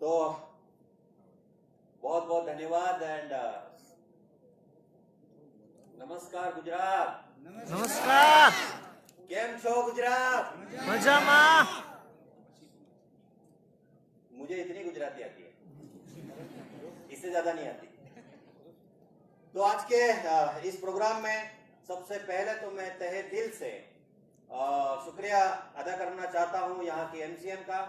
तो बहुत बहुत धन्यवाद एंड नमस्कार गुजरात। नमस्कार। केम छो गुजरात? मजामा। मुझे इतनी गुजराती आती है, इससे ज्यादा नहीं आती। तो आज के इस प्रोग्राम में सबसे पहले तो मैं तहे दिल से शुक्रिया अदा करना चाहता हूं यहाँ के एमसीएम का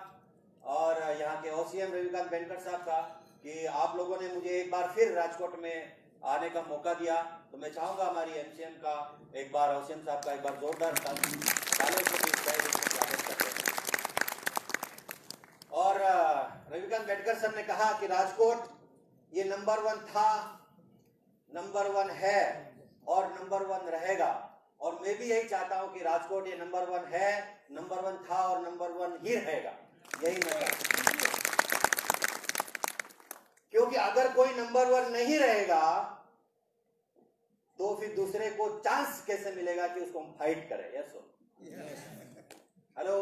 और यहाँ के ओसीएम रविकांत बेनकर साहब का कि आप लोगों ने मुझे एक बार फिर राजकोट में आने का मौका दिया। तो मैं चाहूंगा हमारी एमसीएम का एक बार, ओसीएम साहब का एक बार जोरदार तालियों से स्वागत करते हैं। और रविकांत बेनकर साहब ने कहा कि राजकोट ये नंबर 1 था, नंबर 1 है और नंबर 1 रहेगा। और मैं भी यही चाहता हूं कि राजकोट ये नंबर 1 है, नंबर 1 था और नंबर 1 ही रहेगा। यही मैं चाहता हूं, क्योंकि अगर कोई नंबर 1 नहीं रहेगा तो फिर दूसरे को चांस कैसे मिलेगा कि उसको हम फाइट करें। Yes hello.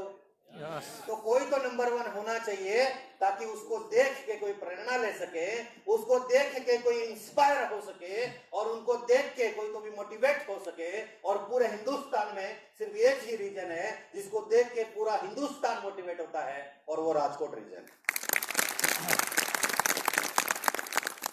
तो कोई तो नंबर 1 होना चाहिए ताकि उसको देख के कोई प्रेरणा ले सके, उसको देख के कोई इंस्पायर हो सके और उनको देख के कोई तो भी मोटिवेट हो सके। और पूरे हिंदुस्तान में सिर्फ एक ही रीजन है जिसको देख के पूरा हिंदुस्तान मोटिवेट होता है और वो राजकोट रीजन।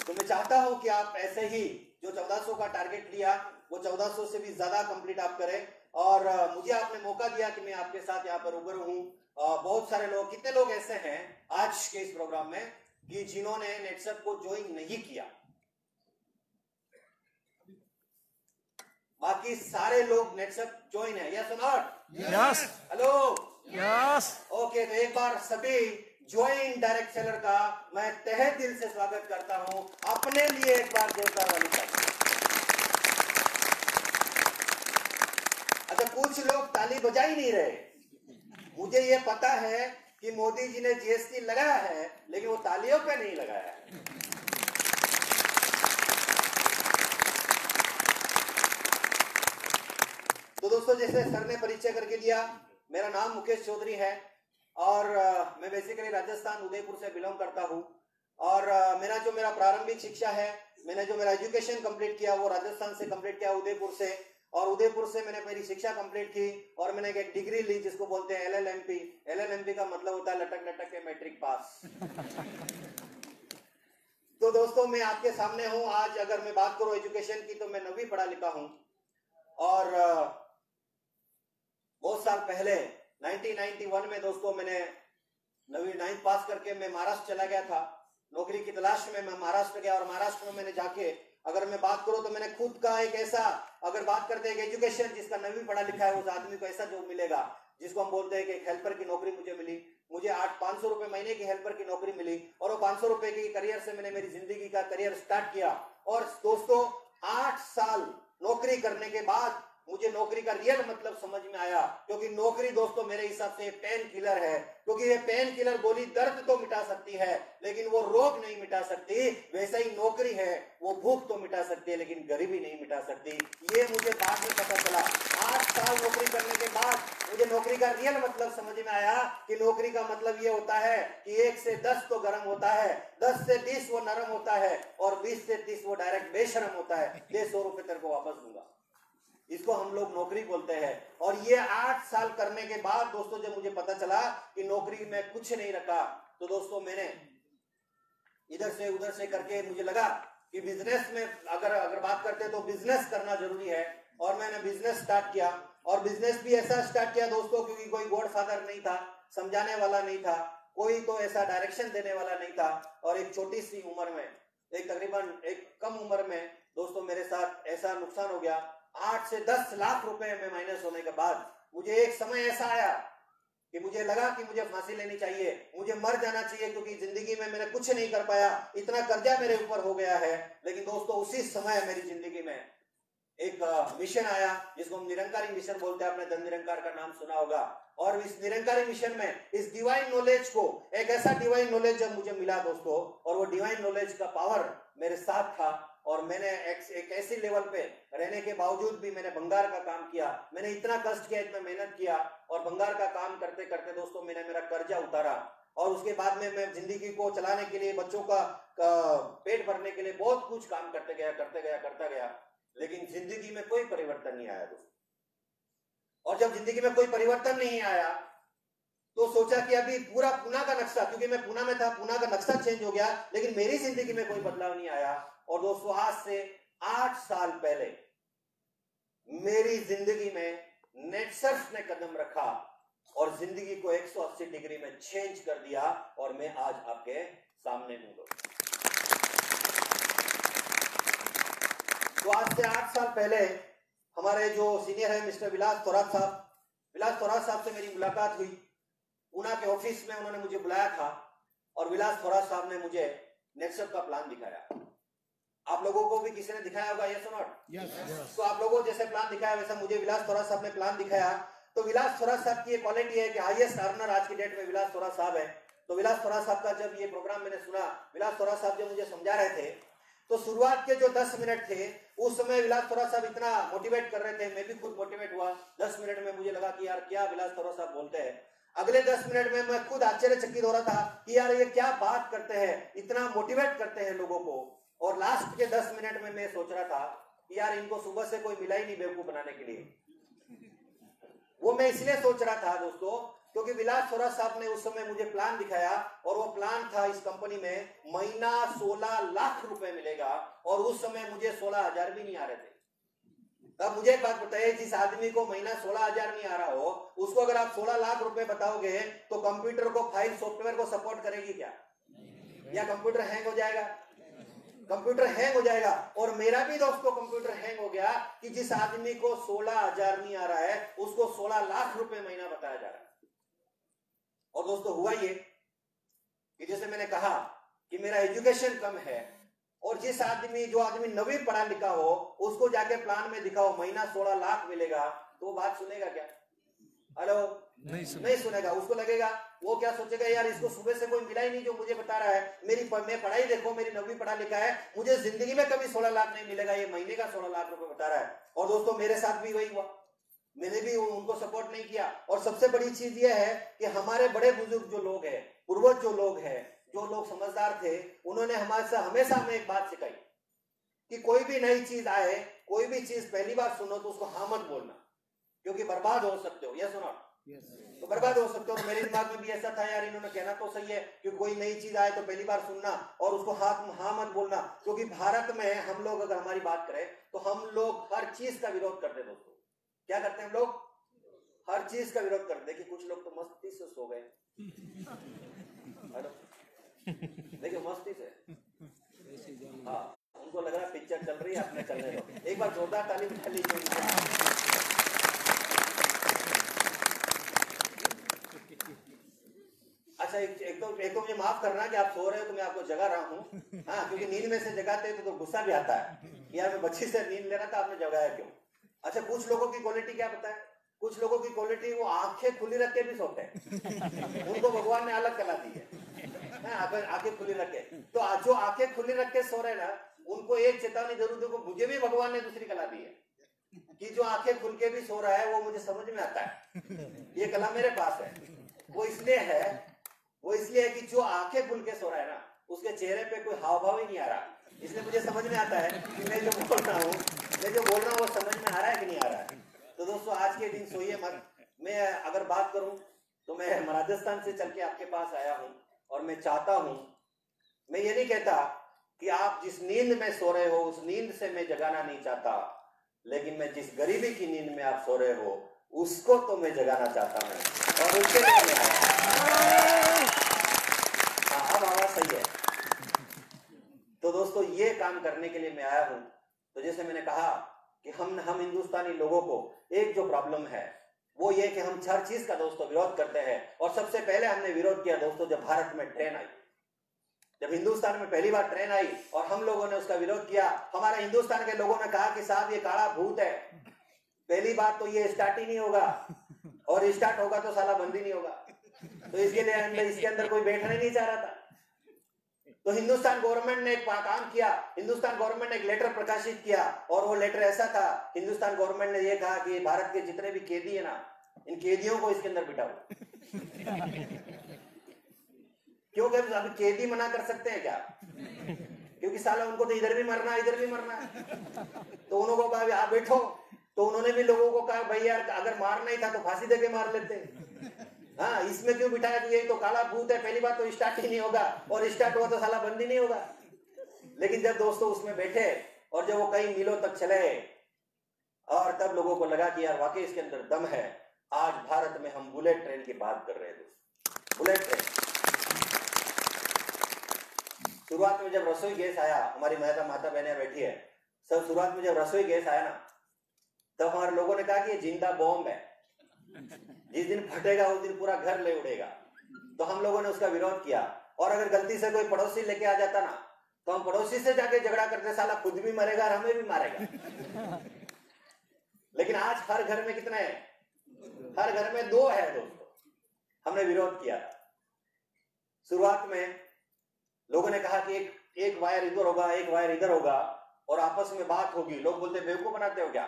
तो मैं चाहता हूं कि आप ऐसे ही जो 1400 का टारगेट लिया वो 1400 से भी ज्यादा कंप्लीट आप करें। और मुझे आपने मौका दिया कि मैं आपके साथ यहाँ पर रूबरू हूँ। बहुत सारे लोग, कितने लोग ऐसे हैं आज के इस प्रोग्राम में कि जिन्होंने नेटसप को ज्वाइन नहीं किया? बाकी सारे लोग नेटसप ज्वाइन है, यस और not? Yes. Hello. Yes. Okay, तो एक बार सभी ज्वाइन डायरेक्ट सेलर का मैं तहे दिल से स्वागत करता हूं। अपने लिए एक बार जोरदार वाली ताली। अच्छा, कुछ लोग ताली बजा ही नहीं रहे। मुझे ये पता है कि मोदी जी ने जीएसटी लगाया है, लेकिन वो तालियों पे नहीं लगाया है। तो दोस्तों, जैसे सर ने परिचय करके दिया, मेरा नाम मुकेश चौधरी है और मैं बेसिकली राजस्थान उदयपुर से बिलोंग करता हूँ। और मेरा प्रारंभिक शिक्षा है, मैंने जो मेरा एजुकेशन कंप्लीट किया वो राजस्थान से कंप्लीट किया, उदयपुर से। और उदयपुर से मैंने मेरी शिक्षा कंप्लीट की और मैंने एक डिग्री ली जिसको बोलते हैं एलएलएमपी। एलएलएमपी का मतलब होता है लटक लटक के मैट्रिक पास। तो दोस्तों, मैं आपके सामने हूँ आज। अगर मैं बात करूँ एजुकेशन की तो मैं 9वीं पढ़ा लिखा हूँ। और बहुत साल पहले 1991 में दोस्तों मैंने 9th पास करके मैं महाराष्ट्र चला गया था नौकरी की तलाश में। मैं महाराष्ट्र गया और महाराष्ट्र में मैंने जाके, अगर मैं बात करूं तो मैंने खुद का एक ऐसा, अगर बात करते हैं एजुकेशन जिसका 9वीं पढ़ा लिखा है उस आदमी को ऐसा जॉब मिलेगा जिसको हम बोलते हैं कि एक हेल्पर की नौकरी मुझे मिली। मुझे 500 रुपए महीने की हेल्पर की नौकरी मिली और वो 500 रुपए की करियर से मैंने मेरी जिंदगी का करियर स्टार्ट किया। और दोस्तों, 8 साल नौकरी करने के बाद मुझे नौकरी का रियल मतलब समझ में आया। क्योंकि नौकरी दोस्तों मेरे हिसाब से पेन किलर है। क्योंकि ये पेन किलर गोली दर्द तो मिटा सकती है लेकिन वो रोग नहीं मिटा सकती। वैसा ही नौकरी है, वो भूख तो मिटा सकती है लेकिन गरीबी नहीं मिटा सकती। ये मुझे बाद में पता चला। 8 साल नौकरी करने के बाद मुझे नौकरी का रियल मतलब समझ में आया कि नौकरी का मतलब ये होता है कि 1 से 10 तो गर्म होता है, 10 से 20 वो नरम होता है और 20 से 30 वो डायरेक्ट बेशरम होता है। ये 100 रुपए तेरे को वापस दूंगा। इसको हम लोग नौकरी बोलते हैं। और ये 8 साल करने के बाद दोस्तों जब मुझे पता चला कि नौकरी में कुछ नहीं रखा, तो दोस्तों मैंने इधर से उधर से करके मुझे लगा कि बिजनेस में अगर बात करते तो बिजनेस करना जरूरी है। और मैंने बिजनेस स्टार्ट किया और बिजनेस भी ऐसा स्टार्ट किया दोस्तों क्योंकि कोई गॉडफादर नहीं था, समझाने वाला नहीं था, कोई तो ऐसा डायरेक्शन देने वाला नहीं था। और एक छोटी सी उम्र में, तकरीबन एक कम उम्र में दोस्तों मेरे साथ ऐसा नुकसान हो गया। 8 से 10 लाख रुपए में माइनस होने के बाद मुझे एक समय ऐसा आया कि मुझे लगा कि मुझे फांसी लेनी चाहिए, मुझे मर जाना चाहिए क्योंकि जिंदगी में मैंने कुछ नहीं कर पाया, इतना कर्जा मेरे ऊपर हो गया है। लेकिन दोस्तों उसी समय मेरी जिंदगी में एक मिशन आया जिसको हम निरंकारी मिशन बोलते हैं। आपने धन निरंकार का नाम सुना होगा। और इस निरंकारी मिशन में इस डिवाइन नॉलेज को, एक ऐसा डिवाइन नॉलेज जब मुझे मिला दोस्तों, और वो डिवाइन नॉलेज का पावर मेरे साथ था और मैंने एक ऐसी लेवल पे रहने के बावजूद भी मैंने भंगार का काम किया। मैंने इतना कष्ट किया, इतना मेहनत किया और भंगार का काम करते करते दोस्तों मैंने मेरा कर्जा उतारा। और उसके बाद में मैं जिंदगी को चलाने के लिए, बच्चों का पेट भरने के लिए बहुत कुछ काम करता गया, लेकिन जिंदगी में कोई परिवर्तन नहीं आया दोस्तों। और जब जिंदगी में कोई परिवर्तन नहीं आया तो सोचा कि अभी पूरा पूना का नक्शा, क्योंकि मैं पूना में था, पूना का नक्शा चेंज हो गया, लेकिन मेरी जिंदगी में कोई बदलाव नहीं आया। और दोस्तों आज से 8 साल पहले मेरी जिंदगी में नेटसर्फ ने कदम रखा और जिंदगी को 180 डिग्री में चेंज कर दिया, और मैं आज आपके सामने हूं। तो आज से 8 साल पहले हमारे जो सीनियर है मिस्टर विलास थोरात साहब से मेरी मुलाकात हुई। पूना के ऑफिस में उन्होंने मुझे बुलाया था और विलास थोरात साहब ने मुझे नेटसर्फ का प्लान दिखाया। आप लोगों को भी किसी ने दिखाया होगा, यस और नॉट? तो आप लोगों जैसे प्लान दिखाया वैसा मुझे विलास थोरात साहब ने प्लान दिखाया। तो विलास थोरात साहब की ये क्वालिटी है कि हाईएस्ट अर्नर आज की डेट में विलास थोरात साहब है। तो विलास थोरात साहब का जब ये प्रोग्राम मैंने सुना, विलास थोरात साहब जब मुझे समझा रहे थे, तो शुरुआत के जो 10 मिनट थे उस समय विलास थोरात साहब इतना मोटिवेट कर रहे थे, मैं भी खुद मोटिवेट हुआ। 10 मिनट में मुझे लगा कि यार क्या विलास थोरात साहब बोलते हैं। अगले 10 मिनट में मैं खुद आश्चर्यचकित हो रहा था कि यार ये क्या बात करते हैं, इतना मोटिवेट करते हैं लोगों को। और लास्ट के 10 मिनट में मैं सोच रहा था कि यार इनको सुबह से कोई मिला ही नहीं बेवकूफ बनाने के लिए। वो मैं इसलिए सोच रहा था दोस्तों क्योंकि विलास थोरात साहब ने उस समय मुझे प्लान दिखाया, और वो प्लान था इस कंपनी में महीना 16 लाख रुपए मिलेगा, और उस समय मुझे 16,000 भी नहीं आ रहे थे। तब मुझे एक बात बताइए, जिस आदमी को महीना 16,000 नहीं आ रहा हो, उसको अगर आप 16 लाख रुपए बताओगे तो कंप्यूटर को, फाइल सॉफ्टवेयर को सपोर्ट करेगी क्या? या कंप्यूटर हैंग हो जाएगा? कंप्यूटर हैंग हो जाएगा। और मेरा भी दोस्तों कंप्यूटर हैंग हो गया कि जिस आदमी को 16,000 नहीं आ रहा है उसको 16 लाख रुपए महीना बताया जा रहा है। और दोस्तों हुआ ये कि जैसे मैंने कहा कि मेरा एजुकेशन कम है, और जो आदमी 9वीं पढ़ा लिखा हो उसको जाके प्लान में दिखाओ महीना 16 लाख मिलेगा, तो बात सुनेगा क्या? हेलो, नहीं सुनेगा। उसको लगेगा, वो क्या सोचेगा, यार इसको सुबह से कोई मिला ही नहीं जो मुझे बता रहा है। मैं पढ़ाई देखो, मेरी 9वीं पढ़ा लिखा है, मुझे जिंदगी में कभी 16 लाख नहीं मिलेगा, ये महीने का 16 लाख रुपए बता रहा है। और दोस्तों मेरे साथ भी वही हुआ, मैंने भी उनको सपोर्ट नहीं किया। और सबसे बड़ी चीज यह है कि हमारे बड़े बुजुर्ग जो लोग हैं, पूर्वज जो लोग हैं, जो लोग समझदार थे, उन्होंने हमारे से हमेशा हमें एक बात सिखाई कि कोई भी नई चीज आए, कोई भी चीज पहली बार सुनो तो उसको हाँ मत बोलना, क्योंकि बर्बाद हो सकते हो। यस और नॉट? तो बर्बाद हो सकते हो। तो मेरे दिमाग में भी ऐसा था, यार इन्होंने कहना तो सही है कि कोई नई चीज आए तो पहली बार सुनना और उसको हाँ मत बोलना। क्योंकि भारत में हम लोग अगर हमारी बात करें तो हम लोग हर चीज का विरोध करते हैं दोस्तों। क्या करते हैं हम लोग? हर चीज का विरोध करते। देखिए कुछ लोग तो मस्ती से सो गए, देखिए मस्ती से, हाँ उनको लग रहा है पिक्चर चल रही है, अपने चलने दो। एक बार जोरदार ताली बजा लीजिए। अच्छा एक तो मुझे माफ करना कि आप सो रहे हो तो मैं आपको जगा रहा हूँ। हाँ, क्योंकि नींद में से जगाते हैं तो गुस्सा भी आता है कि यार मैं बच्ची से नींद ले रहा था, आपने जगाया क्यों? अच्छा, कुछ लोगों की क्वालिटी क्या पता है? कुछ लोगों की क्वालिटी, वो आंखें खुली रख के भी सोते हैं। उनको भगवान ने अलग कला दी है, आंखें खुली रख के। तो जो आंखें खुली रख के सो रहे ना, उनको एक चेतावनी जरूर दो, मुझे भी भगवान ने दूसरी कला दी है कि जो आंखें खुल के भी सो रहा है वो मुझे समझ में आता है, ये कला मेरे पास है। वो इसलिए है कि जो आंखें खुल के सो रहा है ना, उसके चेहरे पे कोई हाव भाव ही नहीं आ रहा, इसलिए मुझे समझ में आता है कि मैं जो बोल रहा हूँ वो समझ में आ रहा है कि नहीं आ रहा है। तो दोस्तों आज के दिन सोइए मत। मैं अगर बात करूं तो मैं राजस्थान से चल के आपके पास आया हूं, और मैं चाहता हूं, मैं ये नहीं कहता कि आप जिस नींद में सो रहे हो उस नींद से मैं जगाना नहीं चाहता, लेकिन मैं जिस गरीबी की नींद में आप सो रहे हो उसको तो मैं जगाना चाहता हूं, और उसके लिए मैं आया। अब आवाज सही है? तो दोस्तों ये काम करने के लिए मैं आया हूं। तो जैसे मैंने कहा कि हम हिंदुस्तानी लोगों को एक जो प्रॉब्लम है वो ये कि हम हर चीज का दोस्तों विरोध करते हैं। और सबसे पहले हमने विरोध किया दोस्तों जब भारत में ट्रेन आई, जब हिंदुस्तान में पहली बार ट्रेन आई और हम लोगों ने उसका विरोध किया। हमारे हिंदुस्तान के लोगों ने कहा कि साहब ये काला भूत है, पहली बात तो ये स्टार्ट ही नहीं होगा, और स्टार्ट होगा तो साला बंद ही नहीं होगा, तो इसके अंदर कोई बैठने नहीं चाह रहा था। तो हिंदुस्तान गवर्नमेंट ने एक काम किया, हिंदुस्तान गवर्नमेंट ने एक लेटर प्रकाशित किया, और वो लेटर ऐसा था, हिंदुस्तान गवर्नमेंट ने ये कहा कि भारत के जितने भी कैदी है ना, इन कैदियों को इसके अंदर बिठाओ। क्योंकि अभी कैदी मना कर सकते हैं क्या? क्योंकि साला उनको तो इधर भी मरना इधर भी मरना है। तो उन्होंने कहा आप बैठो, तो उन्होंने भी लोगों को कहा भाई यार अगर मारना ही था तो फांसी देके मार लेते। हाँ, इसमें क्यों बिठाया कि यही तो काला भूत है, पहली बात तो स्टार्ट ही नहीं होगा, और स्टार्ट हुआ तो साला बंद ही नहीं होगा। लेकिन जब दोस्तों उसमें बैठे और जब वो कई मीलों तक चले और तब लोगों को लगा कि यार वाकई इसके अंदर दम है। आज भारत में हम बुलेट ट्रेन की बात कर रहे हैं दोस्तों, बुलेट ट्रेन। शुरुआत में जब रसोई गैस आया, हमारी माता बहनें बैठी है सब, शुरुआत में जब रसोई गैस आया ना, तब हमारे लोगों ने कहा कि ये जिंदा बॉम्ब है, जिस दिन फटेगा उस दिन पूरा घर ले उड़ेगा। तो हम लोगों ने उसका विरोध किया, और अगर गलती से कोई पड़ोसी लेके आ जाता ना, तो हम पड़ोसी से जाके झगड़ा करते, साला खुद भी मरेगा और हमें भी मारेगा। लेकिन आज हर घर में कितने हैं? हर घर में 2 है दोस्तों। हमने विरोध किया। शुरुआत में लोगों ने कहा कि एक वायर इधर होगा, एक वायर इधर होगा, और आपस में बात होगी। लोग बोलते बेवकूफ बनाते हो क्या?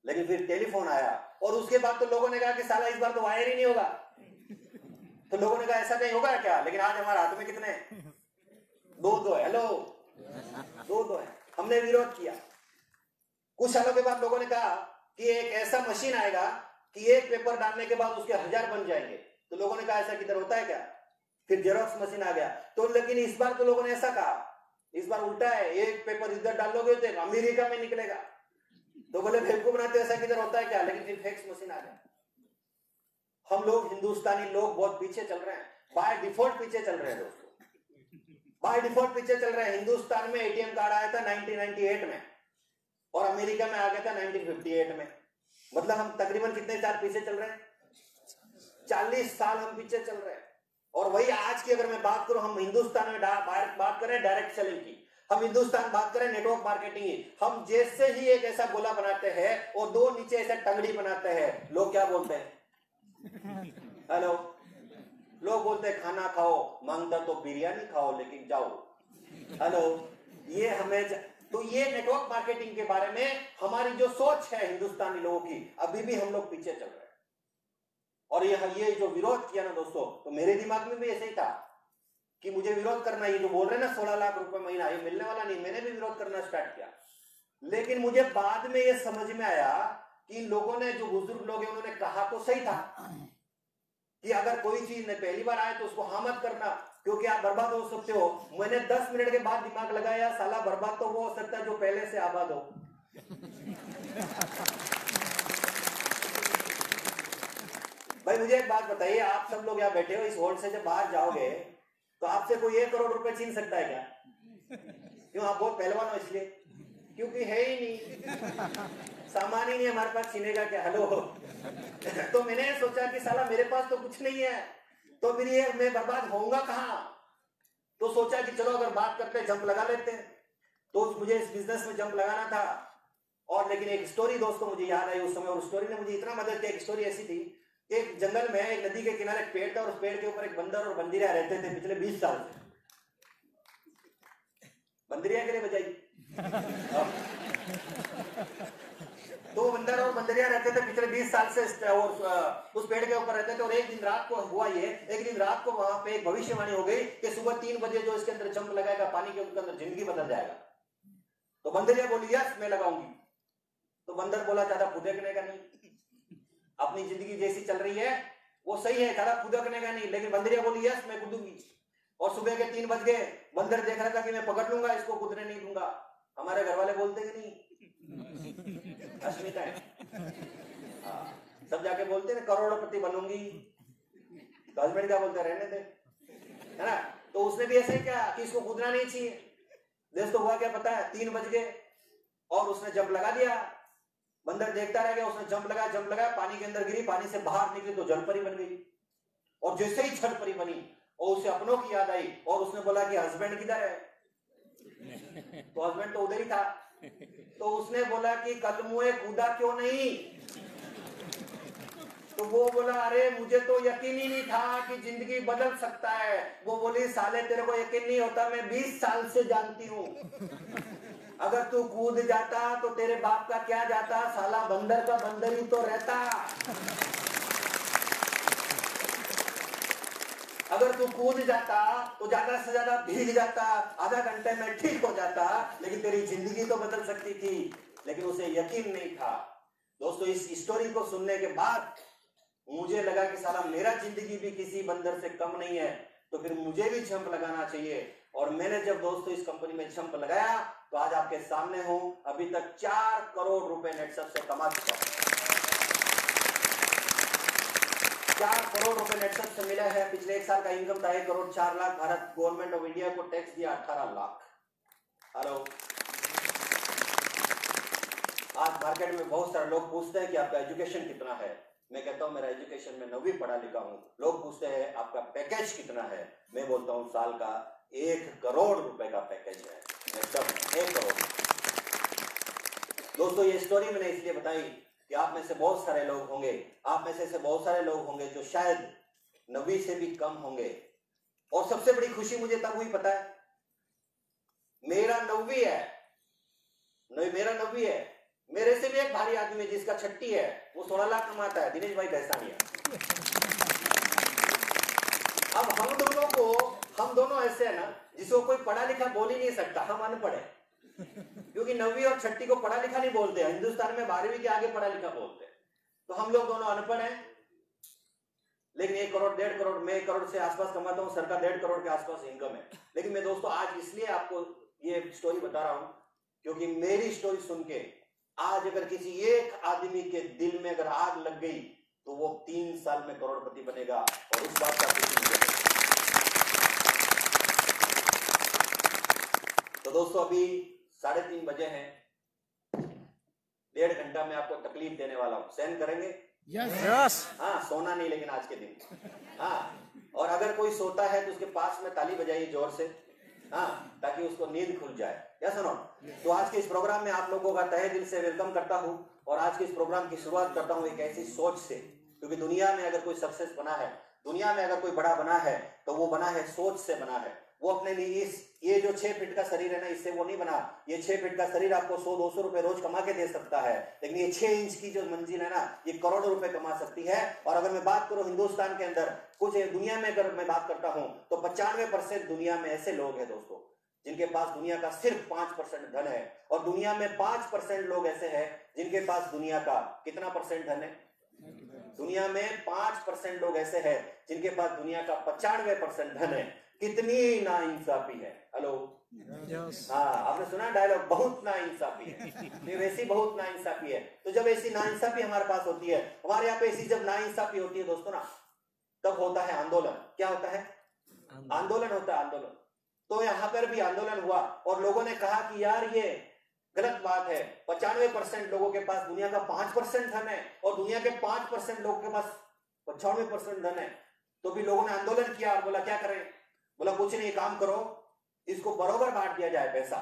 लेकिन फिर टेलीफोन आया, और उसके बाद तो लोगों ने कहा कि साला इस बार तो वायर ही नहीं होगा। तो लोगों ने कहा ऐसा नहीं होगा क्या? लेकिन आज हमारे हाथ में कितने? 2 है। हेलो, 2 है। हमने विरोध किया। कुछ सालों के बाद लोगों ने कहा कि एक ऐसा मशीन आएगा कि एक पेपर डालने के बाद उसके 1000 बन जाएंगे। तो लोगों ने कहा ऐसा किधर होता है क्या? फिर जेरोक्स मशीन आ गया। तो लेकिन इस बार तो लोगों ने ऐसा कहा, इस बार उल्टा है, एक पेपर इधर डालोगे तो अमेरिका में निकलेगा। तो बोले बेवकूफ बनाते, ऐसा किधर होता है क्या? लेकिन फिर फैक्स मशीन आ गया। हम लोग हिंदुस्तानी लोग बहुत पीछे चल रहे हैं, बाय डिफॉल्ट पीछे चल रहे हैं दोस्तों, बाय डिफॉल्ट पीछे चल रहे हैं। हिंदुस्तान में एटीएम कार्ड आया था 1998 में, और अमेरिका में आ गया था 1958 में। मतलब हम तकरीबन कितने साल पीछे चल रहे हैं? 40 साल हम पीछे चल रहे हैं। और वही आज की अगर मैं बात करूं, हम हिंदुस्तान में बात करें डायरेक्ट सेलिंग की, हम हिंदुस्तान बात करें नेटवर्क मार्केटिंग की, हम जैसे ही एक ऐसा गोला बनाते हैं और 2 नीचे ऐसा टंगड़ी बनाते हैं, लोग क्या बोलते हैं? हेलो, लोग बोलते हैं खाना खाओ, मांगता तो बिरयानी खाओ लेकिन जाओ। हेलो, ये हमें तो ये नेटवर्क मार्केटिंग के बारे में हमारी जो सोच है हिंदुस्तानी लोगों की, अभी भी हम लोग पीछे चल रहे हैं। और ये जो विरोध किया ना दोस्तों, तो मेरे दिमाग में भी ऐसे ही था कि मुझे विरोध करना, ये जो बोल रहे हैं ना 16 लाख रुपए महीना, ये मिलने वाला नहीं। मैंने भी विरोध करना स्टार्ट किया, लेकिन मुझे बाद में ये समझ में आया कि इन लोगों ने, जो बुजुर्ग लोग हैं, उन्होंने कहा तो सही था कि अगर कोई चीज ने पहली बार आए तो उसको हाँ मत करना, क्योंकि आप बर्बाद हो सकते हो। मैंने 10 मिनट के बाद दिमाग लगाया, साला बर्बाद तो वो हो सकता है जो पहले से आबाद हो। भाई मुझे एक बात बताइए, आप सब लोग यहाँ बैठे हो, इस हॉल से जब बाहर जाओगे तो आपसे कोई 1 करोड़ रुपए छीन सकता है क्या? क्यों? आप बहुत पहलवान हो इसलिए? क्योंकि है ही नहीं, सामान ही नहीं हमारे पास, छीनेगा क्या? हेलो। तो मैंने सोचा कि साला मेरे पास तो कुछ नहीं है, तो फिर ये मैं बर्बाद होऊंगा कहां? तो सोचा कि चलो अगर बात करते हैं, जंप लगा लेते हैं। तो मुझे इस बिजनेस में जंप लगाना था। और लेकिन एक स्टोरी दोस्तों मुझे याद आई उस समय, और स्टोरी ने मुझे इतना मदद किया। एक स्टोरी ऐसी थी, एक जंगल में एक नदी के किनारे एक पेड़ था, और उस पेड़ के ऊपर एक बंदर और बंदरिया रहते थे पिछले 20 साल से। बंदरिया के लिए बजाई। तो बंदर और बंदरिया रहते थे पिछले 20 साल से, और उस पेड़ के ऊपर रहते थे। और एक दिन रात को हुआ ये, एक दिन रात को वहां पे एक भविष्यवाणी हो गई कि सुबह 3 बजे जो इसके अंदर जंप लगाएगा पानी के अंदर, जिंदगी बदल जाएगा। तो बंदरिया बोली यस मैं लगाऊंगी। तो बंदर बोला ज्यादा फुदकने का नहीं, अपनी जिंदगी जैसी चल रही है वो सही है, ज्यादा फुदकने का नहीं। लेकिन बंदरिया बोली यस मैं कूदूंगी। और सुबह के 3 बज गए, बंदर देख रहा था कि मैं पकड़ लूंगा इसको, कूदने नहीं दूंगा। हमारे घर वाले बोलते कि नहीं, अस्मिता है, सब जाके बोलते ना करोड़पति बनूंगी, तो हस्बैंड क्या बोलते रहने दे, है ना। तो उसने भी ऐसे क्या कि इसको कूदना नहीं चाहिए। दोस्तों हुआ क्या पता है, 3 बज गए और उसने जंप लगा दिया। बंदर देखता रह गया, उसने जंप लगाया, पानी के अंदर गिरी, पानी से बाहर निकली तो जलपरी बन गई। और जैसे ही जलपरी बनी और उसे अपनों की याद आई, और उसने बोला कि हस्बैंड किधर है? तो हस्बैंड तो उधर ही था। तो उसने बोला कि कल मुझे कूदा क्यों नहीं? तो वो बोला अरे मुझे तो यकीन ही नहीं था कि जिंदगी बदल सकता है। वो बोली साले तेरे को यकीन नहीं होता, मैं 20 साल से जानती हूँ। अगर तू कूद जाता तो तेरे बाप का क्या जाता, साला बंदर का बंदर ही तो रहता। अगर तू कूद जाता तो ज्यादा से ज्यादा भीग जाता, आधा घंटे में ठीक हो जाता, लेकिन तेरी जिंदगी तो बदल सकती थी, लेकिन उसे यकीन नहीं था। दोस्तों, इस स्टोरी को सुनने के बाद मुझे लगा कि साला मेरा जिंदगी भी किसी बंदर से कम नहीं है, तो फिर मुझे भी जंप लगाना चाहिए। और मैंने जब दोस्तों इस कंपनी में जंप लगाया तो आज आपके सामने हूं। अभी तक 4 करोड़ रुपए नेटसप से कमा चुका हूं। 4 करोड़ रुपए नेटसप से मिला है। पिछले 1 साल का इनकम था 1 crore 4 lakh. Bharat government of India को टैक्स दिया 18 लाख। हेलो, आज मार्केट में बहुत सारे लोग पूछते हैं कि आपका एजुकेशन कितना है। मैं कहता हूं मेरा एजुकेशन में 9वीं पढ़ा लिखा हूं। लोग पूछते हैं आपका पैकेज कितना है। मैं बोलता हूं साल का 1 करोड़ रुपए का पैकेज है। मैं सब 1 करोड़। दोस्तों, ये स्टोरी मैंने इसलिए बताई कि आप में से बहुत सारे लोग होंगे, आप में से बहुत सारे लोग होंगे जो शायद 9वीं से भी कम होंगे। और सबसे बड़ी खुशी मुझे तब हुई, पता है, मेरा 9वीं है, मेरा 9वीं है। मेरे से भी एक भारी आदमी जिसका 6ठी है, वो 16 लाख कमाता है, दिनेश भाई भैसानिया। अब हम दोनों ऐसे है ना जिसको कोई पढ़ा लिखा बोल ही नहीं सकता, हम अनपढ़ है। क्योंकि 9वीं और 6ठी को पढ़ा लिखा नहीं बोलते, हिंदुस्तान में 12वीं के आगे पढ़ा लिखा बोलते हैं। तो हम लोग दोनों अनपढ़ हैं, लेकिन 1 करोड़ 1.5 करोड़, मैं 1 करोड़ से आसपास कमाता हूं, सर का 1.5 करोड़ के आसपास इनकम है। लेकिन मैं दोस्तों आज इसलिए आपको ये स्टोरी बता रहा हूं क्योंकि मेरी स्टोरी सुन के आज अगर किसी एक आदमी के दिल में अगर आग लग गई तो वो 3 साल में करोड़पति बनेगा। और उस बात का तो दोस्तों अभी 3:30 बजे हैं। 1.5 घंटा में आपको तकलीफ देने वाला हूं, सहन करेंगे? यस। हाँ, सोना नहीं लेकिन आज के दिन। हाँ, और अगर कोई सोता है तो उसके पास में ताली बजाइए जोर से, हाँ, ताकि उसको नींद खुल जाए। या सुनो, तो आज के इस प्रोग्राम में आप लोगों का तहे दिल से वेलकम करता हूं। और आज के इस प्रोग्राम की शुरुआत करता हूं एक ऐसी सोच से, क्योंकि दुनिया में अगर कोई सक्सेस बना है, दुनिया में अगर कोई बड़ा बना है तो वो बना है सोच से बना है। वो अपने लिए ये जो 6 फीट का शरीर है ना, इससे वो नहीं बना। ये 6 फीट का शरीर आपको 100-200 रुपए रोज कमा के दे सकता है, लेकिन ये 6 इंच की जो मंजिल है ना, ये करोड़ों रुपए कमा सकती है। और अगर मैं बात करूं हिंदुस्तान के अंदर, कुछ दुनिया में अगर मैं बात करता हूं तो 95% दुनिया में ऐसे लोग हैं दोस्तों जिनके पास दुनिया का सिर्फ 5% धन है। और दुनिया में 5% लोग ऐसे हैं जिनके पास दुनिया का कितना परसेंट धन है? दुनिया में 5% लोग ऐसे हैं जिनके पास दुनिया का 95% धन है। कितनी नाइंसाफी है। हेलो, हाँ, आपने सुना डायलॉग, बहुत नाइंसाफी है। तो वैसी बहुत नाइंसाफी है। तो जब ऐसी नाइंसाफी हमारे पास होती है, हमारे यहाँ पे ऐसी जब नाइंसाफी होती है दोस्तों ना, तब होता है आंदोलन। क्या होता है? आंदोलन होता है, आंदोलन। तो यहाँ पर भी आंदोलन हुआ और लोगों ने कहा कि यार ये गलत बात है। 95% लोगों के पास दुनिया का 5% धन है और दुनिया के 5% लोगों के पास 95% धन है। तो भी लोगों ने आंदोलन किया और बोला क्या करें? बोला कुछ नहीं, काम करो, इसको बरोबर बांट दिया जाए पैसा।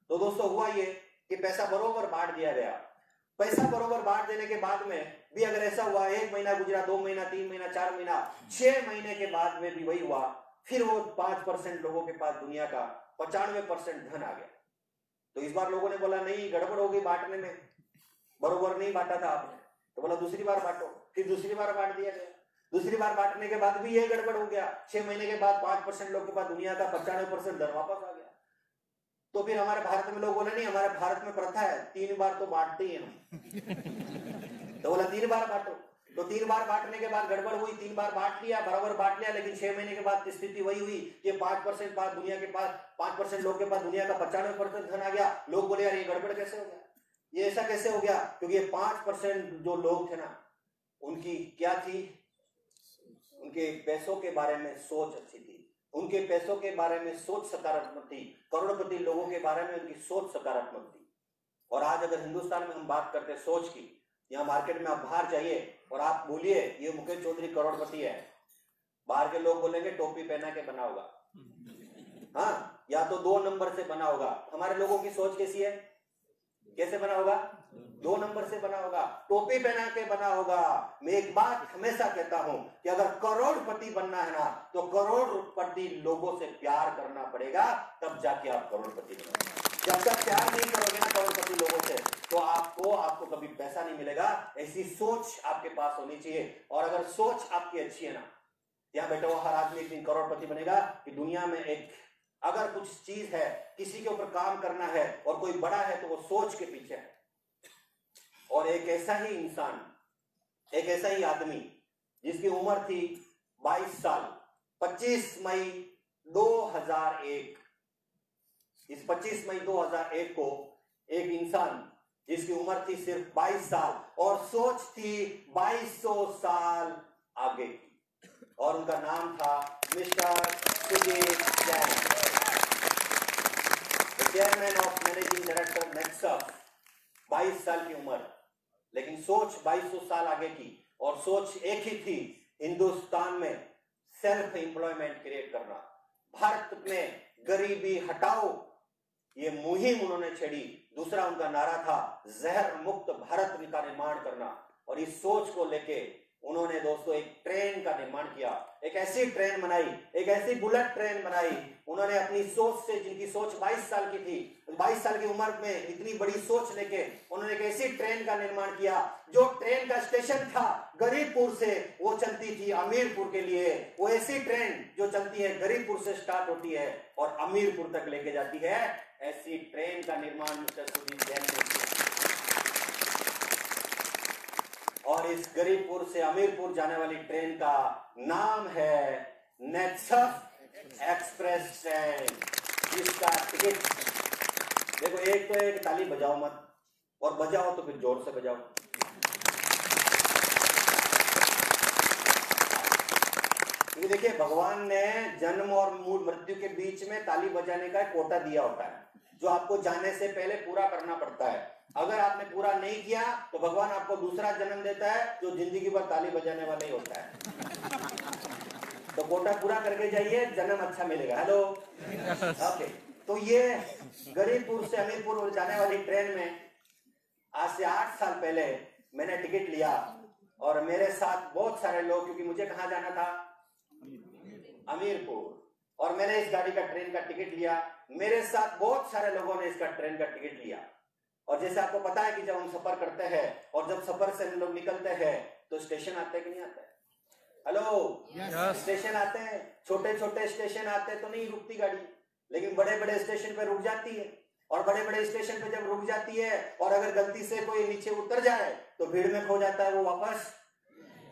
तो दोस्तों हुआ ये कि पैसा बरोबर बांट दिया गया। पैसा बरोबर बांट देने के बाद में भी अगर ऐसा हुआ, 1 महीना गुजरा, 2 महीना, 3 महीना, 4 महीना, 6 महीने के बाद में भी वही हुआ। फिर वो 5% लोगों के पास दुनिया का 95% धन आ गया। तो इस बार लोगों ने बोला नहीं, गड़बड़ हो गई बांटने में, बरोबर नहीं बांटा था आपने। तो बोला दूसरी बार बांटो। फिर दूसरी बार बांट दिया गया। दूसरी बार बांटने के बाद भी ये गड़बड़ हो गया। 6 महीने के बाद 5% लोग के पास दुनिया का 95% धन वापस आ गया। तो फिर हमारे भारत में लोग बोले नहीं, हमारे भारत में प्रथा है 3 बार तो बांटते ही हम। तो बोला 3 बार बांटो। तो 3 बार बांटने के बाद गड़बड़ हुई, 3 बार बांट लिया, बराबर बांट लिया, लेकिन 6 महीने के बाद स्थिति वही हुई कि 5% पास दुनिया के पास, 5% लोग के पास दुनिया का 95% धन आ गया। लोग बोले यार ये गड़बड़ कैसे हो गया, ये ऐसा कैसे हो गया? क्योंकि ये 5% जो लोग थे ना, उनकी क्या थी? उनके पैसों के बारे में सोच अच्छी थी, उनके पैसों के बारे में सोच सकारात्मक थी। करोड़पति लोगों के बारे में उनकी सोच सकारात्मक थी। और आज अगर हिंदुस्तान में हम बात करते हैं सोच की, यहाँ मार्केट में आप बाहर जाइए और आप बोलिए ये मुकेश चौधरी करोड़पति है, बाहर के लोग बोलेंगे टोपी पहना के बना होगा, हाँ, या तो 2 नंबर से बना होगा। हमारे लोगों की सोच कैसी है? कैसे बना होगा? 2 नंबर से बना होगा, टोपी पहना के बना होगा। मैं एक बात हमेशा कहता हूं कि अगर करोड़पति बनना है ना, तो करोड़पति लोगों से प्यार करना पड़ेगा, तब जाके आप करोड़पति बनेंगे। जब तक प्यार नहीं करोगे ना करोड़पति लोगों से, तो आपको कभी पैसा नहीं मिलेगा। ऐसी सोच आपके पास होनी चाहिए। और अगर सोच आपकी अच्छी है ना, यहाँ बैठा हुआ हर आदमी एक दिन करोड़पति बनेगा कि दुनिया में एक अगर कुछ चीज है, किसी के ऊपर काम करना है और कोई बड़ा है तो वो सोच के पीछे है। और एक ऐसा ही इंसान, एक ऐसा ही आदमी जिसकी उम्र थी 22 साल, 25 मई 2001, इस 25 मई 2001 को एक इंसान जिसकी उम्र थी सिर्फ 22 साल और सोच थी 2200 साल आगे की, और उनका नाम था mister Sudeep Jain, chairman of managing director Nexus. 22 साल की उम्र, लेकिन सोच 2200 साल आगे की, और सोच एक ही थी, हिंदुस्तान में सेल्फ एम्प्लॉयमेंट क्रिएट करना, भारत में गरीबी हटाओ, ये मुहिम उन्होंने छेड़ी। दूसरा उनका नारा था जहर मुक्त भारत का निर्माण करना, और इस सोच को लेके उन्होंने दोस्तों एक ट्रेन का निर्माण किया, एक ऐसी ट्रेन बनाई, एक ऐसी बुलेट ट्रेन बनाई। उन्होंने अपनी सोच से, जिनकी सोच 22 साल की थी, 22 साल की उम्र में इतनी बड़ी सोच लेके उन्होंने एक ऐसी ट्रेन का निर्माण किया, जो ट्रेन का स्टेशन था गरीबपुर से, वो चलती थी अमीरपुर के लिए। वो ऐसी ट्रेन जो चलती है, गरीबपुर से स्टार्ट होती है और अमीरपुर तक लेके जाती है, ऐसी ट्रेन का निर्माण मिस्टर सुदीप जैन ने किया। और इस गरीबपुर से अमीरपुर जाने वाली ट्रेन का नाम है नेक्सस एक्सप्रेस ट्रेन, जिसका टिकट देखो, एक तो एक ताली बजाओ मत, और बजाओ तो फिर जोर से बजाओ। क्योंकि देखिए, भगवान ने जन्म और मृत्यु के बीच में ताली बजाने का कोटा दिया होता है, जो आपको जाने से पहले पूरा करना पड़ता है। अगर आपने पूरा नहीं किया तो भगवान आपको दूसरा जन्म देता है, जो जिंदगी भर ताली बजाने वाला ही होता है। तो कोटा पूरा करके जाइए, जन्म अच्छा मिलेगा। Hello, okay. तो ये गरीबपुर से अमीरपुर जाने वाली ट्रेन में आज से 8 साल पहले मैंने टिकट लिया, और मेरे साथ बहुत सारे लोग, क्योंकि मुझे कहाँ जाना था, अमीरपुर, और मैंने इस गाड़ी का, ट्रेन का टिकट लिया। मेरे साथ बहुत सारे लोगों ने इसका ट्रेन का टिकट लिया। और जैसे आपको पता है कि जब हम सफर करते हैं और जब सफर से हम लोग निकलते हैं तो स्टेशन आते हैं कि नहीं आते हैं? हेलो, स्टेशन आते हैं, छोटे छोटे स्टेशन आते हैं तो नहीं रुकती गाड़ी, लेकिन बड़े बड़े स्टेशन पे रुक जाती है। और बड़े बड़े स्टेशन पे जब रुक जाती है और अगर गलती से कोई नीचे उतर जाए तो भीड़ में खो जाता है, वो वापस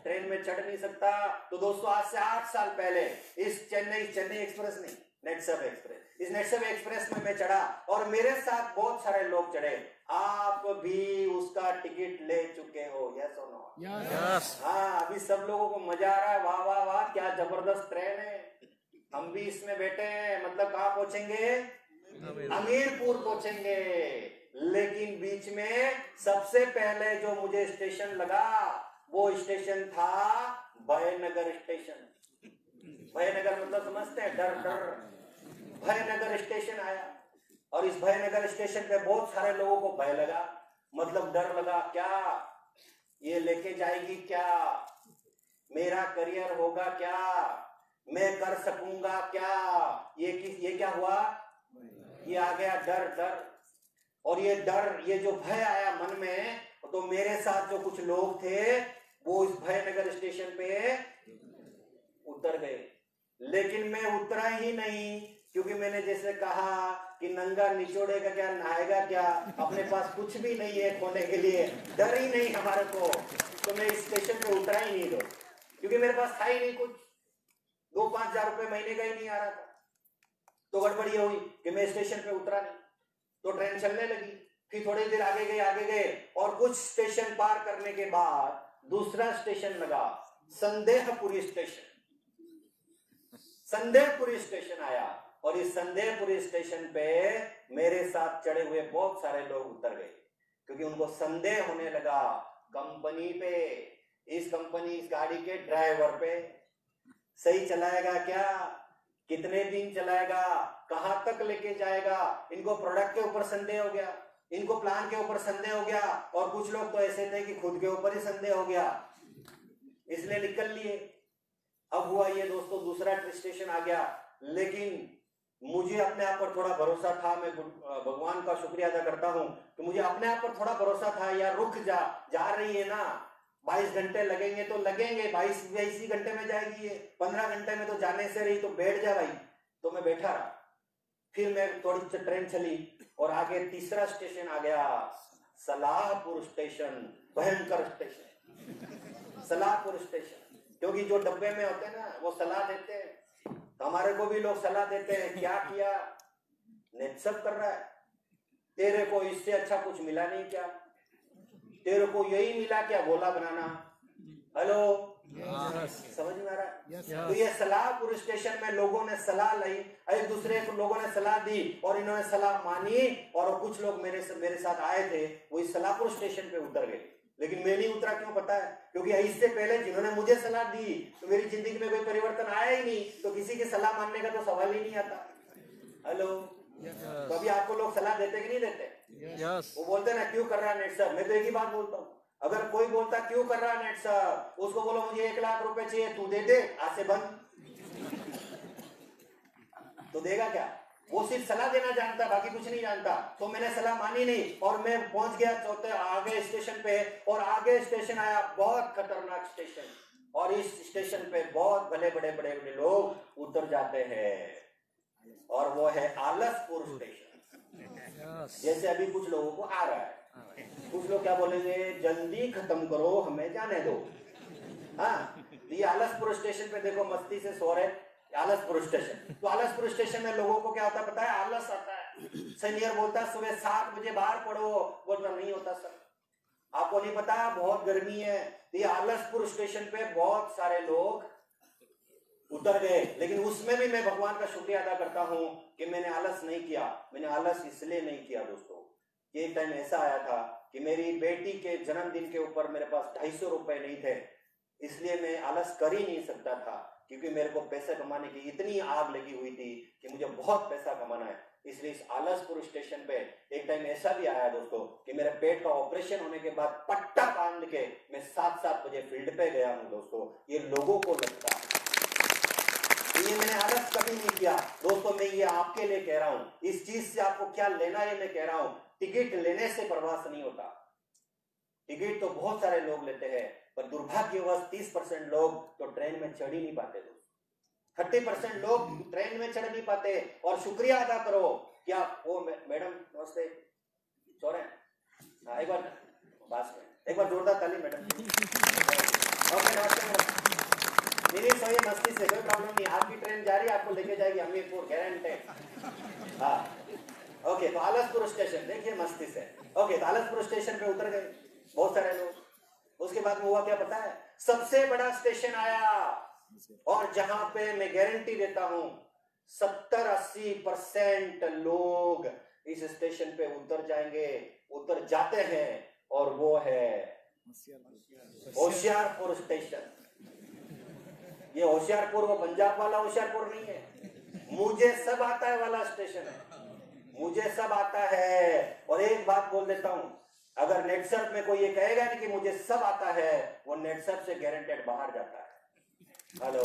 ट्रेन में चढ़ नहीं सकता। तो दोस्तों, आज से 8 साल पहले इस चेन्नई एक्सप्रेस नहीं, नेक्सस एक्सप्रेस, इस नेक्सस एक्सप्रेस में मैं चढ़ा और मेरे साथ बहुत सारे लोग चढ़े। आप भी उसका टिकट ले चुके हो, यस और नो? यस। हाँ, अभी सब लोगों को मजा आ रहा है, वाह वाह वाह, क्या जबरदस्त ट्रेन है। हम भी इसमें बैठे हैं, मतलब कहाँ पहुंचेंगे? अमीरपुर पहुंचेंगे। लेकिन बीच में सबसे पहले जो मुझे स्टेशन लगा, वो स्टेशन था भयनगर स्टेशन। भयनगर मतलब समझते हैं, डर डर। भयनगर स्टेशन आया, और इस भयनगर स्टेशन पे बहुत सारे लोगों को भय लगा, मतलब डर लगा। क्या ये लेके जाएगी? क्या मेरा करियर होगा? क्या मैं कर सकूंगा? क्या ये क्या हुआ? ये आ गया डर डर। और ये डर, ये जो भय आया मन में, तो मेरे साथ जो कुछ लोग थे वो इस भयनगर स्टेशन पे उतर गए। लेकिन मैं उतरा ही नहीं, क्योंकि मैंने जैसे कहा कि नंगा निचोड़ेगा क्या, नहाएगा क्या, अपने पास कुछ भी नहीं है खोने के लिए, डर ही नहीं हमारे को। तो मैं इस स्टेशन पे उतरा ही नहीं, क्योंकि मेरे पास था ही नहीं कुछ, 2-5 हजार रुपए महीने का ही नहीं आ रहा था। तो गड़बड़ ये हुई कि मैं स्टेशन पे उतरा नहीं, तो ट्रेन चलने लगी। फिर थोड़ी देर आगे गए और कुछ स्टेशन पार करने के बाद दूसरा स्टेशन लगा, संदेहपुरी स्टेशन। संदेहपुरी स्टेशन आया, और इस संदेहपुरी स्टेशन पे मेरे साथ चढ़े हुए बहुत सारे लोग उतर गए, क्योंकि उनको संदेह होने लगा कंपनी पे, इस गाड़ी के ड्राइवर पे। सही चलाएगा क्या? कितने दिन चलाएगा? कहां तक लेके जाएगा? इनको प्रोडक्ट के ऊपर संदेह हो गया, इनको प्लान के ऊपर संदेह हो गया, और कुछ लोग तो ऐसे थे कि खुद के ऊपर ही संदेह हो गया, इसलिए निकल लिए। अब हुआ ये दोस्तों, दूसरा स्टेशन आ गया। लेकिन मुझे अपने आप पर थोड़ा भरोसा था, मैं भगवान का शुक्रिया अदा करता हूं कि मुझे अपने आप पर थोड़ा भरोसा था, यार रुक जा रही है ना, 22 घंटे लगेंगे तो लगेंगे, 22 ही घंटे में जाएगी ये, 15 घंटे में तो जाने से रही, तो बैठ जा भाई। तो मैं बैठा रहा, फिर मैं थोड़ी सी ट्रेन चली और आगे तीसरा स्टेशन आ गया, सलाहपुर स्टेशन, भयंकर स्टेशन, सलाहपुर स्टेशन। क्योंकि जो डब्बे में होते हैं ना वो सलाह देते हैं, तो हमारे को भी लोग सलाह देते हैं, क्या किया, नेट सब कर रहा है, तेरे को इससे अच्छा कुछ मिला नहीं क्या, तेरे को यही मिला क्या, गोला बनाना। हेलो, समझ में आ रहा है? तो ये सलाहपुर स्टेशन में लोगों ने सलाह ली, एक दूसरे को लोगों ने सलाह दी और इन्होंने सलाह मानी, और कुछ लोग मेरे साथ आए थे, वो इस सलाहपुर स्टेशन पे उतर गए। लेकिन मैं नहीं उतरा, क्यों पता है? क्योंकि इससे पहले जिन्होंने मुझे सलाह दी तो मेरी जिंदगी में कोई परिवर्तन आया ही नहीं, तो किसी की सलाह मानने का तो सवाल ही नहीं आता। हेलो, तो अभी आपको लोग सलाह देते कि नहीं देते? वो बोलते हैं ना, क्यों कर रहा है नेट सर? मैं तो एक ही बात बोलता हूँ, अगर कोई बोलता क्यों कर रहा है नेट सर, उसको बोलो मुझे 1 लाख रुपए चाहिए, तू दे दे, आज से बंद। तो देगा क्या? वो सिर्फ सलाह देना जानता, बाकी कुछ नहीं जानता। तो मैंने सलाह मानी नहीं और मैं पहुंच गया चौथे आगे स्टेशन पे, और आगे स्टेशन आया बहुत खतरनाक स्टेशन, और इस स्टेशन पे बहुत बड़े बड़े बड़े बड़े लोग उतर जाते हैं, और वो है आलसपुर स्टेशन। जैसे अभी कुछ लोगों को आ रहा है, कुछ लोग क्या बोलेंगे, जल्दी खत्म करो, हमें जाने दो। हाँ, ये आलसपुर स्टेशन पे देखो मस्ती से सो रहे, आलसपुर स्टेशन। तो आलसपुर स्टेशन में लोगों को क्या होता है पता है? आलस आता है। सीनियर बोलता है सुबह 7 बजे बाहर पढ़ो, बोलता नहीं होता सर, आपको नहीं पता बहुत गर्मी है। ये आलसपुर स्टेशन पे बहुत सारे लोग उतर गए, लेकिन उसमें भी मैं भगवान का शुक्रिया अदा करता हूं कि मैंने आलस नहीं किया। मैंने आलस इसलिए नहीं किया दोस्तों, एक टाइम ऐसा आया था कि मेरी बेटी के जन्मदिन के ऊपर मेरे पास 250 रुपए नहीं थे, इसलिए मैं आलस कर ही नहीं सकता था, क्योंकि मेरे को पैसे कमाने की इतनी आग लगी हुई थी कि मुझे बहुत पैसा कमाना है। इसलिए इस आलसपुर स्टेशन पे एक टाइम ऐसा भी आया दोस्तों कि मेरे पेट का ऑपरेशन होने के बाद पट्टा बांध के मैं 7 बजे फील्ड पे गया हूं दोस्तों। ये लोगों को लगता है, ये मैंने आलस कभी नहीं किया दोस्तों। मैं ये आपके लिए कह रहा हूं, इस चीज से आपको क्या लेना है मैं कह रहा हूं। टिकट लेने से प्रवास नहीं होता, टिकट तो बहुत सारे लोग लेते हैं, पर दुर्भाग्यवश 30% लोग तो ट्रेन में चढ़ ही नहीं पाते दोस्तों। 30% लोग ट्रेन में चढ़ नहीं पाते। और शुक्रिया अदा करो, क्या वो मैडम नमस्ते चौरे, एक बार पास में एक बार जोरदार ताली मैडम। ओके नमस्ते। नहीं सोइए मस्ती से, कोई प्रॉब्लम नहीं, आपकी ट्रेन जा रही है, आपको लेके जाएगी हमीरपुर गारंटी। हाँ ओके, तो आलसपुर स्टेशन देखिए मस्ती से। ओके, तो आलसपुर स्टेशन पे उतर गए बहुत सारे लोग। उसके बाद में हुआ क्या पता है? सबसे बड़ा स्टेशन आया, और जहां पे मैं गारंटी देता हूं 70-80% लोग इस स्टेशन पे उतर जाएंगे, उतर जाते हैं, और वो है होशियारपुर स्टेशन। ये होशियारपुर वो पंजाब वाला होशियारपुर नहीं है, मुझे सब आता है वाला स्टेशन है, मुझे सब आता है। और एक बात बोल देता हूं, अगर नेटसर्फ में कोई ये कहेगा नहीं कि मुझे सब आता है, वो नेटसर्फ से गारंटेड बाहर जाता है। हेलो,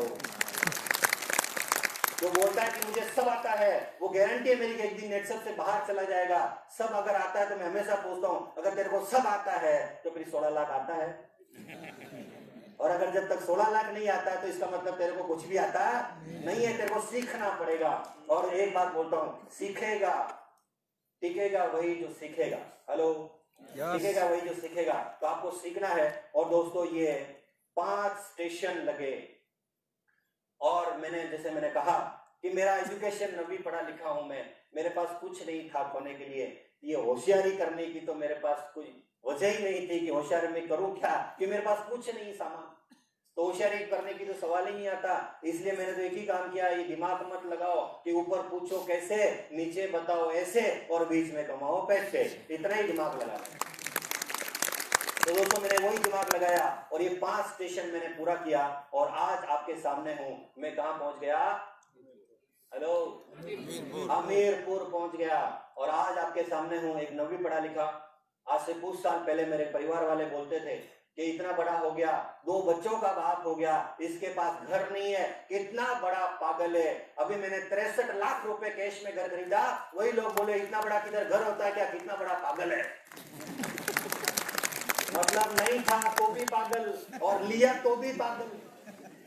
जो बोलता है कि मुझे सब आता है, वो गारंटी है मेरी कि एक दिन नेटसर्फ से बाहर चला जाएगा। सब अगर आता है तो मैं हमेशा पूछता हूं, अगर तेरे को सब आता है तो फिर 16 लाख आता है, और अगर जब तक 16 लाख नहीं आता है तो इसका मतलब तेरे को कुछ भी आता नहीं है, तेरे को सीखना पड़ेगा। और एक बात बोलता हूं, सीखेगा टिकेगा वही जो सीखेगा। हेलो, टिकेगा वही जो सीखेगा। तो आपको सीखना है। और दोस्तों ये 5 स्टेशन लगे, और जैसे मैंने कहा कि मेरा एजुकेशन नवी पढ़ा लिखा हूं मैं, मेरे पास कुछ नहीं था खोने के लिए। ये होशियारी करने की तो मेरे पास कोई वजह ही नहीं थी कि होशियारी में करूं क्या, कि मेरे पास कुछ नहीं सामान, तो होशियारी करने की तो सवाल ही नहीं आता। इसलिए मैंने तो एक ही काम किया, ये दिमाग मत लगाओ कि ऊपर पूछो कैसे, नीचे बताओ ऐसे, और बीच में कमाओ पैसे, इतना ही दिमाग लगा। तो दोस्तों मैंने वही दिमाग लगाया, और ये 5 स्टेशन मैंने पूरा किया, और आज आपके सामने हूं। मैं कहां पहुंच गया? हेलो, हमीरपुर पहुंच गया, और आज आपके सामने हूं, एक नवी पढ़ा लिखा। आज से कुछ साल पहले मेरे परिवार वाले बोलते थे कि इतना बड़ा हो गया, 2 बच्चों का बाप हो गया, इसके पास घर नहीं है, कितना बड़ा पागल है। अभी मैंने 63 लाख रुपए कैश में घर खरीदा, वही लोग बोले इतना बड़ा किधर घर होता है क्या, कितना बड़ा पागल है। मतलब नहीं था तो भी पागल और लिया तो भी पागल।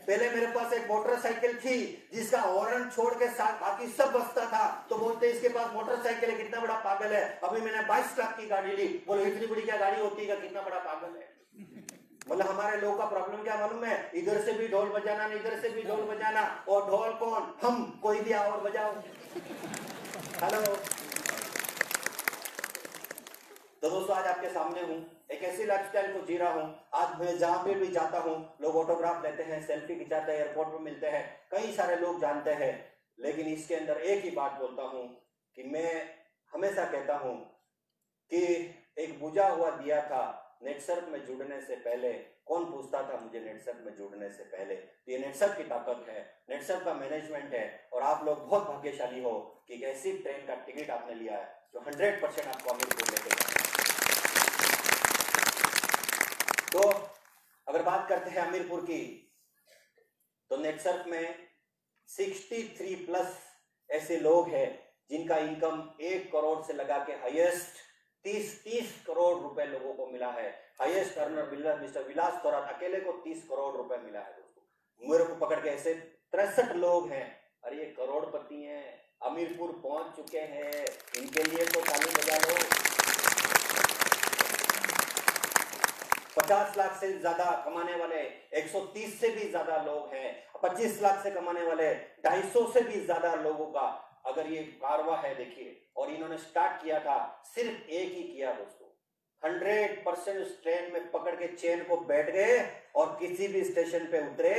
पहले मेरे पास एक मोटरसाइकिल थी जिसका हॉर्न छोड़ के साथ बाकी सब बजता था, तो बोलते इसके पास मोटरसाइकिल है, कितना बड़ा पागल है। अभी मैंने 22 लाख की गाड़ी ली, बोलो इतनी बड़ी क्या गाड़ी होती है, कितना बड़ा पागल है। मतलब हमारे लोगों का प्रॉब्लम क्या मालूम है, इधर से भी ढोल बजाना, इधर से भी ढोल बजाना, और ढोल कौन, हम, कोई भी आओ और बजाओ। हेलो। तो दोस्तों आज आपके सामने हूं, एक ऐसी लाइफस्टाइल को जी रहा हूं। आज मैं जहां पे भी जाता हूं, लोग ऑटोग्राफ लेते हैं, सेल्फी खिंचाते हैं, एयरपोर्ट पे मिलते हैं, कई सारे लोग जानते हैं। लेकिन इसके अंदर एक ही बात बोलता हूं कि मैं हमेशा कहता हूं कि एक बुझा हुआ दिया था नेटसर्फ में जुड़ने से पहले, कौन पूछता था मुझे नेटसर्फ में जुड़ने से पहले। तो ये नेटसर्फ की ताकत है, नेटसर्फ का मैनेजमेंट है, और आप लोग बहुत भाग्यशाली हो कि एक ऐसी ट्रेन का टिकट आपने लिया है जो 100% आपको अमीरपुर लेके जाए। तो अगर बात करते हैं अमीरपुर की, तो नेटसर्फ में 63 प्लस ऐसे लोग हैं जिनका इनकम 1 करोड़ से लगा के हाईएस्ट 30 करोड़ रुपए लोगों को मिला है। हाईएस्ट अर्नर मिस्टर विलास थोरात अकेले को 30 करोड़ रुपए मिला है। दोस्तों मेरे को पकड़ के ऐसे 63 लोग हैं, अरे ये करोड़पति हैं, अमीरपुर पहुंच चुके हैं, इनके लिए तो ताली बजा लो। 50 लाख से ज्यादा कमाने वाले 130 से भी ज्यादा लोग हैं, 25 लाख से कमाने वाले 250 से भी ज्यादा लोगों का अगर ये कारवा है देखिए। और इन्होंने स्टार्ट किया था, सिर्फ एक ही किया दोस्तों, 100% उस ट्रेन में पकड़ के चेन को बैठ गए और किसी भी स्टेशन पे उतरे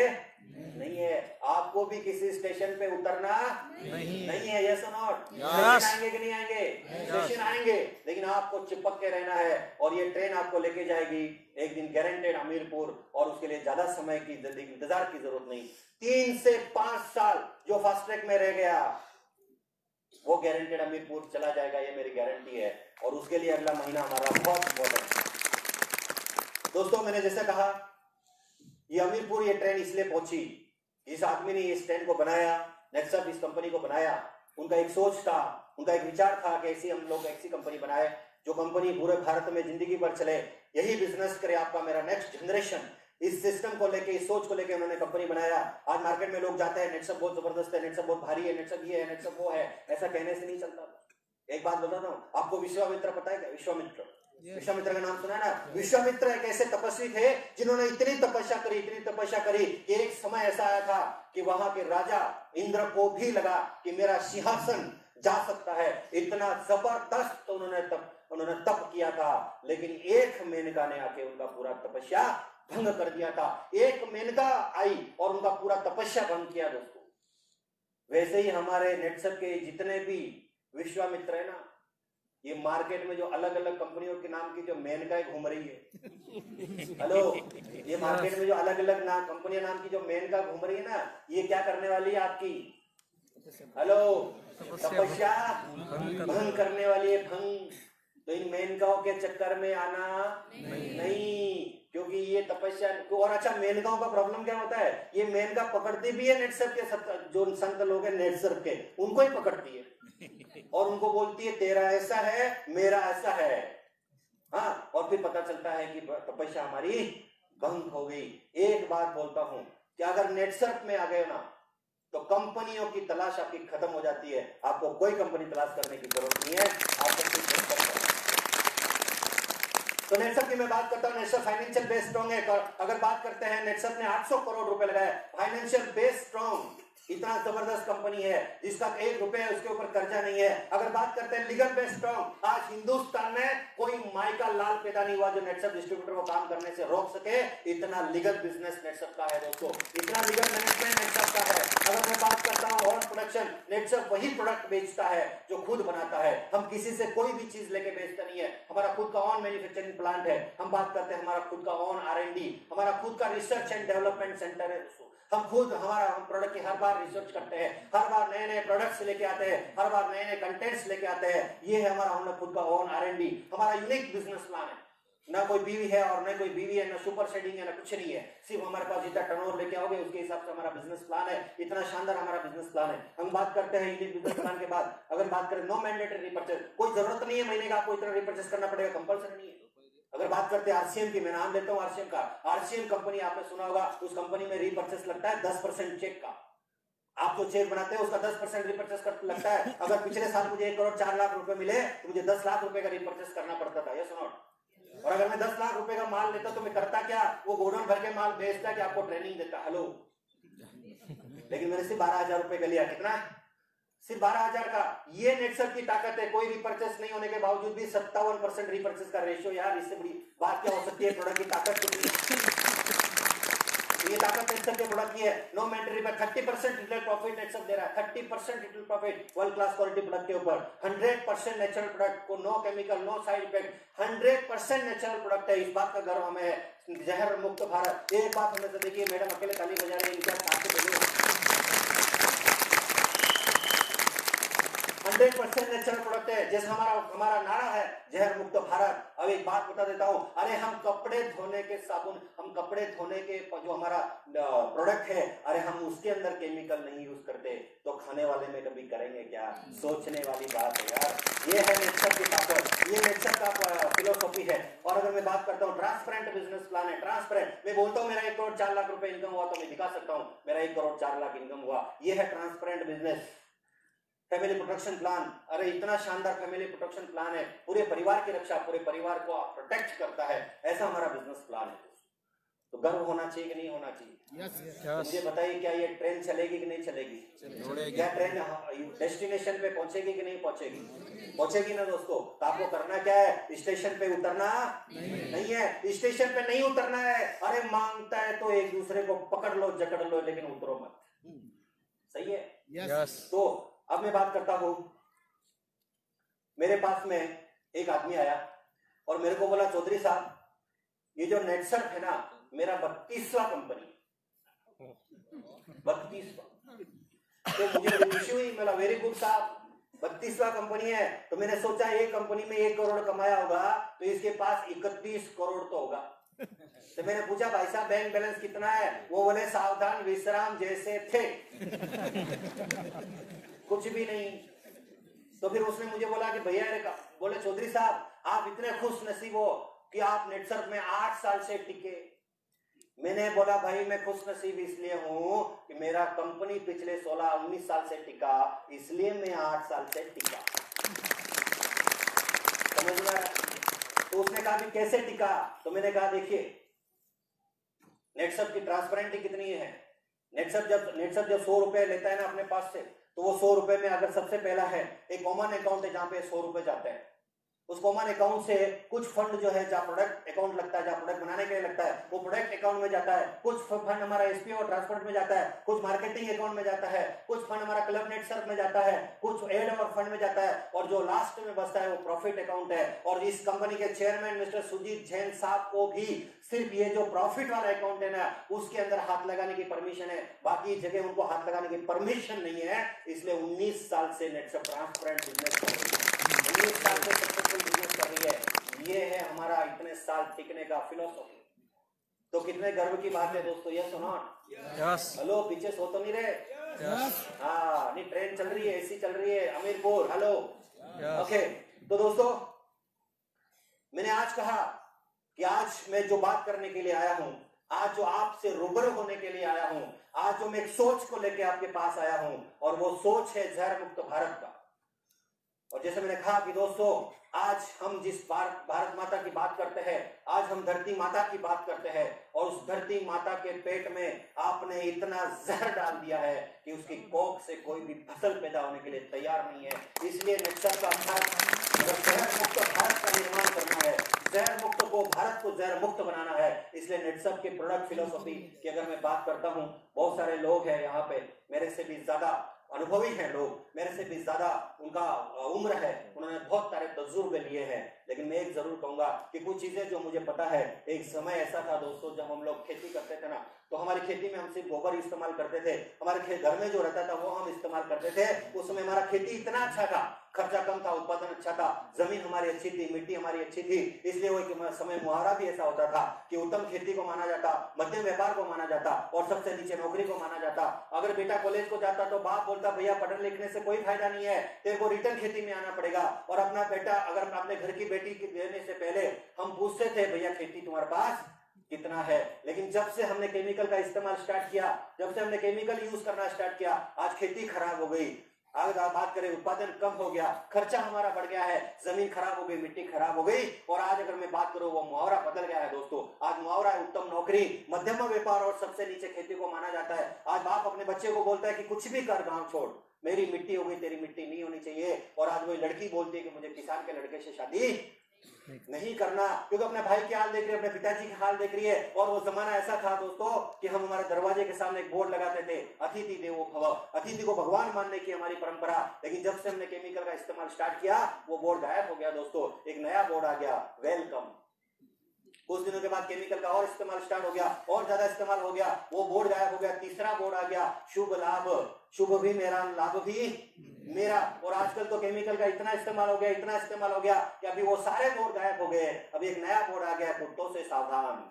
नहीं है। आपको भी किसी स्टेशन पे उतरना नहीं है, यस और नॉट? स्टेशन आएंगे कि नहीं आएंगे? स्टेशन आएंगे, लेकिन आपको चिपक के रहना है। और ये ट्रेन आपको लेके जाएगी एक दिन गारंटेड अमीरपुर, और उसके लिए ज्यादा समय की इंतजार की जरूरत नहीं। 3 से 5 साल जो फास्ट ट्रैक में रह गया वो गारंटेड अमीरपुर चला जाएगा, ये मेरी गारंटी है। और उसके लिए अगला महीना हमारा बहुत इंपॉर्टेंट है। दोस्तों मैंने जैसे कहा, ये अमीरपुर ये ट्रेन इसलिए पहुंची, इस आदमी ने इस ट्रेन को बनाया, नेटसर्फ इस कंपनी को बनाया, उनका एक सोच था, उनका एक विचार था कि ऐसी हम लोग ऐसी कंपनी बनाए जो कंपनी पूरे भारत में जिंदगी भर चले, यही बिजनेस करे आपका मेरा नेक्स्ट जनरेशन। इस सिस्टम को लेके, इस सोच को लेके उन्होंने कंपनी बनाया। आज मार्केट में लोग जाते हैं नेटसर्फ बहुत जबरदस्त है, नेटसर्फ बहुत भारी है, नेटसर्फ ये है, नेटसर्फ वो है, ऐसा कहने से नहीं चलता। एक बात बता रहा हूं आपको, विश्वामित्र पता है क्या? विश्वामित्र, विश्वामित्र का नाम सुना है ना? विश्वामित्र एक ऐसे तपस्वी थे जिन्होंने इतनी तपस्या करी कि एक समय ऐसा आया था कि वहां के राजा इंद्र को भी लगा कि मेरा सिंहासन जा सकता है। इतना जबरदस्त उन्होंने तप किया था, लेकिन एक मेनका ने आके उनका पूरा तपस्या भंग कर दिया था। एक मेनका आई और उनका पूरा तपस्या भंग किया दोस्तों। वैसे ही हमारे नेटसर्फ के जितने भी विश्वामित्र है ना, ये मार्केट में जो अलग अलग कंपनियों के नाम की जो मेनकाएं घूम रही है, हेलो, ये मार्केट में जो अलग अलग कंपनियां नाम की जो मेनका घूम रही है ना, ये क्या करने वाली है आपकी? हेलो, तपस्या भंग करने वाली है, भंग। तो इन मेनकाओं के चक्कर में आना नहीं, क्योंकि ये तपस्या। और अच्छा, मेनकाओं का प्रॉब्लम क्या होता है, ये मेनका पकड़ती भी है नेटसर्फ के जो संत लोग हैं नेटसर्फ के, उनको ही पकड़ती है और उनको बोलती है तेरा ऐसा है, मेरा ऐसा है। हाँ, और फिर पता चलता है कि तपस्या हमारी भंग हो गई। एक बात बोलता हूं कि अगर नेटसर्फ में आ गए ना, तो कंपनियों की तलाश आपकी खत्म हो जाती है। आपको कोई कंपनी तलाश करने की जरूरत नहीं है, आपको तो नेटसर्फ की मैं बात करता हूं। नेटसर्फ फाइनेंशियल बेस स्ट्रॉन्ग है। अगर बात करते हैं, नेटसर्फ ने 800 करोड़ रुपए लगाए, फाइनेंशियल बेस स्ट्रॉन्ग, इतना जबरदस्त कंपनी है जिसका 1 रुपया उसके ऊपर कर्जा नहीं है। अगर बात करते हैं लीगल बेस स्ट्रॉन्ग, आज हिंदुस्तान में कोई माई का लाल पैदा नहीं हुआ जो नेटसर्फ डिस्ट्रीब्यूटर को काम करने से रोक सके। इतना लीगल बिजनेस नेटसर्फ का है दोस्तों, इतना लीगल मैनेजमेंट नेटसर्फ का है। अगर मैं बात करता हूं ऑन प्रोडक्शन, नेटसर्फ वही प्रोडक्ट बेचता है जो खुद बनाता है। हम किसी से कोई भी चीज लेके बेचता नहीं है, हमारा खुद का ऑन मैन्युफैक्चरिंग प्लांट है। हम बात करते हैं हमारा खुद का ऑन R&D, हमारा खुद का रिसर्च एंड डेवलपमेंट सेंटर है दोस्तों। हम प्रोडक्ट की हर बार रिसर्च करते हैं, हर बार नए नए प्रोडक्ट्स लेके आते हैं, हर बार नए नए कंटेंट्स लेके आते हैं। ये है हमारा, हमने खुद का ऑन R&D, हमारा यूनिक बिजनेस प्लान है। ना कोई बीवी है और ना कोई बीवी है, ना सुपर सेडिंग है, ना कुछ नहीं है। सिर्फ हमारे पास जितना टर्नओवर लेके आओगे उसके हिसाब से हमारा बिजनेस प्लान है। इतना शानदार हमारा बिजनेस प्लान है। हम बात करते हैं यूनिक बिजनेस प्लान के बाद, अगर बात करें नो मैंडेटरी रिपर्चेज, कोई जरूरत नहीं है महीने का आपको इतना रिपर्चेज करना पड़ेगा, कंपल्सरी नहीं है। अगर बात करते हैं आरसीएम की, मैं नाम लेता हूं आरसीएम का, आरसीएम कंपनी आपने सुना होगा, उस कंपनी में रीपर्चेस लगता है 10% चेक का। आप जो चेक बनाते हैं उसका 10% रीपर्चेस लगता है। अगर पिछले साल मुझे 1 करोड़ 4 लाख रुपए मिले तो मुझे 10 लाख रुपए का रीपर्चेस करना पड़ता था, यस और नॉट। और अगर मैं 10 लाख रुपए का माल लेता तो मैं करता क्या, वो गोडाउन भर के माल बेचता कि आपको ट्रेनिंग देता, हेलो। लेकिन मैंने सिर्फ 12,000 रुपए का लिया, कितना, सिर्फ 12,000 का। ये नेटसप की ताकत है, कोई रिपर्चेस नहीं होने के बावजूद भी 57% रिपर्चेस का रेशियो। यार इससे बड़ी बात क्या हो सकती है, प्रोडक्ट की ताकत। ये ताकत नेटसप के प्रोडक्ट की है। नो मेंटरी पर 30% रिटेल प्रॉफिट नेटसप दे रहा है, 30% retail profit world class quality product के ऊपर। 100% नेचुरल प्रोडक्ट को, no chemical, no side effect, 100% natural product है। इस बात का गर्व हमें है, जहर मुक्त भारत। एक बात हमें से देखिए, मैडम अकेले ताली बजा रहे हैं, इनका 100% नेचुरल प्रोडक्ट है। जैसे हमारा नारा है जहर मुक्त भारत। अब एक बात बता देता हूं, अरे हम कपड़े धोने के साबुन, हम कपड़े धोने के जो हमारा प्रोडक्ट है, अरे हम उसके अंदर केमिकल नहीं यूज करते, तो खाने वाले में कभी करेंगे क्या? सोचने वाली बात है यार। ये है नेटसप की ताकत, ये नेटसप का फिलोसॉफी है। और अगर मैं बात करता हूँ ट्रांसपेरेंट बिजनेस प्लान है, ट्रांसपेरेंट। मैं बोलता हूँ मेरा 1 करोड़ 4 लाख रुपए इनकम हुआ तो मैं दिखा सकता हूँ मेरा 1 करोड़ 4 लाख इनकम हुआ। ये है transparent business. Family protection plan, अरे इतना शानदार फैमिली प्रोटेक्शन प्लान है, पूरे परिवार की रक्षा, पूरे परिवार को प्रोटेक्ट करता है, ऐसा हमारा बिजनेस प्लान है। तो गर्व होना चाहिए कि नहीं होना चाहिए? तो मुझे बताइए, क्या ये ट्रेन चलेगी कि नहीं चलेगी? क्या ट्रेन डेस्टिनेशन पे पहुंचेगी कि नहीं पहुंचेगी? पहुंचेगी ना दोस्तों। तो आपको करना क्या है, स्टेशन पे उतरना नहीं है, स्टेशन पे नहीं उतरना है। अरे मांगता है तो एक दूसरे को पकड़ लो, जकड़ लो, लेकिन उतरो मत। सही है? यस। तो अब मैं बात करता हूं, मेरे पास में एक आदमी आया और मेरे को बोला, चौधरी साहब ये जो नेटसप है ना, मेरा 32वां कंपनी, 32वां। तो मुझे बड़ी खुशी हुई, मेरा वेरी गुड साहब, 32वां कंपनी है। तो मैंने सोचा एक कंपनी में 1 करोड़ कमाया होगा तो इसके पास 31 करोड़ तो होगा। तो मैंने पूछा, भाई साहब बैंक बैलेंस कितना है? वो बोले, सावधान विश्राम जैसे थे, कुछ भी नहीं। तो फिर उसने मुझे बोला कि भैया, बोले चौधरी साहब आप इतने खुश नसीब हो कि आप नेटसप में 8 साल से टिके। मैंने बोला, भाई मैं खुश नसीब इसलिए हूं कि मेरा कंपनी पिछले 16-19 साल से टिका, इसलिए मैं 8 साल से टिका। समझ में? तो उसने कहा कि कैसे टिका? तो मैंने कहा, देखिए नेटसप की ट्रांसपेरेंटी कितनी है। नेटसप जब 100 रुपए लेता है ना अपने पास से, तो वो 100 रुपए में अगर सबसे पहला है एक कॉमन अकाउंट है जहां पे 100 रुपए जाते हैं, उस कॉमन अकाउंट से कुछ फंड जो है, जहां प्रोडक्ट अकाउंट लगता है, जहां प्रोडक्ट बनाने के लिए लगता है, वो प्रोडक्ट अकाउंट में जाता है। कुछ फंड हमारा एसपीओ और ट्रांसपोर्ट में जाता है, कुछ मार्केटिंग अकाउंट में जाता है, कुछ फंड हमारा क्लब नेटसप में जाता है, कुछ एड और फंड में जाता है, और जो लास्ट में बचता है वो प्रॉफिट अकाउंट है। और इस कंपनी के चेयरमैन मिस्टर सुजीत जैन साहब को भी सिर्फ ये जो प्रॉफिट वाला अकाउंट है ना, उसके अंदर हाथ लगाने की परमिशन है, बाकी जगह उनको हाथ लगाने की परमिशन नहीं है। इसलिए 19 साल से नेटसप ट्रांसपेरेंट बिजनेस कर रही है, 19 साल से सक्सेसफुल बिजनेस कर रही है। ये है हमारा इतने साल टिकने का फिलोसॉफी। तो कितने गर्व की बात है दोस्तों, यस और नॉट? यस। हेलो, पीछे सो तो नहीं रहे? यस। हाँ, नहीं ट्रेन चल रही है, एसी चल रही है, अमीरपुर, हेलो। ओके, तो दोस्तों मैंने आज कहा कि आज मैं जो बात करने के लिए आया हूं, आज जो आपसे रूबरू होने के लिए आया हूं, आज जो मैं एक सोच को लेकर आपके पास आया हूं, और वो सोच है जहर मुक्त भारत का। और जैसे मैंने कहा कि दोस्तों, आज हम जिस भारत माता की बात करते हैं, आज हम धरती माता की बात करते हैं, और उस धरती माता के पेट में आपने इतना जहर डाल दिया है कि उसकी कोख से कोई भी फसल पैदा होने के लिए तैयार नहीं है। इसलिए नेटसप का जहर मुक्त भारत का निर्माण करना है, जहर मुक्त को, भारत को जहर मुक्त बनाना है। इसलिए नेटसप के प्रोडक्ट फिलोसॉफी की अगर मैं बात करता हूं, बहुत सारे लोग हैं यहाँ पे, मेरे से भी ज्यादा अनुभवी हैं लोग, मेरे से भी ज्यादा उनका उम्र है, उन्होंने बहुत सारे तजुर्बे लिए हैं। लेकिन मैं एक जरूर कहूंगा कि कुछ चीजें जो मुझे पता है, एक समय ऐसा था दोस्तों जब हम लोग खेती करते थे ना, तो हमारी खेती में हम सिर्फ गोबर इस्तेमाल करते थे, हमारे घर में जो रहता था वो हम इस्तेमाल करते थे। उस समय हमारा खेती इतना अच्छा था खर्चा कम था, उत्पादन अच्छा था, जमीन हमारी अच्छी थी, मिट्टी हमारी अच्छी थी, इसलिए वो एक समय मुहावरा भी ऐसा होता था कि उत्तम खेती को माना जाता, मध्यम व्यापार को माना जाता और सबसे नीचे नौकरी को माना जाता। अगर बेटा कॉलेज को जाता तो बाप बोलता भैया पढ़ने लिखने से कोई फायदा नहीं है, तेरे को रिटर्न खेती में आना पड़ेगा। और अपना बेटा अगर अपने घर की बेटी की देने से पहले हम पूछते थे भैया खेती तुम्हारे पास कितना है। लेकिन जब से हमने केमिकल का इस्तेमाल स्टार्ट किया, जब से हमने केमिकल यूज करना स्टार्ट किया, आज खेती खराब हो गई। अगर बात करें उत्पादन कम हो गया, खर्चा हमारा बढ़ गया है, जमीन खराब हो गई, मिट्टी खराब हो गई। और आज अगर मैं बात करूं वो मुहावरा बदल गया है दोस्तों। आज मुहावरा है उत्तम नौकरी, मध्यम व्यापार और सबसे नीचे खेती को माना जाता है। आज बाप अपने बच्चे को बोलता है कि कुछ भी कर, गांव छोड़, मेरी मिट्टी हो गई, तेरी मिट्टी नहीं होनी चाहिए। और आज वही लड़की बोलती है कि मुझे किसान के लड़के से शादी नहीं करना, क्योंकि अपने भाई के हाल देख रही है, अपने पिताजी के हाल देख रही है। और वो जमाना ऐसा था दोस्तों कि हम हमारे दरवाजे के सामने एक बोर्ड लगाते थे, अतिथि देवो भव, अतिथि को भगवान मानने की हमारी परंपरा। लेकिन जब से हमने केमिकल का इस्तेमाल स्टार्ट किया वो बोर्ड गायब हो गया दोस्तों, एक नया बोर्ड आ गया, वेलकम। कुछ दिनों के बाद केमिकल का और इस्तेमाल स्टार्ट हो गया, और ज्यादा इस्तेमाल हो गया, वो बोर्ड गायब हो गया, तीसरा बोर्ड आ गया, शुभ लाभ, शुभ भी मेरा, लाभ भी मेरा। और आजकल तो केमिकल का इतना इस्तेमाल हो गया, इतना इस्तेमाल हो गया कि अभी वो सारे बोर्ड गायब हो गए। अभी एक नया बोर्ड आ गया, कुत्तों से सावधान।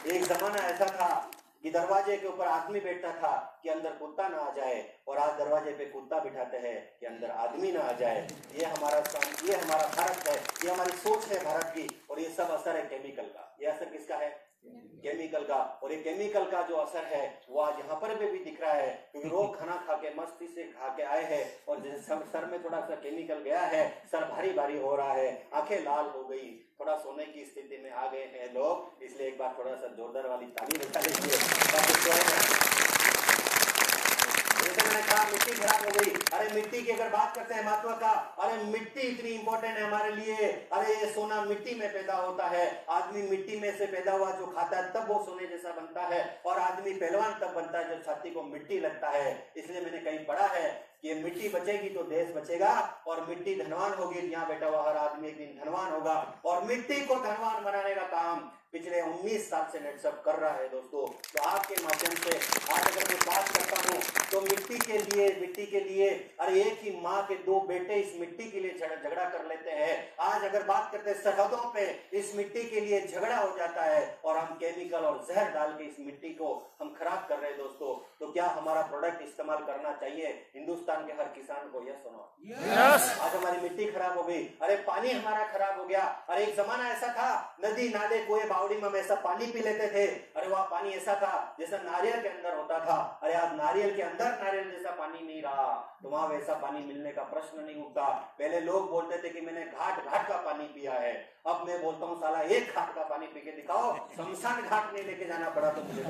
एक जमाना ऐसा था कि दरवाजे के ऊपर आदमी बैठता था कि अंदर कुत्ता ना आ जाए, और आज दरवाजे पे कुत्ता बिठाते हैं कि अंदर आदमी ना आ जाए। ये हमारा भारत है, ये हमारी सोच है भारत की। और ये सब असर है केमिकल का। ये असर किसका है? केमिकल का। और ये केमिकल का जो असर है वो आज यहाँ पर भी दिख रहा है, क्योंकि लोग खाना खा के मस्ती से खा के आए हैं और सर में थोड़ा सा केमिकल गया है, सर भारी भारी हो रहा है, आंखें लाल हो गई, थोड़ा सोने की स्थिति में आ गए हैं लोग। इसलिए एक बार थोड़ा सा जोरदार वाली ताली बजा लीजिए। जैसे मैंने कहा मिट्टी खराब हो गई। अरे मिट्टी की अगर बात करते हैं महत्व का, अरे मिट्टी इतनी इंपॉर्टेंट है हमारे लिए। अरे ये सोना मिट्टी में पैदा होता है, आदमी मिट्टी में से पैदा हुआ जो खाता है तब वो सोने जैसा बनता है। और आदमी पहलवान तब बनता है जब छाती को मिट्टी लगता है। इसलिए मैंने कहीं पढ़ा है कि ये मिट्टी बचेगी तो देश बचेगा, और मिट्टी धनवान होगी, यहाँ बैठा हुआ हर आदमी एक दिन धनवान होगा। और मिट्टी को धनवान बनाने का काम पिछले 19 साल से नेटसप कर रहा है दोस्तों। तो आपके माध्यम से आज अगर मैं बात करता हूँ तो मिट्टी के लिए अरे एक ही माँ के दो बेटे इस मिट्टी के लिए झगड़ा कर लेते हैं। आज अगर बात करते हैं सरहदों पे इस मिट्टी के लिए झगड़ा हो जाता है, और हम केमिकल और जहर डाल के इस मिट्टी को हम खराब कर रहे हैं दोस्तों। तो क्या हमारा प्रोडक्ट इस्तेमाल करना चाहिए हिंदुस्तान के हर किसान को? यस सुनो। आज हमारी मिट्टी खराब हो गई, अरे पानी हमारा खराब हो गया। अरे एक जमाना ऐसा था नदी नाले कुएं बावड़ी में हम ऐसा पानी पी लेते थे, अरे वह पानी ऐसा था जैसा नारियल के अंदर होता था। अरे आज नारियल के अंदर नारियल जैसा पानी नहीं रहा, तो वहां वैसा पानी मिलने का प्रश्न नहीं उठता। पहले लोग बोलते थे कि मैंने घाट घाट का पानी पिया है, अब मैं बोलता हूँ साला एक घाट का पानी पी के दिखाओ, शमशान घाट नहीं लेके जाना पड़ा तो मुझे।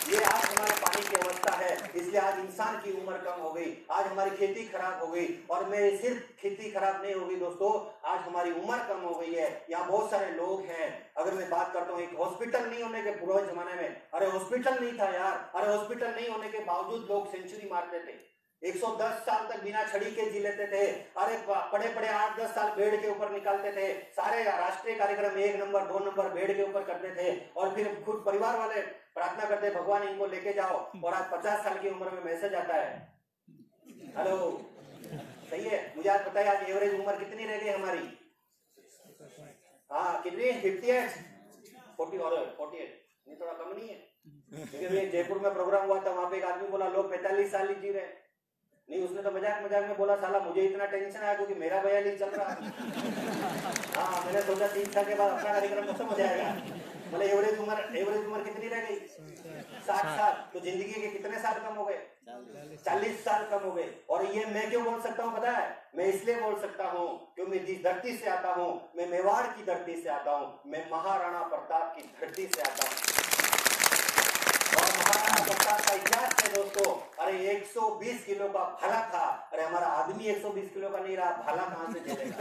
ये आज हमारे पानी की अवस्था है। इसलिए आज इंसान की उम्र कम हो गई, आज हमारी खेती खराब हो गई। और मेरी सिर्फ खेती खराब नहीं होगी दोस्तों, आज हमारी उम्र कम हो गई है। यहाँ बहुत सारे लोग हैं, अगर मैं बात करता हूँ एक हॉस्पिटल नहीं होने के पूर्व जमाने में, अरे हॉस्पिटल नहीं था यार, अरे हॉस्पिटल नहीं होने के बावजूद लोग सेंचुरी मारते थे, 110 साल तक बिना छड़ी के जी लेते थे। अरे पड़े पड़े 8-10 साल बेड के ऊपर निकालते थे, सारे राष्ट्रीय कार्यक्रम 1 नंबर 2 नंबर बेड के ऊपर करते थे। और फिर खुद परिवार वाले प्रार्थना करते भगवान इनको लेके जाओ। और आज 50 साल की उम्र में मैसेज आता है, हेलो सही है, मुझे आज बताइए आज एवरेज उम्र कितनी रह गई हमारी? हाँ कितनी? 58 40 और 48, ये थोड़ा कम नहीं है? क्योंकि जयपुर में प्रोग्राम हुआ था, वहां पे एक आदमी बोला लोग 45 साल ही जी रहे। नहीं, उसने तो मजाक मजाक में बोला साला मुझे इतना टेंशन आया क्योंकि मेरा 42 चल रहा है। हाँ मैंने सोचा 3 साल के बाद अपना कार्यक्रम खत्म हो जाएगा। मतलब एवरेज उम्र कितनी रह गई? 60 साल। तो जिंदगी के कितने साल कम हो गए? 40 साल कम हो गए। और ये मैं क्यों बोल सकता हूँ पता है? मैं इसलिए बोल सकता हूँ क्योंकि मैं जिस धरती से आता हूँ, मैं मेवाड़ की धरती से आता हूँ, मैं महाराणा प्रताप की धरती से आता हूँ। और महाराणा प्रताप का इतिहास है दोस्तों। अरे 120 किलो का भाला था, अरे हमारा आदमी 120 किलो का नहीं रहा, भाला कहां से चलेगा?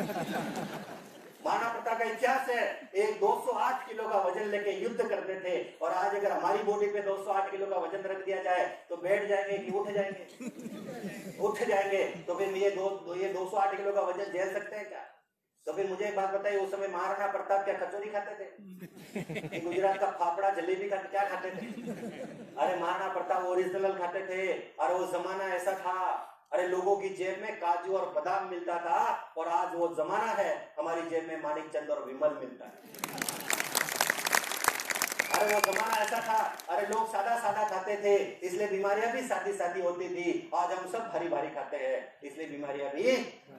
महाराणा प्रताप का इतिहास है, एक 208 किलो का वजन लेके युद्ध करते थे। और आज अगर हमारी बॉडी पे 208 किलो का वजन रख दिया जाए तो बैठ जाएंगे कि उठ जाएंगे? उठ जाएंगे। तो फिर ये 208 किलो का वजन झेल सकते हैं क्या? तो फिर मुझे एक बात बताइए, उस समय महाराणा प्रताप क्या कचौरी खाते थे? गुजरात का फाफड़ा जलेबी का क्या खाते थे? अरे मारना पड़ता, वो ओरिजिनल खाते थे। अरे वो जमाना ऐसा था, अरे लोगों की जेब में काजू और बादाम मिलता था, और आज वो जमाना है हमारी जेब में मानिक चंद और विमल मिलता है। अरे वो जमाना ऐसा था, अरे लोग सादा सादा खाते थे, इसलिए बीमारियां भी सादी सादी होती थी। आज हम सब भारी भारी खाते हैं, इसलिए बीमारियां भी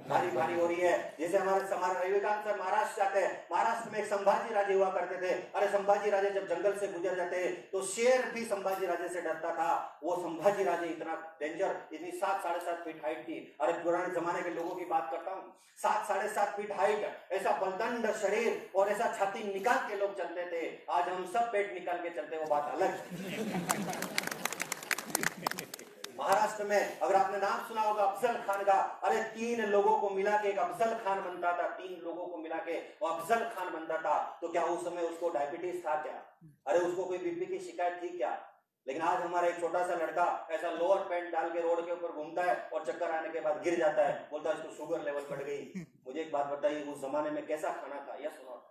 भारी भारी हो रही है। जैसे हमारे रविकांत सर महाराष्ट्र जाते हैं, महाराष्ट्र में एक संभाजी राजे हुआ करते थे। अरे संभाजी राजे जब जंगल से गुजर जाते तो शेर भी संभाजी राजे से डरता था। वो संभाजी राजे इतना डेंजर, इतनी 7 साढ़े 7 फीट हाइट थी। अरे पुराने जमाने के लोगों की बात करता हूँ, 7 साढ़े 7 फीट हाइट, ऐसा बलदंड शरीर और ऐसा छाती निकाल के लोग चलते थे। आज हम सब पेट निकाल के चलते, वो बात अलग है। महाराष्ट्र में अगर आपने नाम सुना होगा अफजल खान का, अरे 3 लोगों को मिला के एक अफजल खान बनता था, 3 लोगों को मिला के वो अफजल खान बनता था। तो क्या उस समय उसको डायबिटीज था क्या? अरे उसको कोई बीपी की शिकायत थी क्या? लेकिन आज हमारा एक छोटा सा लड़का ऐसा लोअर पैंट डाल के रोड के ऊपर घूमता है और चक्कर आने के बाद गिर जाता है, बोलता है इसको शुगर लेवल बढ़ गई। मुझे एक बात बताइए, उस जमाने में कैसा खाना था, यह सुनो।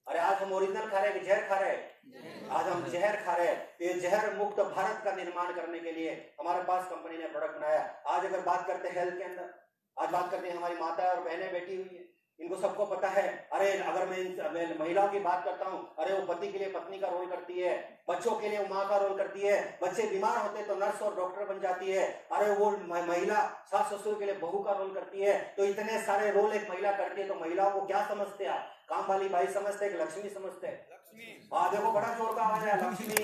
अरे आज हम ओरिजिनल खा रहे हैं कि जहर खा रहे हैं? आज हम जहर खा रहे हैं। ये जहर मुक्त भारत का निर्माण करने के लिए हमारे पास कंपनी ने प्रोडक्ट बनाया। आज अगर बात करते हैं हेल्थ के अंदर, आज बात करते हैं, हमारी माता और बहनें बैठी हुई है, इनको सबको पता है। अरे अगर मैं महिलाओं की बात करता हूँ, अरे वो पति के लिए पत्नी का रोल करती है, बच्चों के लिए वो माँ का रोल करती है, बच्चे बीमार होते तो नर्स और डॉक्टर बन जाती है। अरे वो महिला सास ससुर के लिए बहू का रोल करती है। तो इतने सारे रोल एक महिला करती है, तो महिलाओं को क्या समझते हैं आप? काम वाली बाई समझते हैं कि लक्ष्मी समझते हैं? हाँ देखो, बड़ा जोर का आवाज है, लक्ष्मी।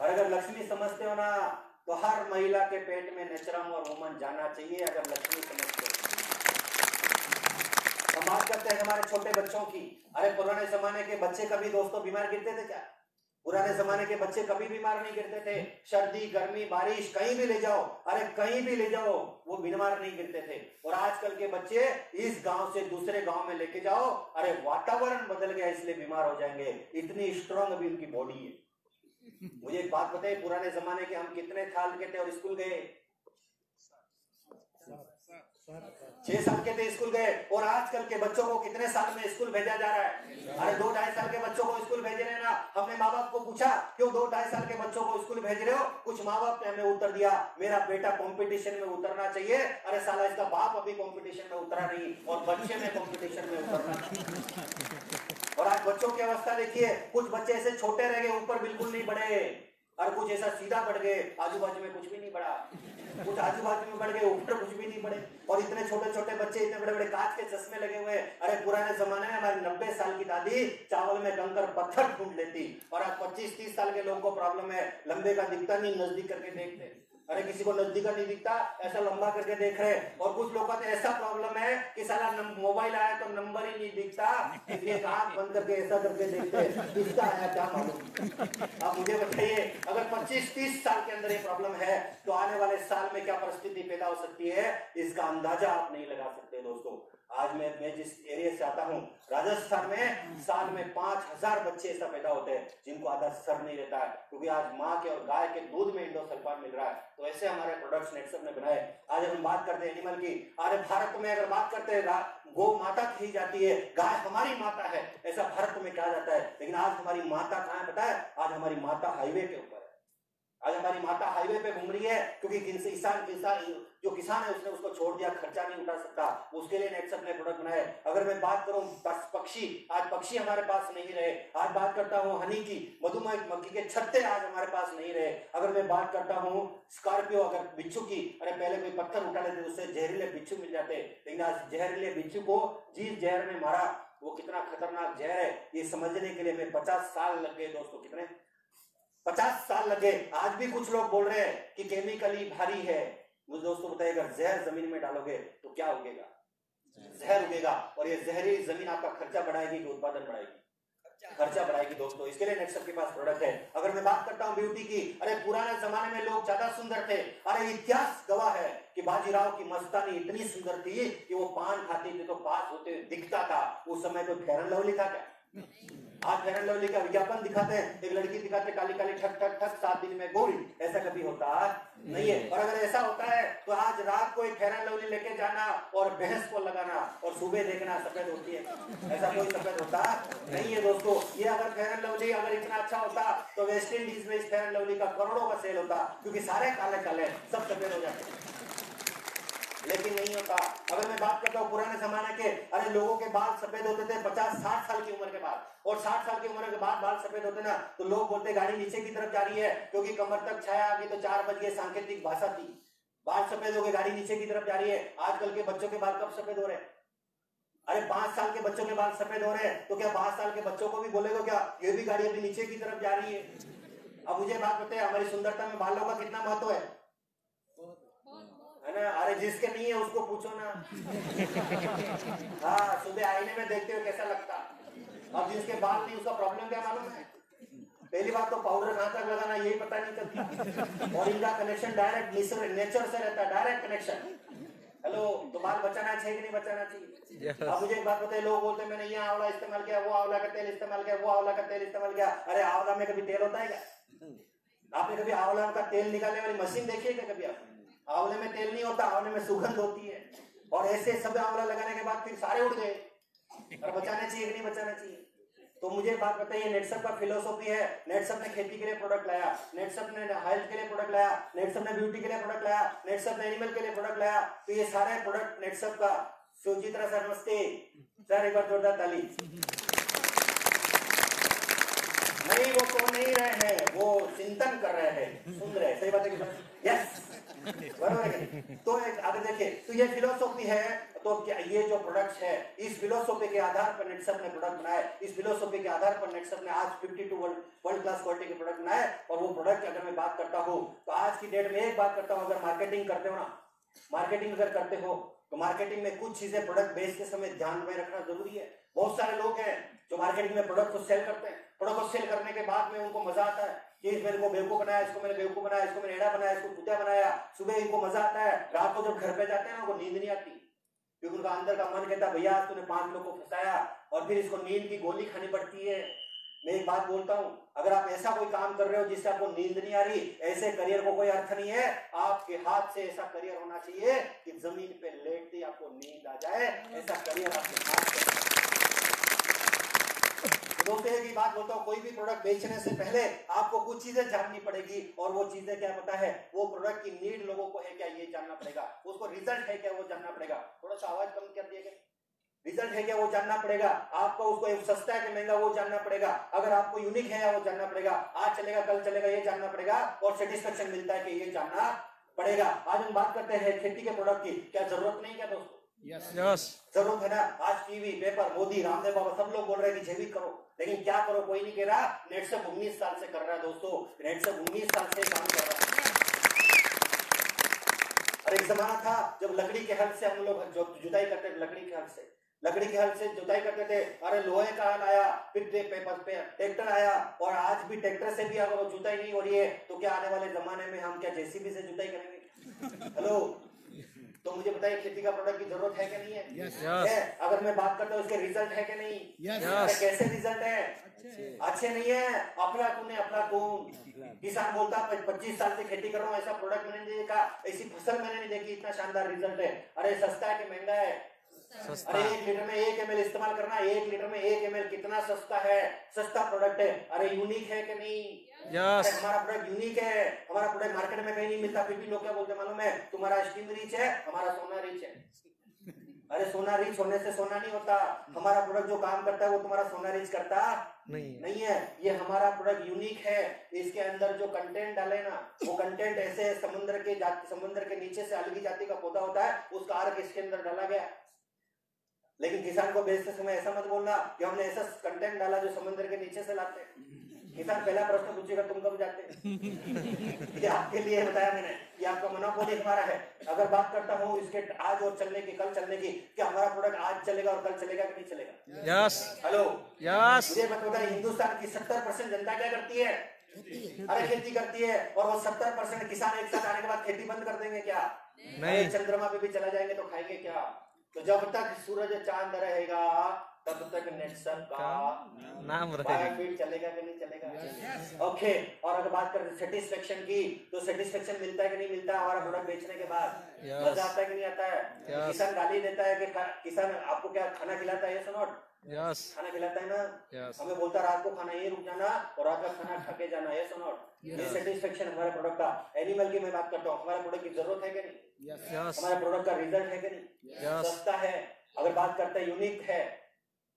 और अगर लक्ष्मी समझते हो ना, तो हर महिला के पेट में नेचरम और वुमन जाना चाहिए, अगर लक्ष्मी समझते हो। हम बात करते हैं हमारे छोटे बच्चों की। अरे पुराने जमाने के बच्चे कभी दोस्तों बीमार गिरते थे क्या? पुराने जमाने के बच्चे कभी बीमार नहीं गिरते थे। सर्दी गर्मी बारिश कहीं भी ले जाओ, अरे कहीं भी ले जाओ, वो बीमार नहीं गिरते थे। और आजकल के बच्चे इस गांव से दूसरे गांव में लेके जाओ, अरे वातावरण बदल गया इसलिए बीमार हो जाएंगे, इतनी स्ट्रांग अभी उनकी बॉडी है। मुझे एक बात बताइए, पुराने जमाने के हम कितने साल के थे और स्कूल गए? 6 साल के थे स्कूल गए। और आजकल के बच्चों को कितने साल में स्कूल भेजा जा रहा है? अरे 2-2.5 साल के बच्चों को स्कूल भेज रहे हैं ना। हमने माँ बाप को पूछा क्यों 2-2.5 साल के बच्चों को स्कूल भेज रहे हो? कुछ माँ बाप ने हमें उत्तर दिया, मेरा बेटा कंपटीशन में उतरना चाहिए। अरे साला, इसका बाप अभी कंपटीशन में उतरा नहीं और बच्चे में कंपटीशन में उतरना चाहिए। और आज बच्चों की अवस्था देखिए, कुछ बच्चे ऐसे छोटे रह गए, ऊपर बिल्कुल नहीं बढ़े, और कुछ ऐसा सीधा बढ़ गए, आजू बाजू में कुछ भी नहीं बढ़ा, कुछ आजू बाजू में बढ़ गए, ऊपर कुछ भी नहीं बढ़े। और इतने छोटे छोटे बच्चे, इतने बड़े बड़े कांच के चश्मे लगे हुए। अरे पुराने जमाने में हमारी 90 साल की दादी चावल में कंकर पत्थर ढूंढ लेती, और आज 25-30 साल के लोगों को प्रॉब्लम है, लंबे का दिखता नहीं, नजदीक करके देखते। अरे किसी को नजदीक का नहीं दिखता, ऐसा लंबा करके देख रहे। और कुछ लोगों को ऐसा प्रॉब्लम है कि साला मोबाइल आया तो नंबर ही नहीं दिखता, इसलिए आंख बंद करके ऐसा करके देखते, किसका आया क्या मालूम। आप मुझे बताइए, अगर 25-30 साल के अंदर ये प्रॉब्लम है, तो आने वाले साल में क्या परिस्थिति पैदा हो सकती है, इसका अंदाजा आप नहीं लगा सकते दोस्तों। आज मैं जिस एरिया से आता हूँ, राजस्थान में साल में 5000 बच्चे ऐसा पैदा होते हैं जिनको आधा सर नहीं रहता है, क्योंकि आज माँ के और गाय के दूध में इंडोसल्फान मिल रहा है। तो ऐसे हमारे प्रोडक्ट्स नेटसप ने बनाए। आज हम बात करते हैं एनिमल की। अरे भारत में अगर बात करते हैं, गौ माता कही जाती है, गाय हमारी माता है, ऐसा भारत में कहा जाता है। लेकिन आज हमारी माता कहाँ है पता है? आज हमारी माता हाईवे के ऊपर है। आज हमारी माता हाईवे पे घूम रही है, क्योंकि जो किसान है उसने उसको छोड़ दिया, खर्चा नहीं उठा सकता, उसके लिए नेटसप ने प्रोडक्ट बनाए। अगर मैं बात करूं पक्षी, आज पक्षी हमारे पास नहीं रहे। आज बात करता हूं हनी की, मधुमक्खी के छत्ते आज हमारे पास नहीं रहे। अगर मैं बात करता हूं स्कॉर्पियो, अगर बिच्छू की, अरे पहले कोई पत्थर उठा लेते उससे जहरीले बिच्छू मिल जाते, लेकिन आज जहरीले बिच्छू को जिस जहर ने मारा, वो कितना खतरनाक जहर है ये समझने के लिए मैं 50 साल लग गए दोस्तों। कितने? 50 साल लगे। आज भी कुछ लोग बोल रहे हैं कि केमिकली भारी है। मुझे दोस्तों बताइए, अगर जहर जमीन में डालोगे तो क्या उगेगा? जहर उगेगा। और ये जहरी जमीन आपका खर्चा बढ़ाएगी कि उत्पादन बढ़ाएगी? खर्चा बढ़ाएगी दोस्तों। इसके लिए नेटसप के पास प्रोडक्ट है। अगर मैं बात करता हूँ ब्यूटी की, अरे पुराने जमाने में लोग ज्यादा सुंदर थे। अरे इतिहास गवाह है कि बाजीराव की मस्तानी इतनी सुंदर थी कि वो पान खाती थी तो पास होते हुए दिखता था। उस समय कोई फेयर एंड लवली था क्या? आज फेयर एंड लवली का विज्ञापन दिखाते हैं, एक लड़की दिखाते काली काली ठक ठक ठक 7 दिन में गोरी, ऐसा कभी होता नहीं है। और अगर ऐसा होता है तो आज रात को एक फेयर एंड लवली लेके जाना और भैंस को लगाना और सुबह देखना सफेद होती है, ऐसा कोई सफेद होता नहीं है दोस्तों। ये अगर फेयर एंड लवली अगर इतना अच्छा होता तो वेस्ट इंडीज में इस फेयर एंड लवली का करोड़ों का सेल होता, क्योंकि सारे काले काले सब सफेद हो जाते, लेकिन नहीं होता। अगर मैं बात करता हूँ पुराने जमाने के, अरे लोगों के बाल सफेद होते थे 50-60 साल की उम्र के बाद, और 60 साल की उम्र के बाद बाल सफेद होते ना तो लोग बोलते गाड़ी नीचे की तरफ जा रही है, क्योंकि कमर तक छाया आ गई तो 4 बज गए, सांकेतिक भाषा थी, बाल सफेद हो गए, गाड़ी नीचे की तरफ जा रही है। आजकल के बच्चों के बाल कब सफेद हो रहे हैं? अरे 5 साल के बच्चों के बाल सफेद हो रहे हैं, तो क्या 5 साल के बच्चों को भी बोलेगा क्या ये भी गाड़ी अभी नीचे की तरफ जा रही है? अब मुझे बात बताइए, हमारी सुंदरता में बालों का कितना महत्व है ना? अरे जिसके नहीं है उसको पूछो ना। हाँ, सुबह आईने में देखते हो कैसा लगता, अब जिसके बाल नहीं उसका प्रॉब्लम क्या मालूम है? पहली बात तो पाउडर कहां तक लगाना यही पता नहीं चलता, और इनका कनेक्शन डायरेक्ट नेचर से रहता है, डायरेक्ट कनेक्शन। हेलो, तो बाल बचाना चाहिए कि नहीं बचाना चाहिए? अब मुझे एक बात बताइए, लोग बोलते हैं मैंने ये आंवला इस्तेमाल किया, वो आंवला का तेल इस्तेमाल किया, वो आंवला का तेल इस्तेमाल किया। अरे आंवला में कभी तेल होता है क्या? आपने कभी आंवला का तेल निकालने वाली मशीन देखी है क्या कभी? आप आंवले में तेल नहीं होता, आंवले में सुगंध होती है। और ऐसे सब आंवला लगाने के बाद फिर सारे उड़ गए। और बचाना चाहिए कि नहीं बचाना चाहिए? तो मुझे बात बताइए, नेटसप का फिलोसॉफी है, नेटसप ने खेती के लिए प्रोडक्ट लाया, नेटसप ने हेल्थ के लिए प्रोडक्ट लाया, नेटसप ने ब्यूटी के लिए प्रोडक्ट लाया, नेटसप ने एनिमल के लिए प्रोडक्ट लाया। तो ये सारे प्रोडक्ट नेटसप का। सुचित्रा सर नमस्ते सर, एक बार जोरदार ताली। नहीं, वो सो नहीं रहे हैं, वो चिंतन कर रहे हैं, सुन रहे हैं। सही बात है? यस, बराबर है। तो आगे देखिए, तो ये फिलोसॉफी है। तो क्या ये जो प्रोडक्ट्स है, इस फिलोसॉफी के आधार पर नेटसप ने प्रोडक्ट बनाए, इस फिलोसॉफी के आधार पर नेटसप ने आज 52 वर्ल्ड क्लास क्वालिटी के प्रोडक्ट बनाए। और वो प्रोडक्ट अगर मैं बात करता हूँ तो आज की डेट में एक बात करता हूँ, अगर मार्केटिंग करते हो ना, मार्केटिंग अगर करते हो तो मार्केटिंग में कुछ चीजें प्रोडक्ट बेचते समय ध्यान में रखना जरूरी है। बहुत सारे लोग हैं जो मार्केटिंग में प्रोडक्ट को सेल करते हैं, प्रोडक्ट को सेल करने के बाद में उनको मजा आता है कि मेरे को बेवकूफ बनाया, इसको मैंने बेवकूफ बनाया, इसको मैंने एड़ा बनाया, इसको कुत्ता बनाया। सुबह इनको मजा आता है, रात को जब घर पे जाते हैं ना उनको नींद नहीं आती, क्योंकि उनका अंदर का मन कहता है भैया आज तूने 5 लोग को फंसाया, और फिर इसको नींद की गोली खानी पड़ती है। मैं एक बात बोलता हूँ, अगर आप ऐसा कोई काम कर रहे हो जिससे आपको नींद नहीं आ रही, ऐसे करियर को कोई अर्थ नहीं है। आपके हाथ से ऐसा करियर होना चाहिए कि जमीन पे लेटते ही आपको नींद आ जाए, ऐसा करियर आपके हाथ से। दोस्तों की बात बोलता हूँ, कोई भी प्रोडक्ट बेचने से पहले आपको कुछ चीजें जाननी पड़ेगी, और वो चीजें क्या पता है, वो प्रोडक्ट की नीड लोगों को है क्या ये जानना पड़ेगा, उसको रिजल्ट है क्या वो जानना पड़ेगा। थोड़ा सा आवाज कम कर दिएगा, रिजल्ट है क्या वो जानना पड़ेगा आपको, उसको सस्ता है कि महंगा वो जानना पड़ेगा, अगर आपको यूनिक है या वो जानना पड़ेगा, आज चलेगा कल चलेगा ये जानना पड़ेगा, और सेटिस्फेक्शन मिलता है कि ये जानना पड़ेगा। आज हम बात करते हैं खेती के प्रोडक्ट की, क्या जरूरत नहीं क्या दोस्तों? यस, जरूरत है ना। आज टीवी पेपर मोदी रामदेव बाबा सब लोग बोल रहे हैं कि जैविक करो, लेकिन क्या करो कोई नहीं कह रहा। नेटसप 19 साल से कर रहा है दोस्तों, नेटसप 19 साल से काम कर रहा है। और एक जमाना था जब लकड़ी के हल से हम लोग जो जुताई करते थे, लकड़ी के हल से जुताई करते थे। अरे लोहे का हल आया, फिर ट्रैक्टर आया, और आज भी ट्रैक्टर से भी अगर जुताई नहीं हो रही है तो क्या आने वाले जमाने में हम क्या जेसीबी से जुताई करेंगे? हेलो, तो मुझे बताइए खेती का प्रोडक्ट की जरूरत है कि नहीं है? यस। अगर मैं बात करता हूँ इसके रिजल्ट है कि नहीं? यस। कैसे रिजल्ट है? अच्छे नहीं है। अपना तूने अपना कौन किसान बोलता 25 साल से खेती कर रहा हूँ, ऐसा प्रोडक्ट मैंने नहीं देखा, ऐसी फसल मैंने नहीं देखी, इतना शानदार रिजल्ट है। अरे सस्ता है कि महंगा है? अरे 1 लीटर में 1 ml इस्तेमाल करना, 1 लीटर में 1 ml कितना सस्ता है, सस्ता प्रोडक्ट है। अरे यूनिक है कि नहीं? यस। हमारा प्रोडक्ट यूनिक है, हमारा प्रोडक्ट मार्केट में कहीं नहीं मिलता, फिर भी लोग क्या बोलते मालूम है, तुम्हारा स्टीम रिच है, हमारा सोना रिच है। अरे सोना रिच होने से सोना नहीं होता, हमारा प्रोडक्ट जो काम करता है वो तुम्हारा सोना रिच करता नहीं है। ये हमारा प्रोडक्ट यूनिक है, इसके अंदर जो कंटेंट डाले ना, वो कंटेंट ऐसे समुद्र के नीचे से अलग जाति का पौधा होता है, उसका अर्क इसके अंदर डाला गया। लेकिन किसान को बेचते समय ऐसा मत बोलना कि हमने ऐसा कंटेंट डाला जो समुद्र के नीचे से लाते। किसान पहला प्रश्न पूछेगा तुम कब जाते? ये आपके लिए बताया मैंने, ये आपका मोनोपोली हमारा है। अगर बात करता हूँ इसके आज और चलने की, कल चलने की, क्या हमारा प्रोडक्ट आज चलेगा और कल चलेगा कि नहीं चलेगा? यस। Hello, yes. मुझे बताइए हिंदुस्तान की 70% जनता क्या करती है? अरे खेती करती है, और वो 70% किसान एक साथ आने के बाद खेती बंद कर देंगे क्या? नहीं। चंद्रमा पे भी चला जाएंगे तो खाएंगे क्या? तो जब तक सूरज चांद रहेगा तब तक नेचर का नाम रहेगा। बायोफीड चलेगा कि नहीं चलेगा? ओके। और अगर बात करें सेटिस्फेक्शन की, तो सेटिस्फेक्शन मिलता है कि नहीं मिलता है हमारा प्रोडक्ट बेचने के बाद? मजा आता है कि नहीं आता है? किसान गाली देता है कि किसान आपको क्या खाना खिलाता है? सुनो, खाना खिलाता है ना, हमें बोलता है रात को खाना यही रुक जाना और रात का खाना खा के जाना, ये सुनो, ये सेटिस्फेक्शन हमारे प्रोडक्ट का। एनिमल की मैं बात करता हूँ, हमारे प्रोडक्ट की जरूरत है कि नहीं? हमारे प्रोडक्ट का रिजल्ट है कि नहीं? सस्ता है। अगर बात करते हैं यूनिक है,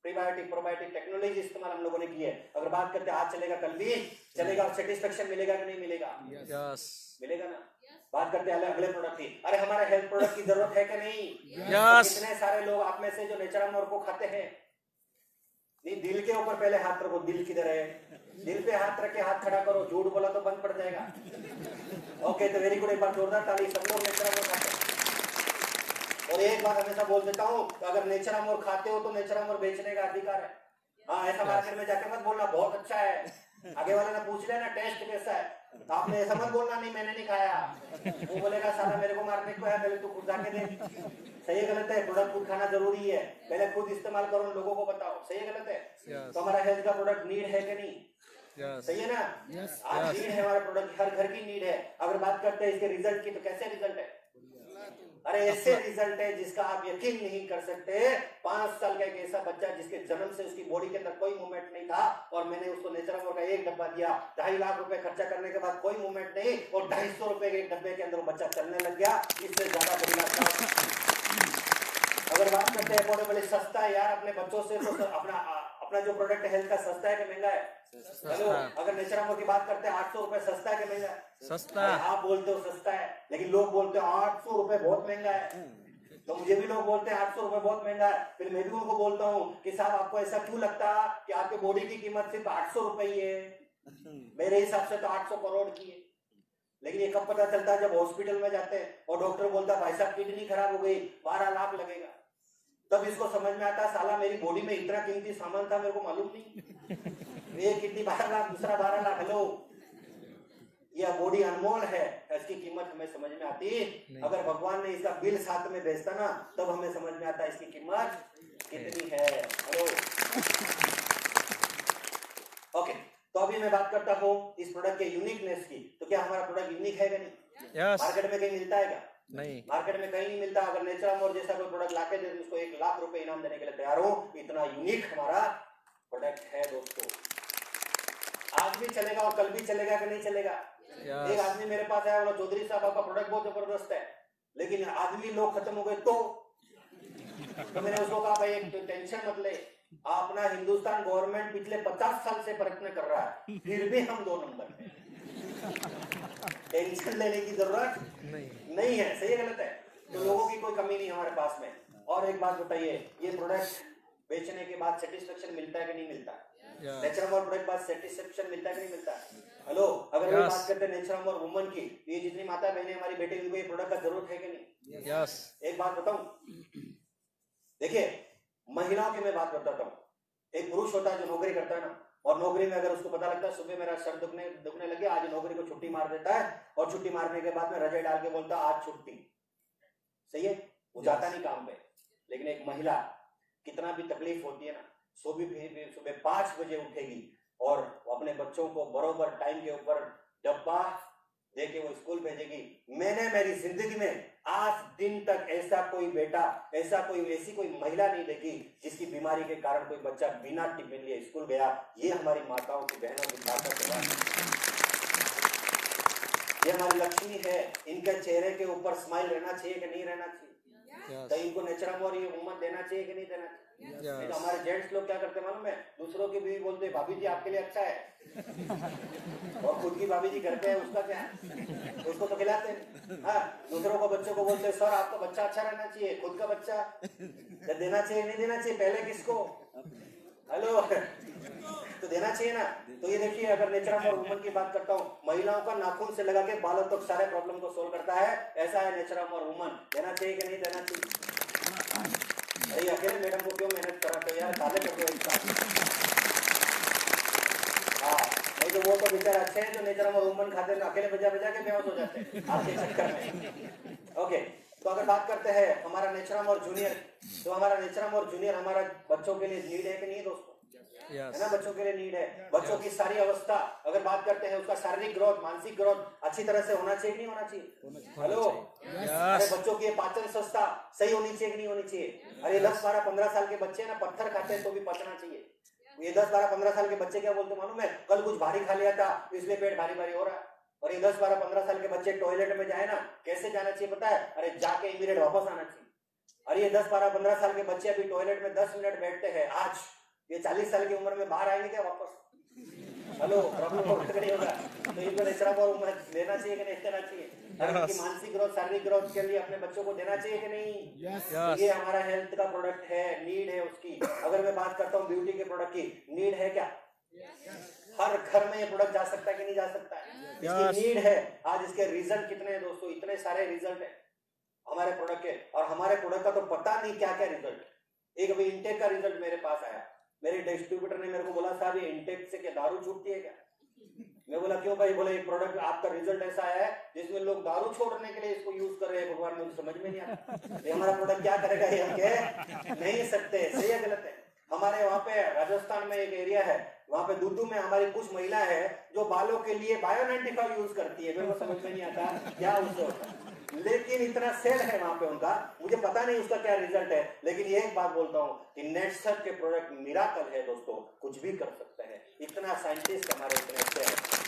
प्रीबायोटिक प्रोबायोटिक टेक्नोलॉजी इस्तेमाल हम लोगों ने की है। अगर बात करते हैं आज चलेगा कल भी चलेगा, और सेटिस्फेक्शन मिलेगा कि नहीं मिलेगा? मिलेगा ना। बात करते हैं अगले प्रोडक्ट की। अरे हमारे हेल्थ प्रोडक्ट की जरूरत है कि नहीं? कितने सारे लोग आप में से जो नेचरामोर को खाते हैं? नहीं, दिल के ऊपर पहले हाथ रखो, दिल किधर है? दिल पे हाथ रख के हाथ खड़ा करो, झूठ बोला तो बंद पड़ जाएगा। ओके, तो वेरी गुड, एक बार जोरदार ताली। सब लोग नेचरामोर खाते हैं। और एक बात हमेशा बोल देता हूँ, अगर नेचरामोर खाते हो तो नेचरामोर बेचने का अधिकार है। हाँ, ऐसा मार्केट में जाके मत बोलना बहुत अच्छा है, आगे वाले ने पूछ लेना टेस्ट कैसा है, आपने ऐसा मत बोलना नहीं मैंने नहीं खाया, वो बोलेगा साला मेरे को मारने को है, पहले तू खुद जाके देख। सही है गलत है? प्रोडक्ट खुद खाना जरूरी है, पहले खुद इस्तेमाल करो, लोगों को बताओ। सही है गलत है? तो हमारा हेल्थ का प्रोडक्ट नीड है कि नहीं? सही है ना? आज नीड है, हमारा प्रोडक्ट हर घर की नीड है। अगर बात करते हैं इसके रिजल्ट की, तो कैसे रिजल्ट है? अरे ऐसे रिजल्ट है जिसका आप यकीन नहीं कर सकते। 5 साल का एक ऐसा बच्चा जिसके जन्म से उसकी बॉडी के अंदर कोई मूवमेंट नहीं था, और मैंने उसको नेचरामोर का एक डब्बा दिया, 2.5 लाख रुपए खर्चा करने के बाद कोई मूवमेंट नहीं, और 250 रुपए के एक डब्बे के अंदर वो बच्चा चलने लग गया। इससे ज्यादा बड़ी बात। अगर बात करते हैं अफोर्डेबल, सस्ता है यार, अपने बच्चों से तो अपना जो प्रोडक्ट है हेल्थ का, सस्ता है कि महंगा है? हेलो, अगर नेचरामोर की बात करते हैं 800 रुपए सस्ता है कि महंगा है? सस्ता। आप बोलते हो सस्ता है, लेकिन लोग बोलते हो 800 रुपए बहुत महंगा है। तो मुझे भी लोग बोलते हैं 800 रुपए बहुत महंगा है, फिर मैं भी उनको बोलता हूँ कि साहब आपको ऐसा क्यों लगता कि आपके बॉडी की कीमत सिर्फ 800 रुपए ही है? मेरे हिसाब से तो 800 करोड़ की है। लेकिन ये कब पता चलता है? जब हॉस्पिटल में जाते हैं और डॉक्टर बोलता है भाई साहब किडनी खराब हो गई, 12 लाख लगेगा। तब इसको समझ में आता है साला मेरी बॉडी में इतना कीमती सामान था, मेरे को मालूम नहीं। एक किडनी 12 लाख, दूसरा 12 लाख। हेलो, यह बॉडी अनमोल है, इसकी कीमत हमें समझ में आती। अगर भगवान ने इसका बिल साथ में भेजता ना, तब हमें समझ में आता इसकी कीमत कितनी है। हेलो, ओके, तो अभी मैं बात करता हूँ इस प्रोडक्ट के यूनिकनेस की। तो क्या हमारा प्रोडक्ट यूनिक है कि नहीं? मार्केट में कहीं मिलता है क्या? नहीं, मार्केट में कहीं नहीं मिलता। अगर नेचरामोर जैसा कोई प्रोडक्ट लाके दे, उसको 1 लाख रुपए इनाम देने के लिए तैयार हो। इतना यूनिक हमारा प्रोडक्ट है दोस्तों। आज भी चलेगा और कल भी चलेगा कि नहीं चलेगा? एक आदमी मेरे पास आया, बोला चौधरी साहब आपका प्रोडक्ट बहुत जबरदस्त है, लेकिन आदमी लोग खत्म हो गए तो मैंने उसको कहा भाई एक टेंशन मत ले, अपना हिंदुस्तान गवर्नमेंट पिछले 50 साल से प्रयत्न कर रहा है, फिर भी हम 2 नंबर पे। टेंशन लेने की जरूरत नहीं है। सही है गलत है? तो लोगों की कोई कमी नहीं हमारे पास में। और एक बात बताइए, ये प्रोडक्ट बेचने के बाद सेटिस्फेक्शन मिलता है कि नहीं मिलता? नेचरामोर प्रोडक्ट बाद सेटिस्फेक्शन मिलता है कि नहीं मिलता? हेलो, अगर हम बात करते हैं नेचरामोर वुमन की, ये जितनी माता बहनें हमारी बेटी, उनको ये प्रोडक्ट का जरूरत है कि नहीं? एक बात बताऊं, देखिए महिलाओं की मैं बात बताता हूँ। एक पुरुष होता है जो नौकरी करता है ना, और नौकरी में अगर उसको पता लगता है सुबह मेरा सर दुखने लगे, आज नौकरी को छुट्टी मार देता है, और छुट्टी मारने के बाद में रजाई डाल के बोलता है आज छुट्टी। सही है? वो जाता नहीं काम पे। लेकिन एक महिला कितना भी तकलीफ होती है ना, सुबह 5 बजे उठेगी और अपने बच्चों को बरोबर टाइम के ऊपर डब्बा देके वो स्कूल भेजेगी। मैंने मेरी जिंदगी में आज दिन तक ऐसा कोई बेटा, ऐसी कोई महिला नहीं देखी जिसकी बीमारी के कारण कोई बच्चा बिना टिफिन लिए स्कूल गया। ये हमारी माताओं की, बहनों की ताकत है, ये हमारी लक्ष्मी है। इनके चेहरे के ऊपर स्माइल रहना चाहिए कि नहीं रहना चाहिए? तो इनको नेचरामोर ये उम्मत देना चाहिए कि नहीं देना चाहिए? नहीं तो हमारे जेंट्स लोग क्या करते मालूम है, दूसरों की बीवी बोलते भाभी जी आपके लिए अच्छा है, और खुद की भाभी जी घर पे है, उसका क्या है, उसको तो खिलाते हैं। हाँ, दूसरों को बच्चों को बोलते सर आपका बच्चा अच्छा रहना चाहिए, खुद का बच्चा देना चाहिए नहीं देना चाहिए? पहले किसको? हेलो, तो देना चाहिए ना। तो ये देखिए, अगर नेचरामोर वुमन की बात करता हूँ, महिलाओं का नाखून से लगा के बालों तक तो सारे प्रॉब्लम को सोल्व करता है, ऐसा है नेचरामोर वुमन। देना चाहिए कि नहीं देना चाहिए? अरे अकेले मैडम को क्यों मेहनत कराते हो यार, काले कर दो एक साथ। हाँ, नहीं तो वो तो बेचारे अच्छे हैं जो नेचरामोर वुमन खाते हैं, अकेले बजा के बेहोश हो जाते हैं आपके चक्कर में। ओके, तो अगर बात करते हैं हमारा नेचरम और जूनियर, तो हमारा नेचरम और जूनियर हमारा बच्चों के लिए नीड है कि नहीं दोस्तों? है ना, बच्चों के लिए नीड है। बच्चों की सारी अवस्था अगर बात करते हैं, उसका शारीरिक ग्रोथ, मानसिक ग्रोथ अच्छी तरह से होना चाहिए कि नहीं होना चाहिए? हेलो, अरे बच्चों की पाचन संस्था सही होनी चाहिए कि नहीं होनी चाहिए? अरे 10, 12, 15 साल के बच्चे ना पत्थर खाते हैं तो भी पचना चाहिए। ये 10, 12, 15 साल के बच्चे क्या बोलते मालूम है? कल कुछ भारी खा लिया था इसलिए पेट भारी भारी हो रहा है। और ये 10, 12, 15 साल के बच्चे टॉयलेट में जाए ना, कैसे जाना चाहिए पता है? अरे जाके इमीडिएट वापस आना चाहिए। अरे ये 10, 12, 15 साल के बच्चे अभी टॉयलेट में 10 मिनट बैठते हैं, आज ये 40 साल की उम्र में बाहर आएंगे क्या वापस? हेलो, प्रॉब्लम नहीं होगा। तो इनको नेचरम और उम्र लेना चाहिए कि नहीं देना चाहिए? इनकी मानसिक ग्रोथ, शारीरिक ग्रोथ के लिए अपने बच्चों को देना चाहिए कि नहीं? तो ये हमारा हेल्थ का प्रोडक्ट है, नीड है उसकी। अगर मैं बात करता हूँ ब्यूटी के प्रोडक्ट की, नीड है क्या? हर घर में ये प्रोडक्ट जा सकता है कि नहीं जा सकता है? इसकी नीड है। आज इसके रिजल्ट कितने हैं दोस्तों? इतने सारे रिजल्ट है हमारे प्रोडक्ट के, और हमारे प्रोडक्ट का तो पता नहीं क्या क्या रिजल्ट। एक अभी इंटेक का रिजल्ट मेरे पास आया, मेरे डिस्ट्रीब्यूटर ने मेरे को बोला साहब ये इंटेक से क्या दारू छूटती है क्या? मैं बोला क्यों भाई? बोले एक प्रोडक्ट आपका रिजल्ट ऐसा है जिसमें लोग दारू छोड़ने के लिए इसको यूज कर रहे हैं। भगवान, मुझे समझ में नहीं आता ये हमारा प्रोडक्ट क्या करेगा। ये हम कह नहीं सकते, सही है गलत है? हमारे वहाँ पे राजस्थान में एक एरिया है, वहाँ पे दूदू में हमारी कुछ महिला है जो बालों के लिए बायो 95 यूज करती है। मेरे को समझ में नहीं आता क्या उससे होता है, लेकिन इतना सेल है वहां पे उनका, मुझे पता नहीं उसका क्या रिजल्ट है। लेकिन ये एक बात बोलता हूँ कि नेटसर्च के प्रोडक्ट मिराकल है दोस्तों, कुछ भी कर सकते हैं। इतना साइंटिस्ट हमारे इतने अच्छे हैं।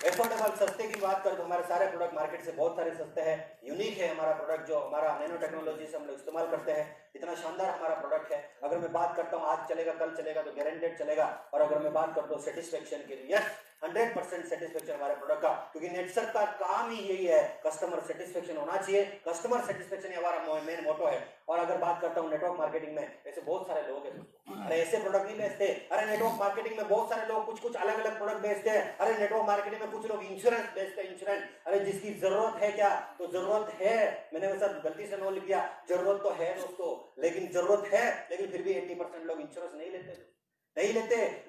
एफोर्डेबल, सस्ते की बात करें तो हमारे सारे प्रोडक्ट मार्केट से बहुत सारे सस्ते हैं। यूनिक है हमारा प्रोडक्ट, जो हमारा नैनो टेक्नोलॉजी से हम लोग इस्तेमाल करते हैं। इतना शानदार हमारा प्रोडक्ट है। अगर मैं बात करता हूँ आज चलेगा कल चलेगा तो गारंटेड चलेगा। और अगर मैं बात करता हूँ सेटिस्फेक्शन के लिए, 100% सेटिस्फेक्शन हमारे प्रोडक्ट का, क्योंकि नेटसर्च का काम ही यही है, कस्टमर सेटिस्फेक्शन होना चाहिए। कस्टमर सेटिस्फेक्शन हमारा मेन मोटो है। और अगर बात करता हूँ नेटवर्क मार्केटिंग में, ऐसे बहुत सारे लोग हैं, अरे ऐसे प्रोडक्ट नहीं बेचते। अरे नेटवर्क मार्केटिंग में बहुत सारे लोग कुछ कुछ अलग अलग प्रोडक्ट बेचते हैं। अरे नेटवर्क मार्केटिंग में कुछ लोग इंश्योरेंस बेचते हैं, इंश्योरेंस। अरे जिसकी जरूरत है क्या, तो जरूरत है, मैंने वैसा गलती से नो लिख दिया, जरूरत तो है दोस्तों, लेकिन जरूरत है, लेकिन फिर भी 80% लोग इंश्योरेंस नहीं लेते।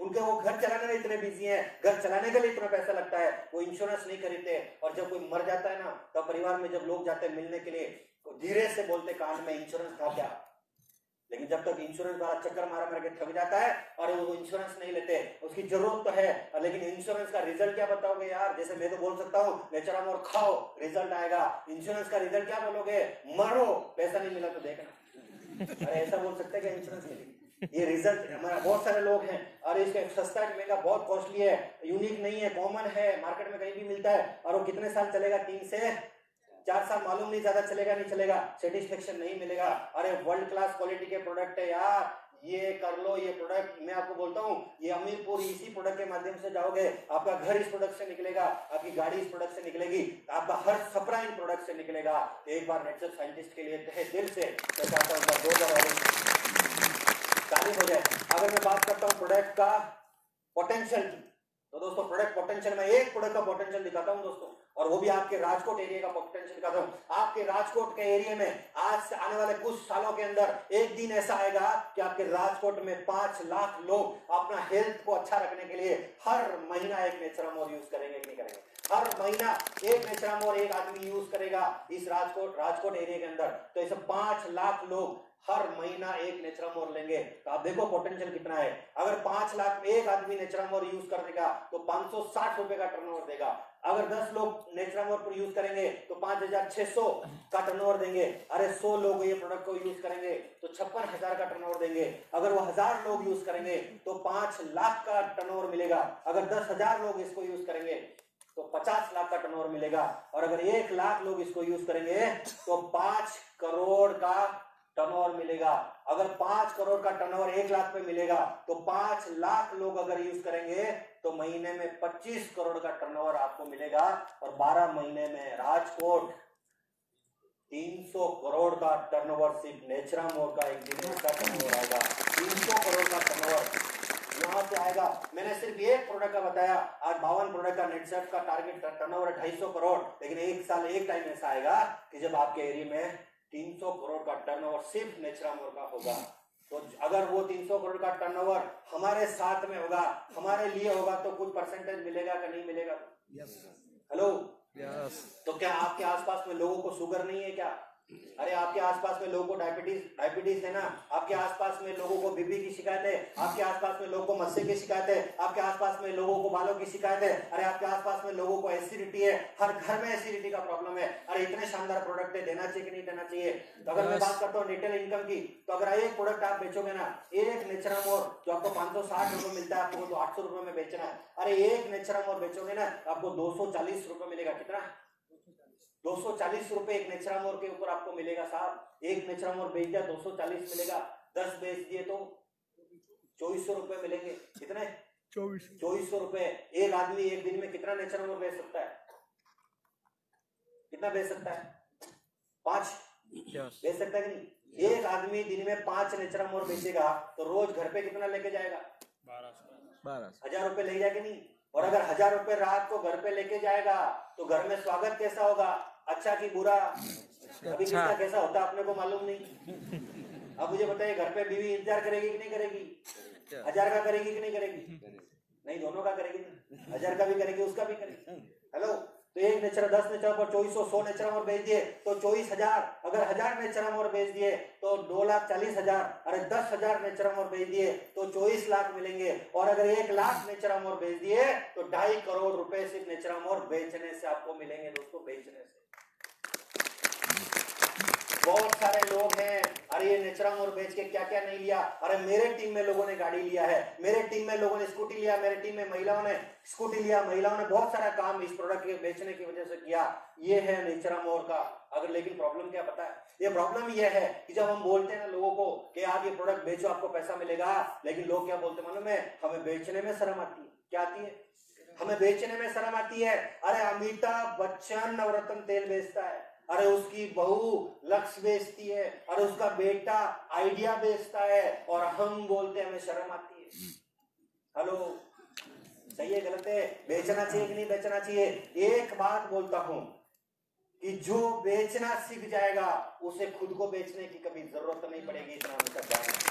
उनके वो घर चलाने में इतने बिजी हैं, घर चलाने के लिए इतना पैसा लगता है, वो इंश्योरेंस नहीं खरीदते। और जब कोई मर जाता है ना, तब परिवार में जब लोग जाते हैं मिलने के लिए, तो धीरे से बोलते कान में, इंश्योरेंस था क्या? लेकिन जब तक इंश्योरेंस वाला चक्कर मार के थक जाता है और वो इंश्योरेंस नहीं लेते, उसकी जरूरत तो है, लेकिन इंश्योरेंस का रिजल्ट क्या बताओगे यार? जैसे मैं तो बोल सकता हूँ नेचरम और खाओ, रिजल्ट आएगा। इंश्योरेंस का रिजल्ट क्या बोलोगे? मरो, पैसा नहीं मिला तो देखना। अरे ऐसा बोल सकते हैं क्या इंश्योरेंस के लिए? ये रिजल्ट हमारा, बहुत सारे लोग हैं और इसका सस्ता महंगा बहुत कॉस्टली है, यूनिक नहीं है, कॉमन है, मार्केट में कहीं भी मिलता है। और वो कितने साल चलेगा? 3 से 4 साल, मालूम नहीं, ज्यादा चलेगा नहीं चलेगा, सेटिस्फेक्शन नहीं मिलेगा। अरे वर्ल्ड क्लास क्वालिटी के प्रोडक्ट है यार, ये कर लो। ये प्रोडक्ट मैं आपको बोलता हूँ, ये अमीरपुर इसी प्रोडक्ट के माध्यम से जाओगे, आपका घर इस प्रोडक्ट से निकलेगा, आपकी गाड़ी इस प्रोडक्ट से निकलेगी, आपका हर सपना इन प्रोडक्ट से निकलेगा। एक बार नेटसर्च साइंटिस्ट के लिए दिल से मैं चाहता हूँ 2000 तारीफ हो जाए। अगर मैं बात करता हूँ प्रोडक्ट का पोटेंशियल, तो दोस्तों प्रोडक्ट पोटेंशियल में एक प्रोडक्ट का पोटेंशियल दिखाता हूँ दोस्तों, और वो भी आपके राजकोट एरिया का पोटेंशियल दिखाता हूँ। आपके राजकोट के एरिया में आज से आने वाले कुछ सालों के अंदर एक दिन ऐसा आएगा कि आपके राजकोट में 5 लाख लोग अपना हेल्थ को अच्छा रखने के लिए हर महीना एक नेचरम और यूज करेंगे कि नहीं करेंगे? हर महीना एक नेचरम और एक आदमी यूज करेगा इस राजकोट एरिया के अंदर। तो ऐसे 5 लाख लोग हर महीना एक नेचरम और लेंगे, तो आप देखो पोटेंशियल कितना है। अगर 5 लाख में एक आदमी नेचरम और यूज कर देगा तो 560 रुपए का टर्नओवर देगा। अगर 10 लोग नेचरम और यूज करेंगे तो 5600 का टर्नओवर देंगे। अरे 100 लोग ये प्रोडक्ट को यूज करेंगे तो 56,000 का टर्नओवर देंगे। अगर वो 1000 लोग यूज करेंगे तो 5 लाख का टर्नओवर मिलेगा। अगर 10,000 लोग इसको यूज करेंगे तो 50 लाख का टर्नओवर मिलेगा। और अगर 1 लाख लोग इसको यूज करेंगे तो 5 करोड़ का टर्नओवर मिलेगा। अगर 5 करोड़ का टर्नओवर 1 लाख पे मिलेगा तो 5 लाख लोग अगर यूज करेंगे तो महीने में 25 करोड़ का टर्नओवर आपको मिलेगा। और 12 महीने में राजकोट 300 करोड़ का टर्नओवर सिर्फ नेचरम और का एक दिन का टर्नओवर आएगा। 300 करोड़ का टर्नओवर यहाँ से आएगा। मैंने सिर्फ एक प्रोडक्ट का बताया, आज 52 प्रोडक्ट का नेटसर्च का टारगेट टर्नओवर 250 करोड़। लेकिन एक साल एक टाइम ऐसा आएगा कि जब आपके एरिया में 300 करोड़ का टर्नओवर सिर्फ नेचरम का होगा। तो अगर वो 300 करोड़ का टर्नओवर हमारे साथ में होगा, हमारे लिए होगा, तो कुछ परसेंटेज मिलेगा कि नहीं मिलेगा? हेलो, तो क्या आपके आसपास में लोगों को शुगर नहीं है क्या? अरे आपके आसपास में लोगों को डायबिटीज है ना? आपके आसपास में लोगों को बीपी की शिकायत है, आपके आसपास में लोगों को मस्से की शिकायत है, आपके आसपास में लोगों को बालों की शिकायत है, अरे आपके आसपास में लोगों को एसिडिटी है, हर घर में एसिडिटी का प्रॉब्लम है। अरे इतने शानदार प्रोडक्ट है, देना चाहिए कि नहीं देना चाहिए? तो अगर मैं बात करता हूँ रिटेल इनकम की, तो अगर एक प्रोडक्ट आप बेचोगे ना, एक नेचरामोर जो आपको 560 रुपए मिलता है, आपको तो 800 रुपए में बेचना है। अरे एक नेचरामोर बेचोगे ना, आपको 240 रुपए मिलेगा। कितना? 240 रुपए एक नेचरामोर के ऊपर आपको मिलेगा साहब। एक नेचरामोर बेच दिया 240 मिलेगा, 10 बेच दिए तो 2400 रुपए मिलेंगे। कितने? 2400 रुपए। एक आदमी एक दिन में कितना नेचरामोर बेच सकता है? कितना बेच सकता है? 5 बेच सकता है कि नहीं? एक आदमी दिन में 5 नेचरामोर बेचेगा तो रोज घर पे कितना लेके जाएगा? 1200 रुपए ले जाएगा नहीं? और अगर 1000 रुपए रात को घर पे लेके जाएगा तो घर में स्वागत कैसा होगा? अच्छा कि बुरा? अभी कितना कैसा होता है अपने को मालूम नहीं। अब मुझे बताइए, घर पे बीवी इंतजार करेगी कि नहीं करेगी? 1000 का करेगी कि नहीं करेगी? नहीं, दोनों का करेगी ना। 1000 का भी करेगी, उसका भी करेगी। हेलो, तो एक नेचर 10 नेचर पर 2400, 100 नेचरामोर बेच दिए तो 24,000। अगर 1000 नेचरामोर बेच दिए तो 2,40,000। अरे 10,000 नेचरामोर बेच दिए तो 24 लाख मिलेंगे। और अगर 1 लाख नेचरामोर बेच दिए तो 2.5 करोड़ रुपए सिर्फ नेचरामोर बेचने से आपको मिलेंगे दोस्तों, बेचने से। बहुत सारे लोग हैं, अरे ये नेचरामोर बेच के क्या क्या नहीं लिया। अरे मेरे टीम में लोगों ने गाड़ी लिया है, मेरे टीम में लोगों ने स्कूटी लिया, मेरे टीम में महिलाओं ने स्कूटी लिया, महिलाओं ने बहुत सारा काम इस प्रोडक्ट के बेचने की वजह से किया। ये है नेचरामोर का। अगर लेकिन प्रॉब्लम क्या पता है? ये प्रॉब्लम ये है कि जब हम बोलते हैं ना लोगों को कि आप ये प्रोडक्ट बेचो आपको पैसा मिलेगा, लेकिन लोग क्या बोलते मालूम है? हमें बेचने में शर्म आती है। क्या आती है? हमें बेचने में शर्म आती है। अरे अमिताभ बच्चन नवरत्न तेल बेचता है, अरे उसकी बहू लक्स बेचती है, अरे उसका बेटा आइडिया बेचता है, और हम बोलते हैं हमें शर्म आती है। हेलो, सही है गलत है? बेचना चाहिए कि नहीं बेचना चाहिए? एक बात बोलता हूं कि जो बेचना सीख जाएगा उसे खुद को बेचने की कभी जरूरत नहीं पड़ेगी। इतना हमेशा ध्यान।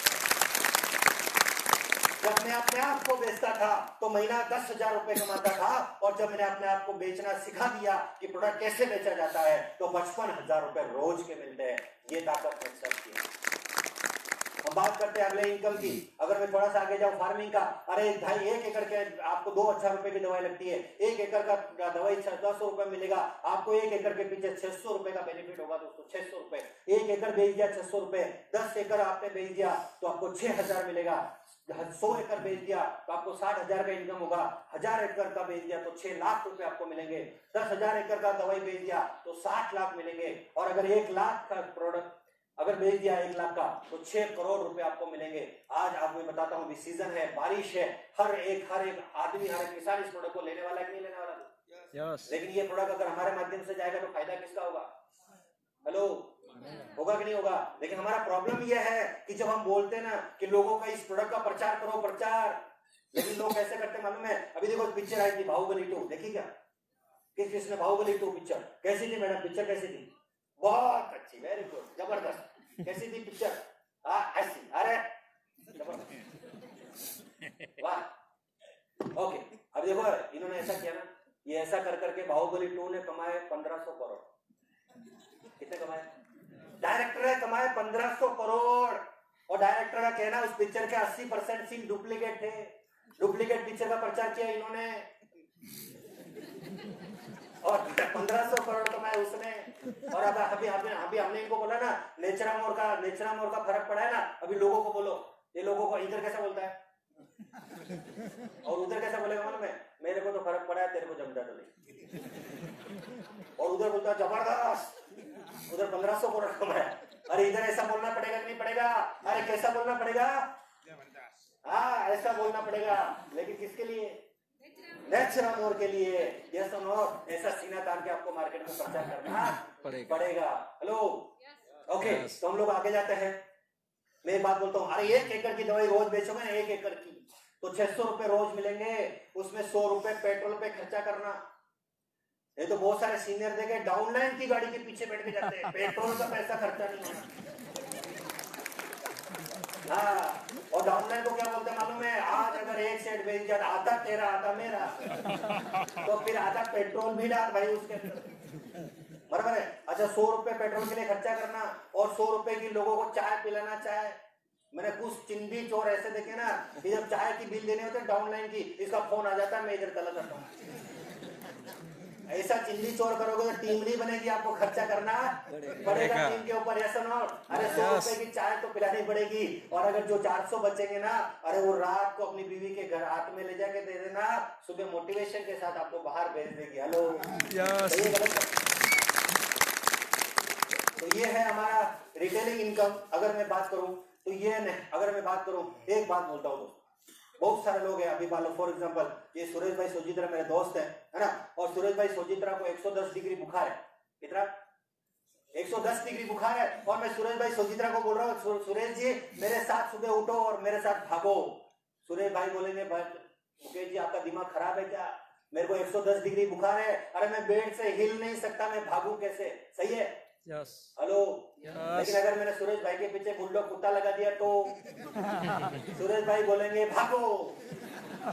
जब मैं अपने आप को बेचता था तो महीना 10,000 रुपए कमाता था, और जब मैंने अपने आप को बेचना सिखा दिया कि प्रोडक्ट कैसे बेचा जाता है तो 55,000 रुपए रोज के मिलते हैं। ये ताकत है सबकी। हम बात करते हैं अगले इनकम की। अगर मैं थोड़ा सा आगे जाऊं फार्मिंग का, अरे 1 एकड़ के आपको 2,000 रुपए की दवाई लगती है। 1 एकड़ का दवाई 600 रुपए मिलेगा आपको। 1 एकड़ के पीछे 600 रुपए का बेनिफिट होगा दोस्तों। 600 रुपए 1 एकड़ बेच दिया, 600 रुपए। 10 एकड़ आपने बेच दिया तो आपको 6,000 मिलेगा। 100 एकड़ बेच दिया तो आपको 60,000 का इनकम होगा। 1000 एकड़ का बेच दिया तो 6 लाख रुपए आपको मिलेंगे। 10,000 एकड़ का दवाई बेच दिया तो 60 लाख मिलेंगे। और अगर 1 लाख का प्रोडक्ट अगर बेच दिया 1 लाख का तो 6 करोड़ रुपए आपको मिलेंगे। आज आपको बताता हूं, सीजन है, बारिश है, हर एक आदमी, हर एक किसान इस प्रोडक्ट को लेने वाला है कि नहीं लेने वाला? लेकिन ये प्रोडक्ट अगर हमारे माध्यम से जाएगा तो फायदा किसका होगा? हेलो, होगा कि नहीं होगा? लेकिन हमारा प्रॉब्लम यह है कि जब हम बोलते हैं ना कि लोगों का इस प्रोडक्ट का प्रचार करो, प्रचार, लेकिन लोग कैसे करते मालूम है? अभी देखो पिक्चर आई थी बाहुबली 2, देखी क्या? किसने बाहुबली 2 पिक्चर कैसी थी मैडम? पिक्चर कैसी थी? बहुत अच्छी, वेरी गुड, जबरदस्त। कैसी थी पिक्चर? ऐसी, अरे वाह, ओके। अब देखो इन्होंने ऐसा किया ना, ये ऐसा कर करके बाहुबली 2 ने कमाए 1500 करोड़। कितने कमाए? डायरेक्टर ने कमाए 1500 करोड़। और डायरेक्टर का कहना उस पिक्चर के 80% सीन डुप्लीकेट थे। डुप्लीकेट पिक्चर का प्रचार किया इन्होंने और 1500 करोड़ कमाए उसने। और अब अभी हमने इनको बोला ना नेचरामोर का फर्क पड़ा है ना। अभी लोगों को बोलो, ये लोगों को इधर कैसा बोलता है और उधर कैसा बोलेगा मालूम है? मेरे को तो फर्क पड़ा है, तेरे को जमता तो नहीं। और उधर बोलता जबरदस्त, उधर 1500 करोड़ कमाया। अरे इधर ऐसा बोलना पड़ेगा कि नहीं पड़ेगा? अरे कैसा बोलना पड़ेगा? हाँ, ऐसा बोलना पड़ेगा। लेकिन किसके लिए? नेचरामोर के लिए। यस और नो? ऐसा सीना तान के आपको मार्केट में प्रचार करना पड़ेगा। हेलो, ओके, तो हम लोग आगे जाते हैं। मैं एक बात बोलता हूँ, अरे 1 एकड़ की दवाई रोज बेचोगे ना, 1 एकड़ की, तो 600 रुपए रोज मिलेंगे। उसमें 100 रुपए पेट्रोल पे खर्चा करना। ये तो बहुत सारे सीनियर देखे डाउनलाइन की गाड़ी के पीछे बैठ के जाते हैं, पेट्रोल का पैसा खर्चा नहीं होना। हाँ, और डाउनलाइन को क्या बोलते हैं मालूम है? आज अगर 1 सेट बेच दिया, आधा तेरा आधा मेरा, तो फिर आधा पेट्रोल भी डाल भाई उसके अंदर। बराबर है। अच्छा 100 रुपए पेट्रोल के लिए खर्चा करना और 100 रुपए की लोगों को चाय पिलाना। चाय मैंने कुछ चिंदी चोर ऐसे देखे ना कि जब चाय की बिल देने होते डाउनलाइन की, इसका फोन आ जाता है, मैं इधर चला जाता हूँ। ऐसा चिंदी चोर करोगे तो टीम नहीं बनेगी, आपको खर्चा करना पड़ेगा टीम के ऊपर। ऐसा ना, अरे 100 रुपए की चाय तो पिलानी पड़ेगी। और अगर जो 400 बचेंगे ना, अरे वो रात को अपनी बीवी के घर हाथ में ले जाके दे देना, सुबह मोटिवेशन के साथ आपको बाहर भेज देगी। हेलो, तो ये है हमारा रिटेलिंग इनकम। अगर मैं बात करूं तो ये नहीं, अगर मैं बात करूं, एक बात बोलता हूं दोस्तों, बहुत सारे लोग हैं अभी मान लो फॉर एग्जांपल ये सुरेश भाई सोजित्रा मेरे दोस्त हैं, है ना, और सुरेश भाई सोजित्रा को 110 डिग्री बुखार है। कितना? 110 डिग्री बुखार है। और मैं सुरेश भाई सोजित्रा को बोल रहा हूँ, सुरेश जी मेरे साथ सुबह उठो और मेरे साथ भागो। सुरेश भाई बोलेंगे मुकेश जी आपका दिमाग खराब है क्या, मेरे को 110 डिग्री बुखार है, अरे मैं बेड से हिल नहीं सकता, मैं भागू कैसे? सही है। यस। हेलो। लेकिन अगर मैंने सुरेश भाई के पीछे बुलडॉग कुत्ता लगा दिया तो सुरेश भाई बोलेंगे भागो।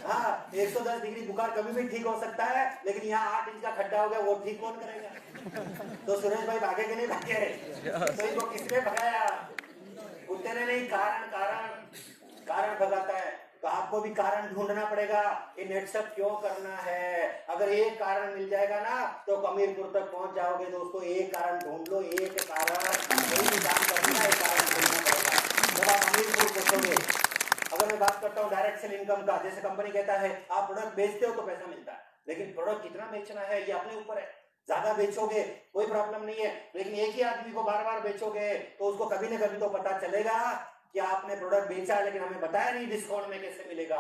हाँ, 110 डिग्री बुखार कभी भी ठीक हो सकता है, लेकिन यहाँ 8 इंच का खड्डा हो गया, वो ठीक कौन करेगा? तो सुरेश भाई भागे कि नहीं भागे? तो इनको किसने भगाया? कुत्ते ने नहीं, कारण भगाता है। तो आपको भी कारण ढूंढना पड़ेगा कि नेटसप क्यों करना है। अगर एक कारण मिल जाएगा ना तो हमीरपुर तक पहुंच जाओगे दोस्तों। एक कारण ढूंढ लो, एक कारण, कोई भी काम करना है कारण ढूंढना पड़ेगा, जब आप हमीरपुर पहुंचोगे। अगर मैं बात करता हूँ डायरेक्ट सेल इनकम का, जैसे कंपनी कहता है आप प्रोडक्ट बेचते हो तो पैसा मिलता है, लेकिन प्रोडक्ट कितना बेचना है ये अपने ऊपर है। ज्यादा बेचोगे कोई प्रॉब्लम नहीं है, लेकिन एक ही आदमी को बार बार बेचोगे तो उसको कभी ना कभी तो पता चलेगा कि आपने प्रोडक्ट बेचा, लेकिन हमें बताया नहीं डिस्काउंट में कैसे मिलेगा।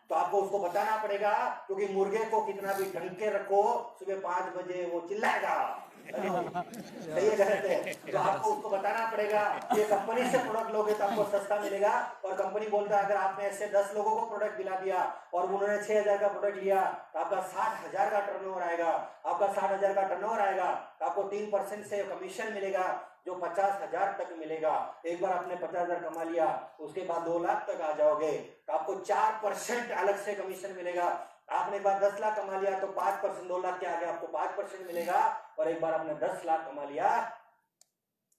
तो आपको उसको बताना पड़ेगा, क्योंकि मुर्गे को कितना भी ढंग के रखो, सुबह 5 बजे वो चिल्लाएगा। सही है, गलत है? तो आपको उसको बताना पड़ेगा। ये कंपनी से प्रोडक्ट लोगे तो आपको सस्ता मिलेगा, और कंपनी बोलता है अगर आपने ऐसे 10 लोगों को प्रोडक्ट दिला दिया और उन्होंने 6000 का प्रोडक्ट लिया तो आपका 60,000 का टर्नओवर आएगा। आपका 60,000 का टर्नओवर आएगा तो आपको 3% से कमीशन मिलेगा, जो 50,000 तक मिलेगा। एक बार आपने 50,000 कमा लिया, उसके बाद 2 लाख तक आ जाओगे तो आपको 4% अलग से कमीशन मिलेगा। आपने एक बार 10 लाख कमा लिया तो 5%, 2 लाख के आगे आपको 5% मिलेगा। और एक बार आपने 10 लाख कमा लिया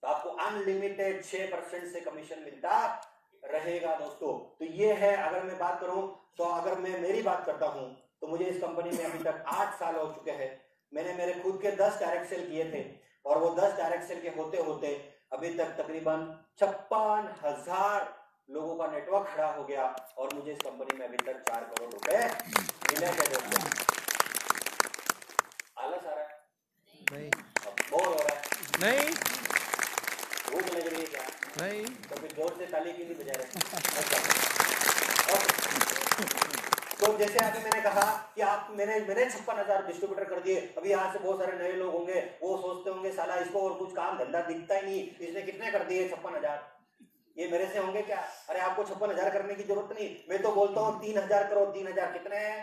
तो आपको अनलिमिटेड 6% से कमीशन मिलता रहेगा दोस्तों। तो ये है, अगर मैं बात करूं तो अगर मैं मेरी बात करता हूं तो मुझे इस कंपनी में अभी तक 8 साल हो चुके हैं। मैंने मेरे खुद के 10 डायरेक्ट सेल किए थे, और वो 10 डायरेक्ट सेल के होते होते अभी तक तकरीबन 56,000 लोगों का नेटवर्क खड़ा हो गया, और मुझे इस कंपनी में अभी तक 4 करोड़ रुपए मिले थे दोस्तों। आलस आ रहा है? नहीं। बोर हो रहा है? नहीं। भूख लग रही है क्या? नहीं। तो फिर जोर से ताली क्यों नहीं बजा रहे? तो जैसे अभी मैंने कहा कि आप मैंने 56,000 डिस्ट्रीब्यूटर कर दिए। अभी यहाँ से बहुत सारे नए लोग होंगे, वो सोचते होंगे साला इसको और कुछ काम धंधा दिखता ही नहीं, इसने कितने कर दिए 56,000, ये मेरे से होंगे क्या? अरे आपको 56,000 करने की जरूरत नहीं, मैं तो बोलता हूँ 3,000 करो। 3,000 कितने हैं?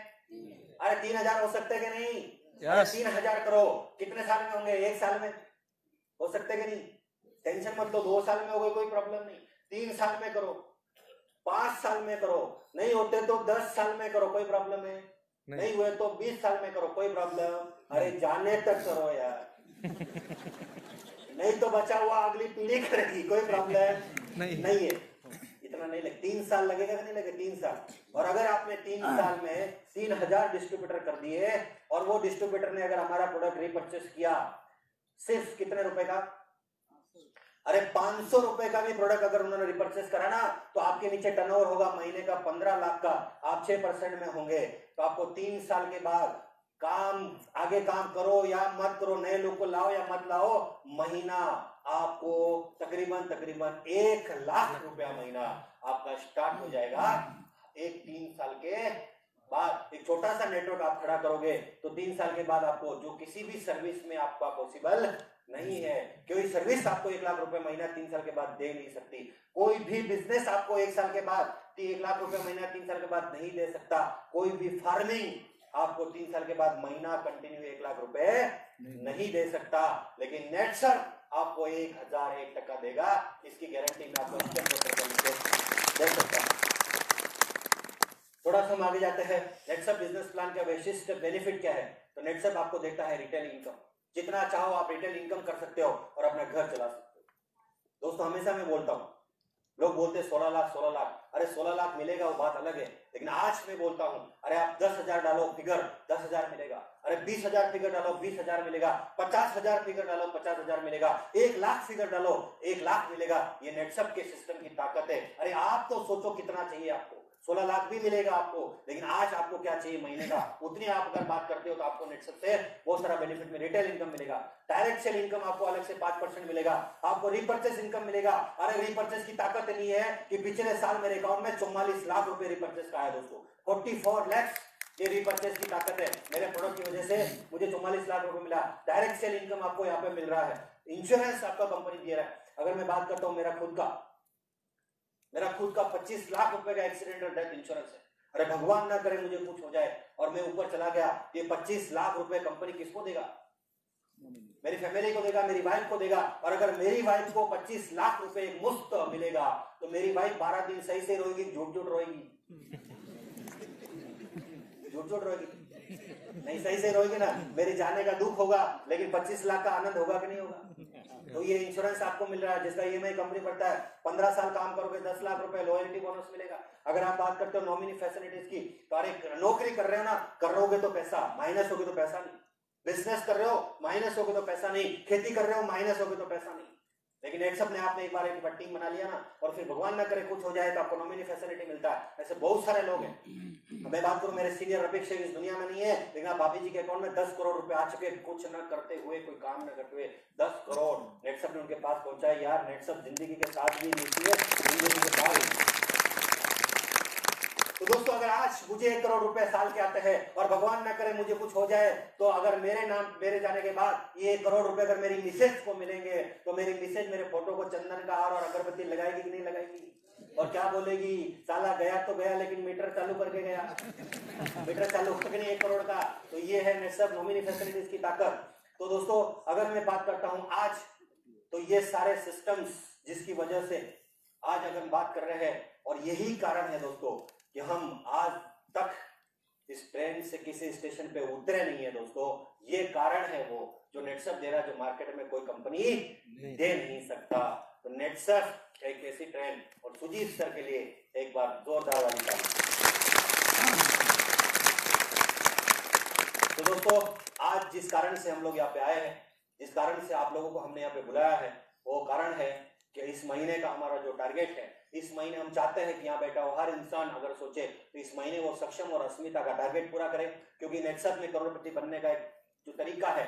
अरे 3,000 हो सकते कि नहीं? 3,000 करो। कितने साल में होंगे? 1 साल में हो सकते कि नहीं? टेंशन मत लो, 2 साल में हो गए कोई प्रॉब्लम नहीं, 3 साल में करो, 5 साल में करो, नहीं होते तो 10 साल में करो, कोई प्रॉब्लम है? नहीं हुए तो 20 साल में करो, कोई प्रॉब्लम? अरे जाने तक करो यार, नहीं तो बचा हुआ अगली पीढ़ी करेगी, कोई प्रॉब्लम नहीं है। इतना नहीं लगे, 3 साल लगेगा कि नहीं लगे? 3 साल। और अगर आपने 3 साल में 3,000 डिस्ट्रीब्यूटर कर दिए, और वो डिस्ट्रीब्यूटर ने अगर हमारा प्रोडक्ट रिपर्चेस किया सिर्फ कितने रुपए का? अरे 500 रुपए का भी प्रोडक्ट अगर उन्होंने रिपर्चेस करा ना, तो आपके नीचे टर्नओवर होगा महीने का 15 लाख का, आप 6% में होंगे। तो आपको 3 साल के बाद आगे काम करो या मत करो, नए लोग को लाओ या मत लाओ, महीना आपको तकरीबन 1 लाख रुपया महीना आपका स्टार्ट हो जाएगा। 3 साल के बाद एक छोटा सा नेटवर्क आप खड़ा करोगे तो 3 साल के बाद आपको जो किसी भी सर्विस में आपका पॉसिबल नहीं है, कोई सर्विस आपको 1 लाख रुपए महीना 3 साल के बाद दे नहीं सकती। कोई भी बिजनेस आपको 1 साल के बाद 1 लाख रुपए महीना 3 साल के बाद नहीं दे सकता। कोई भी फार्मिंग आपको 3 साल के बाद महीना कंटिन्यू 1 लाख रुपए नहीं दे सकता। लेकिन नेटसप आपको 1,001% देगा, इसकी गारंटी मैं आपको दे सकता हूं। थोड़ा सा हम आगे जाते हैं। नेटसप बिजनेस प्लान का वैशिष्ट बेनिफिट क्या है? तो नेटसप आपको देता है रिटेल इनकम। जितना चाहो आप रिटेल इनकम कर सकते हो और अपना घर चला सकते हो। दोस्तों हमेशा मैं बोलता हूं, लोग बोलते 16 लाख 16 लाख, अरे 16 लाख मिलेगा वो बात अलग है, लेकिन आज मैं बोलता हूं अरे आप 10,000 डालो फिगर 10,000 मिलेगा, अरे 20,000 फिगर डालो 20,000 मिलेगा, 50,000 फिगर डालो 50,000 मिलेगा, 1 लाख फिगर डालो 1 लाख मिलेगा। ये नेटसप के सिस्टम की ताकत है। अरे आप तो सोचो कितना चाहिए आपको, 16 लाख भी मिलेगा आपको, लेकिन आज आपको क्या चाहिए महीने का, उतनी आप अगर बात करते हो तो आपको नेटसप से बहुत सारा बेनिफिट में रिटेल इनकम मिलेगा, डायरेक्ट सेल इनकम आपको अलग से 5% मिलेगा, आपको रिपर्चेस इनकम मिलेगा। अरे रिपर्चेस की ताकत नहीं है कि पिछले साल मेरे अकाउंट में 44 लाख रुपए रिपर्चेस का है दोस्तों, 44 लाख ये रिपर्चेस की ताकत है। मेरे प्रोडक्ट की वजह से मुझे 44 लाख रुपए मिला। डायरेक्ट सेल इनकम आपको यहाँ पे मिल रहा है, इंश्योरेंस आपका कंपनी दे रहा है। अगर मैं बात करता हूँ मेरा खुद का 25 लाख रुपए का एक्सीडेंटल डेथ इंश्योरेंस है। अरे भगवान ना करे मुझे कुछ हो जाए और मैं ऊपर चला गया, ये 25 लाख रुपए कंपनी किसको देगा? मेरी फैमिली को देगा, मेरी वाइफ को देगा। और अगर मेरी वाइफ को 25 लाख रुपए मुफ्त मिलेगा तो मेरी वाइफ 12 दिन सही से रोएगी, झूठ रोएगी, झूठ रोएगी नहीं, सही से रोएगी ना। मेरे जाने का दुख होगा लेकिन 25 लाख का आनंद होगा कि नहीं होगा? तो ये इंश्योरेंस आपको मिल रहा है जिसका ईएमआई कंपनी पड़ता है। 15 साल काम करोगे 10 लाख रुपए लॉयल्टी बोनस मिलेगा। अगर आप बात करते हो नॉमिनी फैसिलिटीज की, तो अरे नौकरी कर रहे हो ना, करोगे तो पैसा, माइनस होगे तो पैसा नहीं। बिजनेस कर रहे हो माइनस होगे तो पैसा नहीं, खेती कर रहे हो माइनस होगे तो पैसा नहीं। लेकिन नेटसप ने आपने एक बार एक टीम बना लिया ना, और फिर भगवान ना करे कुछ हो जाए तो आपको नॉमिनी फैसिलिटी मिलता है। ऐसे बहुत सारे लोग हैं। मैं बात करूं, मेरे सीनियर रफीक शेख इस दुनिया में नहीं है, लेकिन आप भाभी जी के अकाउंट में 10 करोड़ रुपए आ चुके, कुछ न करते हुए, कोई काम न करते हुए 10 करोड़ नेटसप ने उनके पास पहुंचाया। यार नेटसप जिंदगी के साथ भी नीति है, जिंदगी के साथ। तो दोस्तों अगर आज मुझे 1 करोड़ रुपए साल के आते हैं और भगवान ना करे मुझे कुछ हो जाए, तो अगर मेरे जाने के बाद ये 1 करोड़ रुपए अगर मेरी मिसेज को मिलेंगे, तो मेरी मिसेज मेरे फोटो को चंदन का हार और अगरबत्ती लगाएगी कि नहीं लगाएगी? और क्या बोलेगी? साला गया तो गया लेकिन मीटर चालू करके गया, मीटर चालू करके नहीं 1 करोड़ का। तो ये है नेटसप नॉमिनी फैसिलिटीज की ताकत। तो दोस्तों अगर मैं बात करता हूं आज, तो ये सारे सिस्टम्स जिसकी वजह से आज अगर बात कर रहे हैं, और यही कारण है दोस्तों कि हम आज तक इस ट्रेन से किसी स्टेशन पे उतरे नहीं है दोस्तों। ये कारण है वो जो नेटसप दे रहा है, जो मार्केट में कोई कंपनी दे नहीं सकता। तो नेटसप एक ऐसी ट्रेन, और सुजीत सर के लिए एक बार जोरदार वाली ताली। तो दोस्तों आज जिस कारण से हम लोग यहाँ पे आए हैं, जिस कारण से आप लोगों को हमने यहाँ पे बुलाया है, वो कारण है कि इस महीने का हमारा जो टारगेट है, इस महीने हम चाहते हैं कि यहाँ बैठा हो हर इंसान अगर सोचे तो इस महीने वो सक्षम और अस्मिता का टारगेट पूरा करे। क्योंकि नेटसप में करोड़पति बनने का एक जो तरीका है,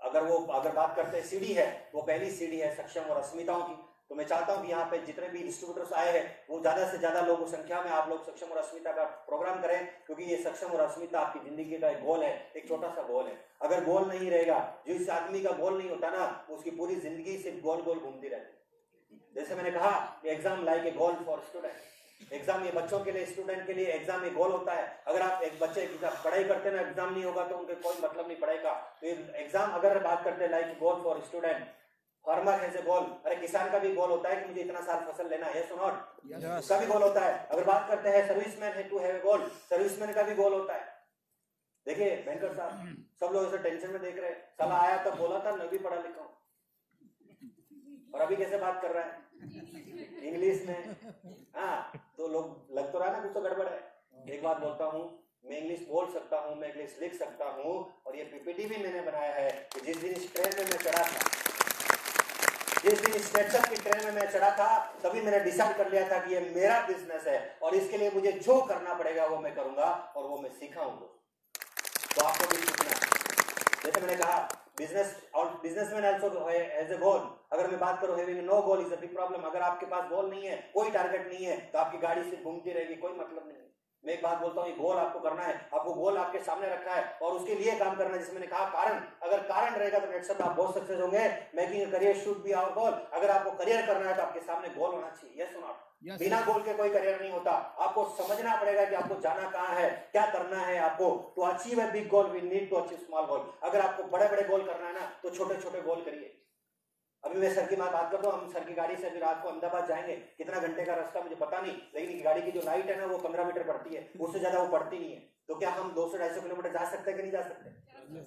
अगर बात करते हैं सीढ़ी है, वो पहली सीढ़ी है सक्षम और अस्मिताओं की। तो मैं चाहता हूं कि यहाँ पे जितने भी डिस्ट्रीब्यूटर्स आए हैं, वो ज्यादा से ज्यादा लोगों संख्या में आप लोग सक्षम और अस्मिता का प्रोग्राम करें, क्योंकि ये सक्षम और अस्मिता आपकी जिंदगी का एक गोल है, एक छोटा सा गोल है। अगर गोल नहीं रहेगा, जिस आदमी का गोल नहीं होता ना, उसकी पूरी जिंदगी सिर्फ गोल गोल घूमती रहती। जैसे मैंने कहा, exam like a goal for student. Exam ये बच्चों के लिए, स्टूडेंट के लिए एग्जाम एक गोल होता है। अगर आप एक बच्चे की पढ़ाई करते ना, एग्जाम नहीं होगा तो उनके कोई मतलब नहीं पढ़ाई का। तो एग्जाम अगर बात करते हैं like goal for student, farmer has a goal. अरे किसान का भी गोल होता है कि मुझे इतना साल फसल लेना है, यस और नॉट? उसका भी गोल होता है। अगर बात करते हैं सर्विसमैन है to have a goal, serviceman का भी गोल होता है। देखिए बैंकर साहब, सब लोग ऐसे टेंशन में देख रहे हैं, साला आया तब बोला था मैं भी पढ़ा लिखा हूं, और अभी कैसे बात कर रहा है इंग्लिश में। हाँ, तो लोग लग तो रहा है ना कुछ तो गड़बड़ है। एक बात बोलता हूँ, मैं इंग्लिश बोल सकता हूँ, मैं इंग्लिश लिख सकता हूँ, और ये पीपीटी भी मैंने बनाया है कि जिस दिन इस ट्रेन में मैं चढ़ा था, जिस दिन इस नेटसप की ट्रेन में मैं चढ़ा था, तभी मैंने डिसाइड कर लिया था कि ये मेरा बिजनेस है और इसके लिए मुझे जो करना पड़ेगा वो मैं करूंगा और वो मैं सीखाऊंगा। तो आपको भी सीखना। जैसे मैंने कहा, बिजनेस और businessman also has a goal. अगर मैं बात करूं, having no goal is a big problem. अगर आपके पास गोल नहीं है, कोई टारगेट नहीं है, तो आपकी गाड़ी सिर्फ घूमती रहेगी, कोई मतलब नहीं है। मैं एक बात बोलता हूँ, ये गोल आपको करना है, आपको गोल आपके सामने रखा है और उसके लिए काम करना है। जिसमें मैंने कहा कारण, अगर कारण रहेगा तो नेटसप आप बहुत सक्सेस होंगे। Making a career should be our goal. अगर आपको करियर करना है तो आपके सामने गोल होना चाहिए, यस और नॉट? बिना गोल के कोई करियर नहीं होता। आपको समझना पड़ेगा कि आपको जाना कहाँ है, क्या करना है आपको। To achieve a big goal we need to achieve small goal. अगर आपको बड़े बड़े गोल करना है ना, तो छोटे छोटे गोल करिए। अभी मैं सर की बात करता हूँ, हम सर की गाड़ी से अभी रात को अहमदाबाद जाएंगे, कितना घंटे का रास्ता मुझे पता नहीं, लेकिन गाड़ी की जो लाइट है ना वो 15 मीटर पड़ती है, उससे ज्यादा वो पड़ती नहीं है। तो क्या हम 200-250 किलोमीटर जा सकते हैं कि नहीं जा सकते?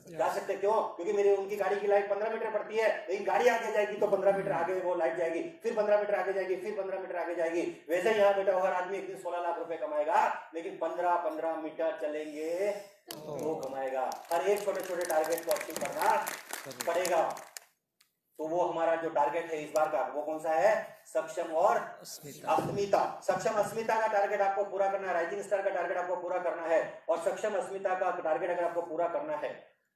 जा सकते। क्यों? क्योंकि मेरी उनकी गाड़ी की लाइट 15 मीटर पड़ती है, लेकिन गाड़ी आगे जाएगी तो 15 मीटर आगे वो लाइट जाएगी, फिर 15 मीटर आगे जाएगी, फिर 15 मीटर आगे जाएगी। वैसे ही यहाँ बेटा हर आदमी एक दिन 16 लाख रुपए कमाएगा, लेकिन 15-15 मीटर चलेंगे तो कमाएगा। हर एक छोटे छोटे टारगेट को अचीव करना पड़ेगा। तो वो हमारा जो टारगेट है इस बार का वो कौन सा है? सक्षम और अस्मिता। सक्षम अस्मिता का टारगेट आपको पूरा करना है, राइजिंग स्टार का टारगेट आपको पूरा करना है। और सक्षम अस्मिता का टारगेट अगर आपको पूरा करना है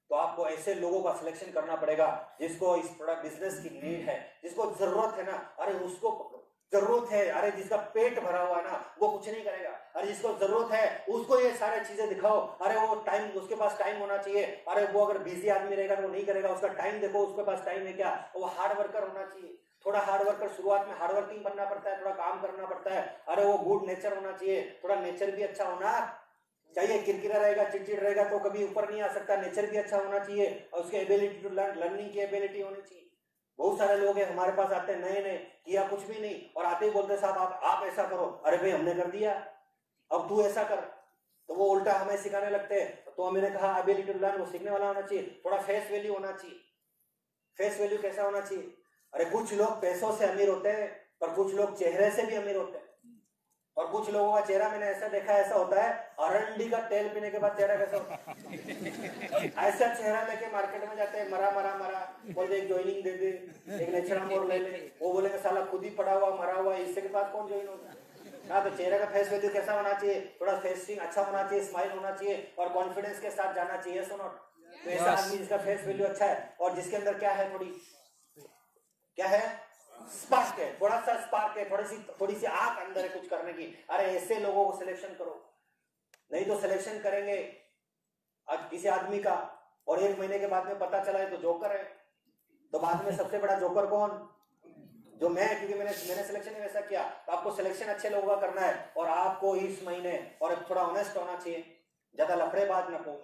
तो आपको ऐसे लोगों का सिलेक्शन करना पड़ेगा जिसको इस प्रोडक्ट बिजनेस की नीड है, जिसको जरूरत है ना, अरे उसको पकड़ो। जरूरत है, अरे जिसका पेट भरा हुआ है ना वो कुछ नहीं करेगा। अरे जिसको जरूरत है उसको ये सारी चीजें दिखाओ। अरे वो टाइम, उसके पास टाइम होना चाहिए। अरे वो अगर बिजी आदमी रहेगा तो वो नहीं करेगा, उसका टाइम देखो, उसके पास टाइम है क्या। वो हार्ड वर्कर होना चाहिए, थोड़ा हार्ड वर्कर, शुरुआत में हार्ड वर्किंग बनना पड़ता है, थोड़ा काम करना पड़ता है। अरे वो गुड नेचर होना चाहिए, थोड़ा नेचर भी अच्छा होना चाहिए। किरकिरा रहेगा, चिड़चिड़ रहेगा तो कभी ऊपर नहीं आ सकता। नेचर भी अच्छा होना चाहिए और उसकी एबिलिटी टू लर्न, लर्निंग की एबिलिटी होनी चाहिए। बहुत सारे लोग हैं हमारे पास आते हैं नए नए, किया कुछ भी नहीं, और आते ही बोलते साहब आप ऐसा करो। अरे भाई हमने कर दिया, अब तू ऐसा कर। तो वो उल्टा हमें सिखाने लगते हैं। तो मैंने कहा एबिलिटी टू लर्न वो सीखने वाला होना चाहिए, थोड़ा फेस वैल्यू होना चाहिए। फेस वैल्यू कैसा होना चाहिए? अरे कुछ लोग पैसों से अमीर होते हैं पर कुछ लोग चेहरे से भी अमीर होते हैं। और कुछ लोगों का चेहरा मैंने ऐसा देखा, ऐसा होता है अरंडी का तेल पीने के बाद चेहरा कैसा होता है। ऐसा चेहरा लेके मार्केट में जाते हैं, मरा मरा मरा, बोलते एक ज्वाइनिंग दे दे, एक नेचुरल मोर ले ले। वो बोलेंगे साला खुद ही पड़ा हुआ मरा हुआ, इससे के पास कौन ज्वाइन होगा। हाँ, तो चेहरे का फेस वैल्यू कैसा होना चाहिए? थोड़ा फेसिंग अच्छा होना चाहिए, स्माइल होना चाहिए और कॉन्फिडेंस के साथ जाना चाहिए। सुनो, तो ऐसा आदमी जिसका फेस वैल्यू अच्छा है और जिसके अंदर क्या है, थोड़ी क्या है, स्पार्क है, थोड़ा सा स्पार्क है, थोड़ी सी आग अंदर है कुछ करने की। अरे ऐसे लोगों को सिलेक्शन करो। नहीं तो सिलेक्शन करेंगे आज किसी आदमी का और 1 महीने के बाद में पता चला है तो जोकर है, तो बाद में सबसे बड़ा जोकर कौन? जो मैं, क्योंकि मैंने सिलेक्शन ही वैसा किया। तो आपको सिलेक्शन अच्छे लोगों का करना है और आपको इस महीने और थोड़ा ऑनेस्ट होना चाहिए। ज्यादा लफड़े बात न हो,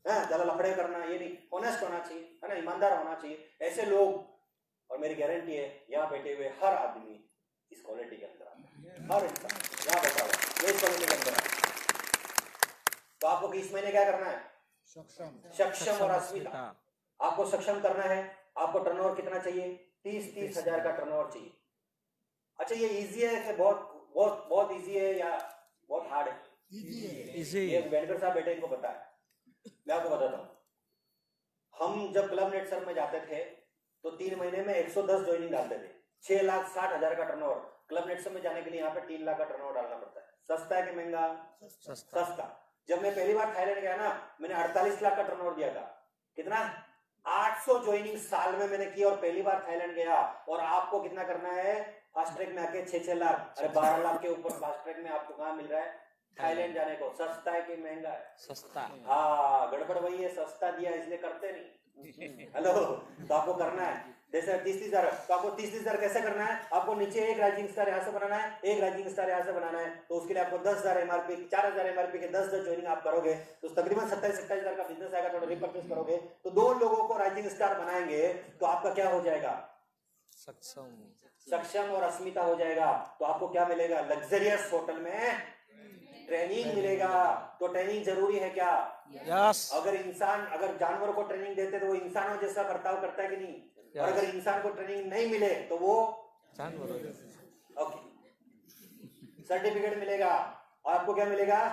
ज्यादा लफड़े करना ये नहीं, ऑनेस्ट होना चाहिए, है ना, ईमानदार होना चाहिए। ऐसे लोग, और मेरी गारंटी है यहाँ बैठे हुए हर आदमी इस क्वालिटी के अंदर आता है। हर इंसान यहाँ बैठा हुआ इस क्वालिटी के अंदर। तो आपको इस महीने क्या करना है? सक्षम और अस्मिता। आपको सक्षम करना है। आपको टर्नओवर कितना चाहिए? 30 हजार का टर्नओवर चाहिए। अच्छा, ये इजी है कि बहुत इजी है या बहुत हार्ड है? इजी। ये वेंकर साहब बेटे इनको पता है, मैं आपको बताता हूँ। हम जब क्लब नेट सर में जाते थे तो 3 महीने में 110 ज्वाइनिंग डालते थे, 6,60,000 का टर्नओवर। क्लब नेट सर में जाने के लिए यहाँ पे 3 लाख का टर्नओवर डालना पड़ता है। सस्ता है कि महंगा? सस्ता। जब मैं पहली बार थाईलैंड गया ना, मैंने 48 लाख का टर्नओवर दिया था। कितना? 800 ज्वाइनिंग साल में मैंने की और पहली बार थाईलैंड गया। और आपको कितना करना है? फास्ट ट्रैक में आके 6-6 लाख, अरे 12 लाख के ऊपर फास्ट ट्रैक में आपको कहाँ मिल रहा है थाईलैंड जाने को? सस्ता है कि महंगा है? सस्ता। हाँ, गड़बड़ वही है, सस्ता दिया इसलिए करते नहीं। हेलो, तो आपको करना है जैसे 30,000, तो आपको 30,000 कैसे करना है? आपको नीचे एक राइजिंग स्टार यहाँ से बनाना है, एक राइजिंग स्टार यहाँ से बनाना है। तो उसके लिए आपको 10,000 एमआरपी, 4,000 एमआरपी के 10 ज्वाइनिंग आप करोगे तो तकरीबन 27-28,000 का बिजनेस आएगा। थोड़ा रिपर्चेस करोगे तो 2 लोगों को राइजिंग स्टार बनाएंगे तो आपका क्या हो जाएगा? सक्षम और अस्मिता हो जाएगा। तो आपको क्या मिलेगा? लग्जरियस होटल में ट्रेनिंग मिलेगा। तो ट्रेनिंग जरूरी है क्या? यस। अगर जानवर को ट्रेनिंग देते तो वो इंसानों जैसा बर्ताव करता है कि नहीं? और अगर इंसान को ट्रेनिंग नहीं मिले तो वो जानवर। ओके, सर्टिफिकेट मिलेगा। आपको क्या मिलेगा?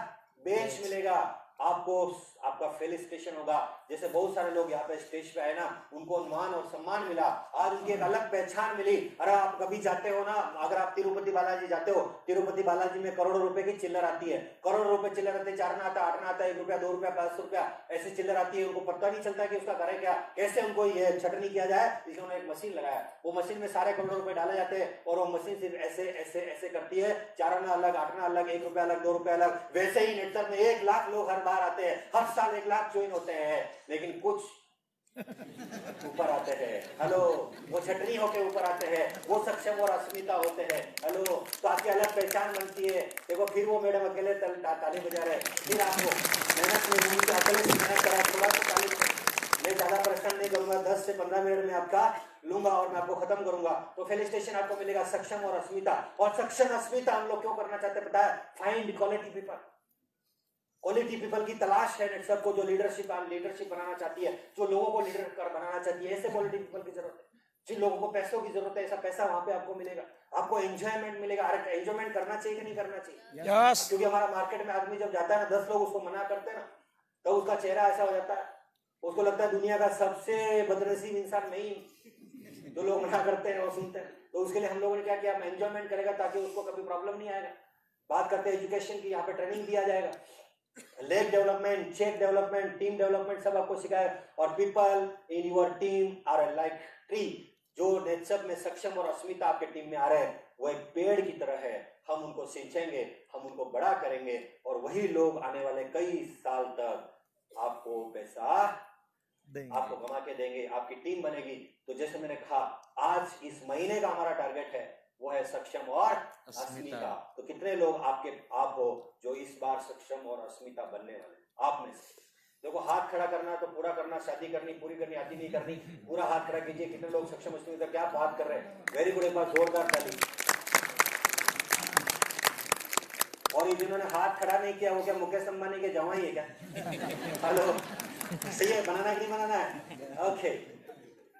बेंच मिलेगा। आपको आपका फेलिसिटेशन होगा। जैसे बहुत सारे लोग यहाँ पे स्टेज पे आए ना, उनको मान और सम्मान मिला, आज उनकी एक अलग पहचान मिली। अरे आप कभी जाते हो ना, अगर आप तिरुपति बालाजी जाते हो, तिरुपति बालाजी में करोड़ों रुपए की चिल्लर आती है, करोड़ों रुपए चिल्लर आते हैं, 4 ना आता, 8 ना आता, 1 रुपया, 2 रुपया, 5 रुपया ऐसी चिल्लर आती है। उनको पता नहीं चलता कि उसका करें क्या, कैसे उनको ये छटनी किया जाए। इसलिए उन्होंने एक मशीन लगाया, वो मशीन में सारे करोड़ों रुपए डाले जाते हैं और वो मशीन सिर्फ ऐसे ऐसे ऐसे करती है, 4 ना अलग, 8 ना अलग, 1 रुपया अलग, 2 रुपया अलग। वैसे ही नेटसर में 1 लाख लोग हर बार आते हैं, हर साल 1 लाख ज्वाइन होते हैं, लेकिन कुछ ऊपर आते हैं। हेलो, वो छटनी होके ऊपर आते हैं, वो सक्षम और अस्मिता होते हैं। हेलो, तो आपकी अलग पहचान बनती है। देखो, फिर वो मैडम अकेले ताली बजा रहे, फिर आपको मेहनत नहीं हुई तो अकेले से मेहनत करा, थोड़ा सा ताली। मैं ज्यादा परेशान नहीं करूंगा, 10 से 15 मिनट में आपका लूंगा और मैं आपको खत्म करूंगा। तो फेलिसिटेशन आपको मिलेगा, सक्षम और अस्मिता। और सक्षम अस्मिता हम लोग क्यों करना चाहते हैं पता है? Find quality people. Quality people की तलाश है नेटसप को, जो लीडरशिप बनाना चाहती है, जो लोगों को लीडर कर बनाना चाहती है। ऐसे क्वालिटी पीपल की जरूरत है। जिन लोगों को पैसों की जरूरत है, ऐसा पैसा वहां पे आपको मिलेगा। आपको एंजॉयमेंट मिलेगा। अरे एंजॉयमेंट करना चाहिए कि नहीं करना चाहिए? यस क्योंकि हमारा मार्केट में आदमी जब जाता है ना, 10 लोग उसको मना करते हैं ना, तो उसका चेहरा ऐसा हो जाता है, उसको लगता है दुनिया का सबसे बदनसीब इंसान मैं ही। जो लोग मना करते हैं और सुनते हैं, तो उसके लिए हम लोगों ने क्या किया, हम एंजॉयमेंट करेगा ताकि उसको कभी प्रॉब्लम नहीं आएगा। बात करते हैं एजुकेशन की, यहाँ पे ट्रेनिंग दिया जाएगा, leg development, check development, team development सब आपको सिखाया। और people in your team are like tree. जो नेटसप में सक्षम और अस्मिता आपके टीम में आ रहे हैं, वो एक पेड़ की तरह है। हम उनको सींचेंगे, हम उनको बड़ा करेंगे, और वही लोग आने वाले कई साल तक आपको पैसा आपको कमा के देंगे, आपकी टीम बनेगी। तो जैसे मैंने कहा, आज इस महीने का हमारा टारगेट है वो है सक्षम और अस्मिता। तो कितने लोग आप हो जो इस बार सक्षम और अस्मिता बनने वाले? आप में से देखो, हाथ खड़ा करना तो पूरा करना, शादी करनी पूरी करनी, आती नहीं करनी, पूरा हाथ खड़ा कीजिए। कितने लोग सक्षम अस्मिता, क्या बात कर रहे हैं, वेरी गुड, एक बार जोरदार ताली। और ये जिन्होंने हाथ खड़ा नहीं किया वो क्या मुकेश अंबानी के जवाई है क्या? हेलो, सही है, बनाना कि नहीं बनाना है? Okay,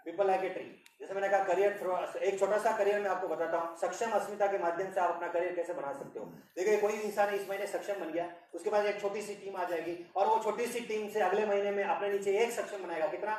people like a tree. जैसे मैंने कहा, करियर थ्रू, एक छोटा सा करियर मैं आपको बताता हूँ। सक्षम अस्मिता के माध्यम से आप अपना करियर कैसे बना सकते हो। देखिए, कोई इंसान इस महीने सक्षम बन गया, उसके बाद एक छोटी सी टीम आ जाएगी, और वो छोटी सी टीम से अगले महीने में अपने नीचे एक सक्षम बनाएगा। कितना?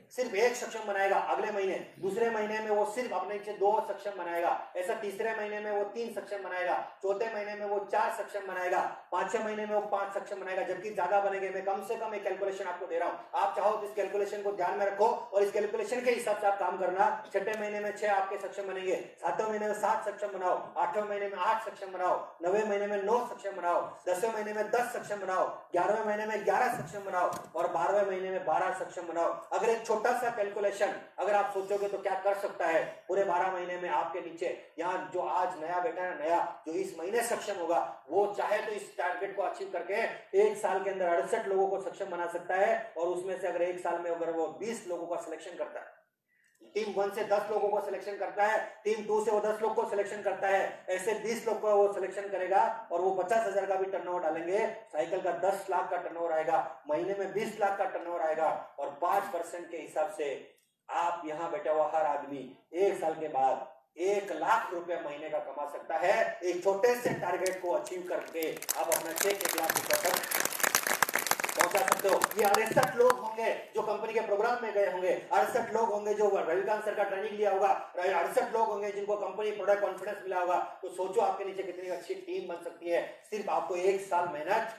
सिर्फ एक सक्षम बनाएगा। अगले महीने, दूसरे महीने में वो सिर्फ अपने नीचे 2 सक्षम बनाएगा। ऐसा तीसरे महीने में वो 3 सक्षम बनाएगा, चौथे महीने में वो 4 सक्षम बनाएगा, 5वें महीने में वो 5 सक्षम बनाएगा, जबकि ज्यादा बनेंगे। मैं कम से कम एक कैलकुलेशन आपको दे रहा हूं, आप चाहो तो इस कैलकुलेशन को ध्यान में रखो और इस कैलकुलेशन के हिसाब से आप काम करना। 6ठे महीने में 6 आपके सक्षम बनेंगे, 7वें महीने में 7 सक्षम बनाओ, 8वें महीने में 8 सक्षम बनाओ, 9वें महीने में 9 सक्षम बनाओ, 10वें महीने में 10 सक्षम बनाओ, 11वें महीने में 11 सक्षम बनाओ, और 12वें महीने में 12 सक्षम बनाओ। अगर एक छोटा सा कैलकुलेशन अगर आप सोचोगे तो क्या कर सकता है, पूरे 12 महीने में आपके नीचे, यहाँ जो आज नया बेटा है, नया जो इस महीने सक्षम होगा, वो चाहे तो इस टारगेट को अचीव करके 1 साल के अंदर 68 लोगों को सक्षम बना सकता है। और उसमें से अगर 1 साल में अगर वो 20 लोगों का सिलेक्शन करता है, टीम 1 से 10 लोगों को सिलेक्शन करता है, टीम 2 से वो 10 लोग को सिलेक्शन करता है, ऐसे 20 लोग को वो सिलेक्शन करेगा, और वो 50,000 का भी टर्नओवर डालेंगे, साइकिल का 10 लाख का टर्नओवर आएगा, महीने में 20 लाख का टर्नओवर आएगा, और 5% के हिसाब से आप यहाँ बैठा हुआ हर आदमी 1 साल के बाद 1 लाख रुपए महीने का कमा सकता है। एक छोटे से टारगेट को अचीव करके आप अपना चेक 1 लाख रुपए तक पहुंचा सकते हो। ये 68 लोग होंगे जो कंपनी के प्रोग्राम में गए होंगे, 68 लोग होंगे जो रविकांत सर का ट्रेनिंग लिया होगा, 68 लोग होंगे जिनको कंपनी प्रोडक्ट कॉन्फिडेंस मिला होगा। तो सोचो आपके नीचे कितनी अच्छी टीम बन सकती है। सिर्फ आपको 1 साल मेहनत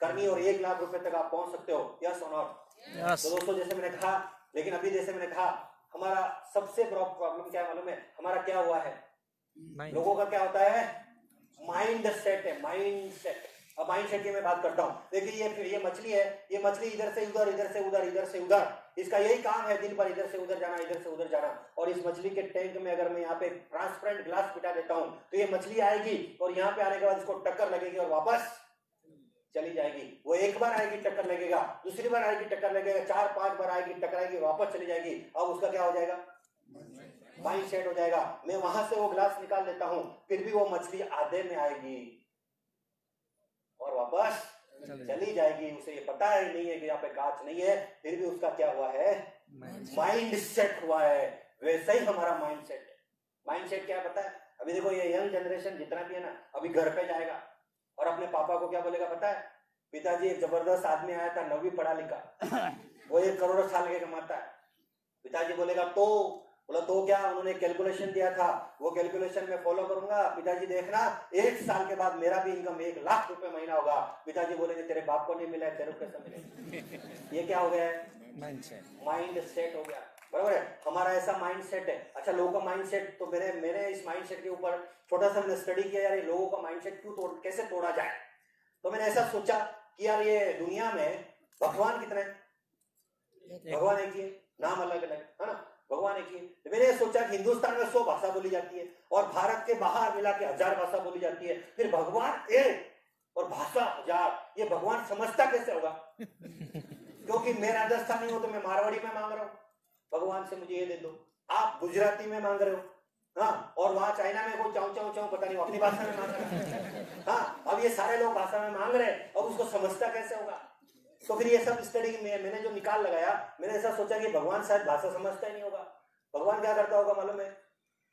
करनी और 1 लाख रुपए तक आप पहुंच सकते हो। यस और नो? तो दोस्तों, जैसे मैंने कहा, लेकिन अभी जैसे मैंने कहा, हमारा सबसे बड़ा प्रॉब्लम क्या है मालूम है? हमारा क्या हुआ है, लोगों का क्या होता है, माइंड सेट है, माइंड सेट। अब माइंड सेट की मैं बात करता हूँ। देखिए, ये मछली है, ये मछली इधर से उधर, इधर से उधर, इधर से उधर, इसका यही काम है दिन भर इधर से उधर जाना, इधर से उधर जाना। और इस मछली के टैंक में अगर मैं यहाँ पे ट्रांसपेरेंट ग्लास बिठा देता हूँ, तो ये मछली आएगी और यहाँ पे आने के बाद इसको टक्कर लगेगी और वापस चली जाएगी। वो 1 बार आएगी, टक्कर लगेगा, दूसरी बार आएगी, टक्कर लगेगा, 4-5 बार आएगी, टकराएगी, वापस चली जाएगी। अब उसका क्या हो जाएगा, माइंड सेट हो जाएगा। मैं वहां से वो ग्लास निकाल देता हूं, फिर भी वो मछली आधे में आएगी और वापस चली जाएगी। उसे ये पता ही नहीं है कि यहाँ पे कांच नहीं है, फिर भी उसका क्या हुआ है, माइंड सेट हुआ है। वैसे ही हमारा माइंड सेट है। माइंड सेट क्या पता है? अभी देखो, ये यंग जनरेशन जितना भी है ना, अभी घर पे जाएगा और अपने पापा को क्या बोलेगा पता है? पिताजी, एक जबरदस्त आदमी आया था, 9वीं पढ़ा लिखा, वो 1 करोड़ साल के कमाता है। पिताजी बोलेगा तो, बोला तो क्या? उन्होंने कैलकुलेशन दिया था, वो कैलकुलेशन में फॉलो करूंगा। पिताजी देखना, 1 साल के बाद मेरा भी इनकम 1 लाख रुपए महीना होगा। पिताजी बोलेंगे तेरे बाप को नहीं मिला है, तेरे को कैसे मिलेगा? ये क्या हो गया है? माइंड सेट हो गया। बराबर है, हमारा ऐसा माइंड सेट है। अच्छा, लोगों का माइंड सेट, तो मैंने इस माइंड सेट के ऊपर छोटा सा मैंने स्टडी किया, यार ये लोगों का माइंड सेट कैसे तोड़ा जाए। तो मैंने ऐसा सोचा कि यार ये दुनिया में भगवान कितने हैं? भगवान एक ही है, नाम अलग अलग है ना, भगवान एक ही है। तो मैंने सोचा कि हिंदुस्तान में 100 भाषा बोली जाती है और भारत के बाहर मिला के 1000 भाषा बोली जाती है, फिर भगवान एक और भाषा 1000, ये भगवान समझता कैसे होगा? क्योंकि मैं राजस्थानी हूं तो मैं मारवाड़ी में मांग रहा हूं, भगवान से मुझे ये दे दो। आप गुजराती में मांग रहे हो, हाँ, और वहां चाइना में कोई चाऊ चाऊ चाऊ पता नहीं अपनी भाषा में मांग रहा है। हाँ, अब ये सारे लोग भाषा में मांग रहे हैं और उसको समझता कैसे होगा? तो फिर ये सब स्टडी में मैंने जो निकाल लगाया, मैंने ऐसा सोचा कि भगवान शायद भाषा समझता ही नहीं होगा। भगवान क्या करता होगा मालूम है?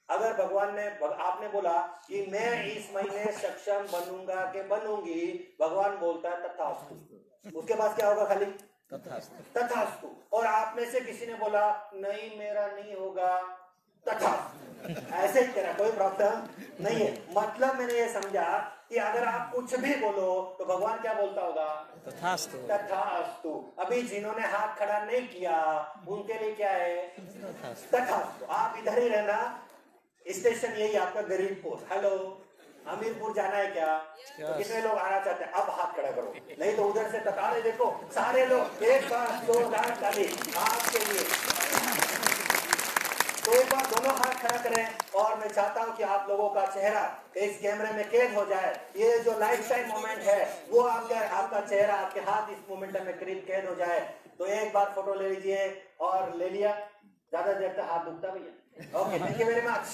अगर भगवान ने आपने बोला कि मैं इस महीने सक्षम बनूंगा के बनूंगी, भगवान बोलता है तथास्तु। उसके पास क्या होगा? खाली तथास्तु। और आप में से किसी ने बोला नहीं मेरा नहीं होगा, तथास्तु। ऐसे ही तेरा कोई प्रॉब्लम नहीं है। मतलब मैंने ये समझा कि अगर आप कुछ भी बोलो तो भगवान क्या बोलता होगा? तथास्तु। तथास्तु। अभी जिन्होंने हाथ खड़ा नहीं किया उनके लिए क्या है? तथास्तु। आप इधर ही रहना, स्टेशन यही आपका गरीबपुर। हेलो, हमीरपुर जाना है क्या? तो कितने लोग आना चाहते हैं? अब हाथ खड़ा करो, नहीं तो उधर से तताड़े देखो सारे लोग। एक बार 2,000 ताली आपके लिए। तो एक बार दोनों हाथ खड़ा करें और मैं चाहता हूं कि आप लोगों का चेहरा इस कैमरे में कैद हो जाए। ये जो लाइफ टाइम मोमेंट है वो आपका चेहरा, आपके हाथ इस मोमेंट में करीब कैद हो जाए। तो एक बार फोटो ले लीजिए। और ले लिया? ज्यादा देर तक हाथ दुखता भैया? Okay, thank you very much.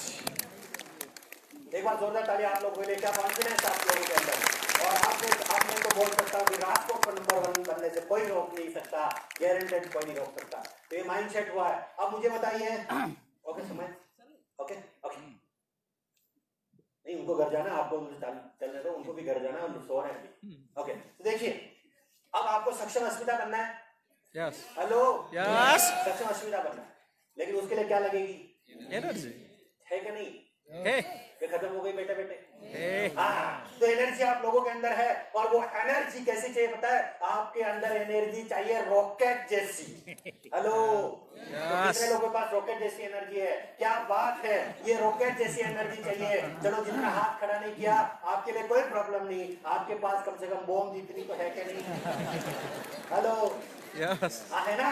एक बार जोरदार ताली आप लोगों के लिए। क्या कॉन्फिडेंस आप लोगों के अंदर। और आपने तो बोल सकता हूँ कि राष्ट्र को नंबर 1 बनने से कोई रोक नहीं सकता, गारंटेड कोई नहीं रोक सकता। तो ये माइंड सेट हुआ है। अब मुझे बताइए, ओके समय, ओके ओके, नहीं उनको घर जाना, आपको चलने दो, उनको भी घर जाना, उनको सो रहे हैं। ओके, तो देखिए अब आपको सक्षम अस्मिता बनना है। यस। Hello, yes. सक्षम अस्मिता बनना है, लेकिन उसके लिए क्या लगेगी? एनर्जी है कि नहीं? है। ये खत्म हो गई बेटे बेटे। है। हाँ, तो एनर्जी आप लोगों के अंदर है। और वो एनर्जी कैसी चाहिए पता है? आपके अंदर एनर्जी चाहिए रॉकेट जैसी। हेलो, तो कितने लोगों के पास रॉकेट जैसी एनर्जी है? क्या बात है, ये रॉकेट जैसी एनर्जी चाहिए। चलो, जितना हाथ खड़ा नहीं किया आपके लिए कोई प्रॉब्लम नहीं, आपके पास कम से कम बॉम्ब जितनी तो है कि नहीं? Hello, yes. है ना?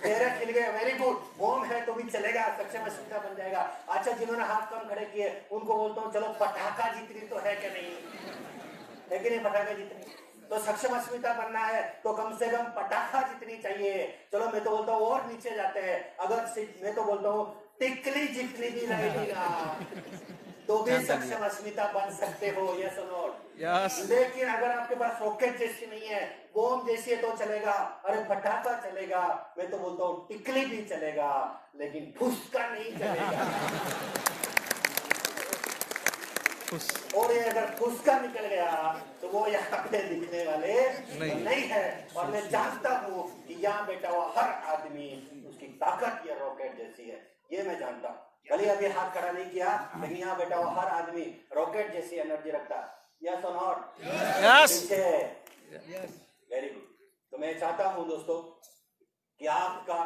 डायरेक्ट मिल गए, वेरी गुड। बॉम्ब है तो भी चलेगा, सक्षम अस्मिता बन जाएगा। अच्छा, जिन्होंने हाथ कम खड़े किए उनको बोलता हूँ चलो पटाखा जितनी तो है कि नहीं? है कि नहीं पटाखा जितनी? तो सक्षम अस्मिता बनना है तो कम से कम पटाखा जितनी चाहिए। चलो, मैं तो बोलता हूँ और नीचे जाते हैं। अगर मैं तो बोलता हूँ टिकली जितनी भी रहेगी ना तो भी सक्षम अस्मिता बन सकते हो। यस और नो? यस। लेकिन अगर आपके पास रॉकेट जैसी नहीं है, बॉम्ब जैसी है तो चलेगा, अरे पटाखा चलेगा, मैं तो बोलता हूँ टिकली भी चलेगा, लेकिन फुसका नहीं चलेगा। और ये अगर फुसका निकल गया तो वो यहाँ पे दिखने वाले नहीं है। और मैं जानता हूँ कि यहाँ बैठा हुआ हर आदमी, उसकी ताकत ये रॉकेट जैसी है, ये मैं जानता हूँ। भले अभी हाथ खड़ा नहीं किया, लेकिन यहाँ बैठा हुआ हर आदमी रॉकेट जैसी एनर्जी रखता है। यस और नॉट? यस। Very good. तो मैं चाहता हूँ दोस्तों कि आपका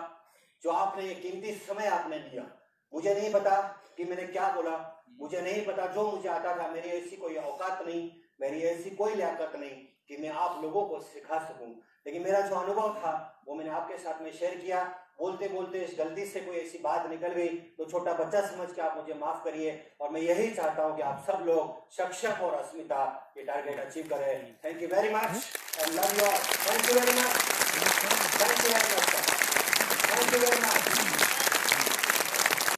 जो आपने ये कीमती समय आपने दिया, मुझे नहीं पता कि मैंने क्या बोला, मुझे नहीं पता, जो मुझे आता था, मेरी ऐसी कोई औकात नहीं, मेरी ऐसी कोई लियाकत नहीं कि मैं आप लोगों को सिखा सकूं, लेकिन मेरा जो अनुभव था वो मैंने आपके साथ में शेयर किया। बोलते बोलते इस गलती से कोई ऐसी बात निकल गई तो छोटा बच्चा समझ के आप मुझे माफ करिए। और मैं यही चाहता हूं कि आप सब लोग सक्षम और अस्मिता ये टारगेट अचीव करें। Thank you very much and love you all. Thank you very much, thank you very much, thank you very much.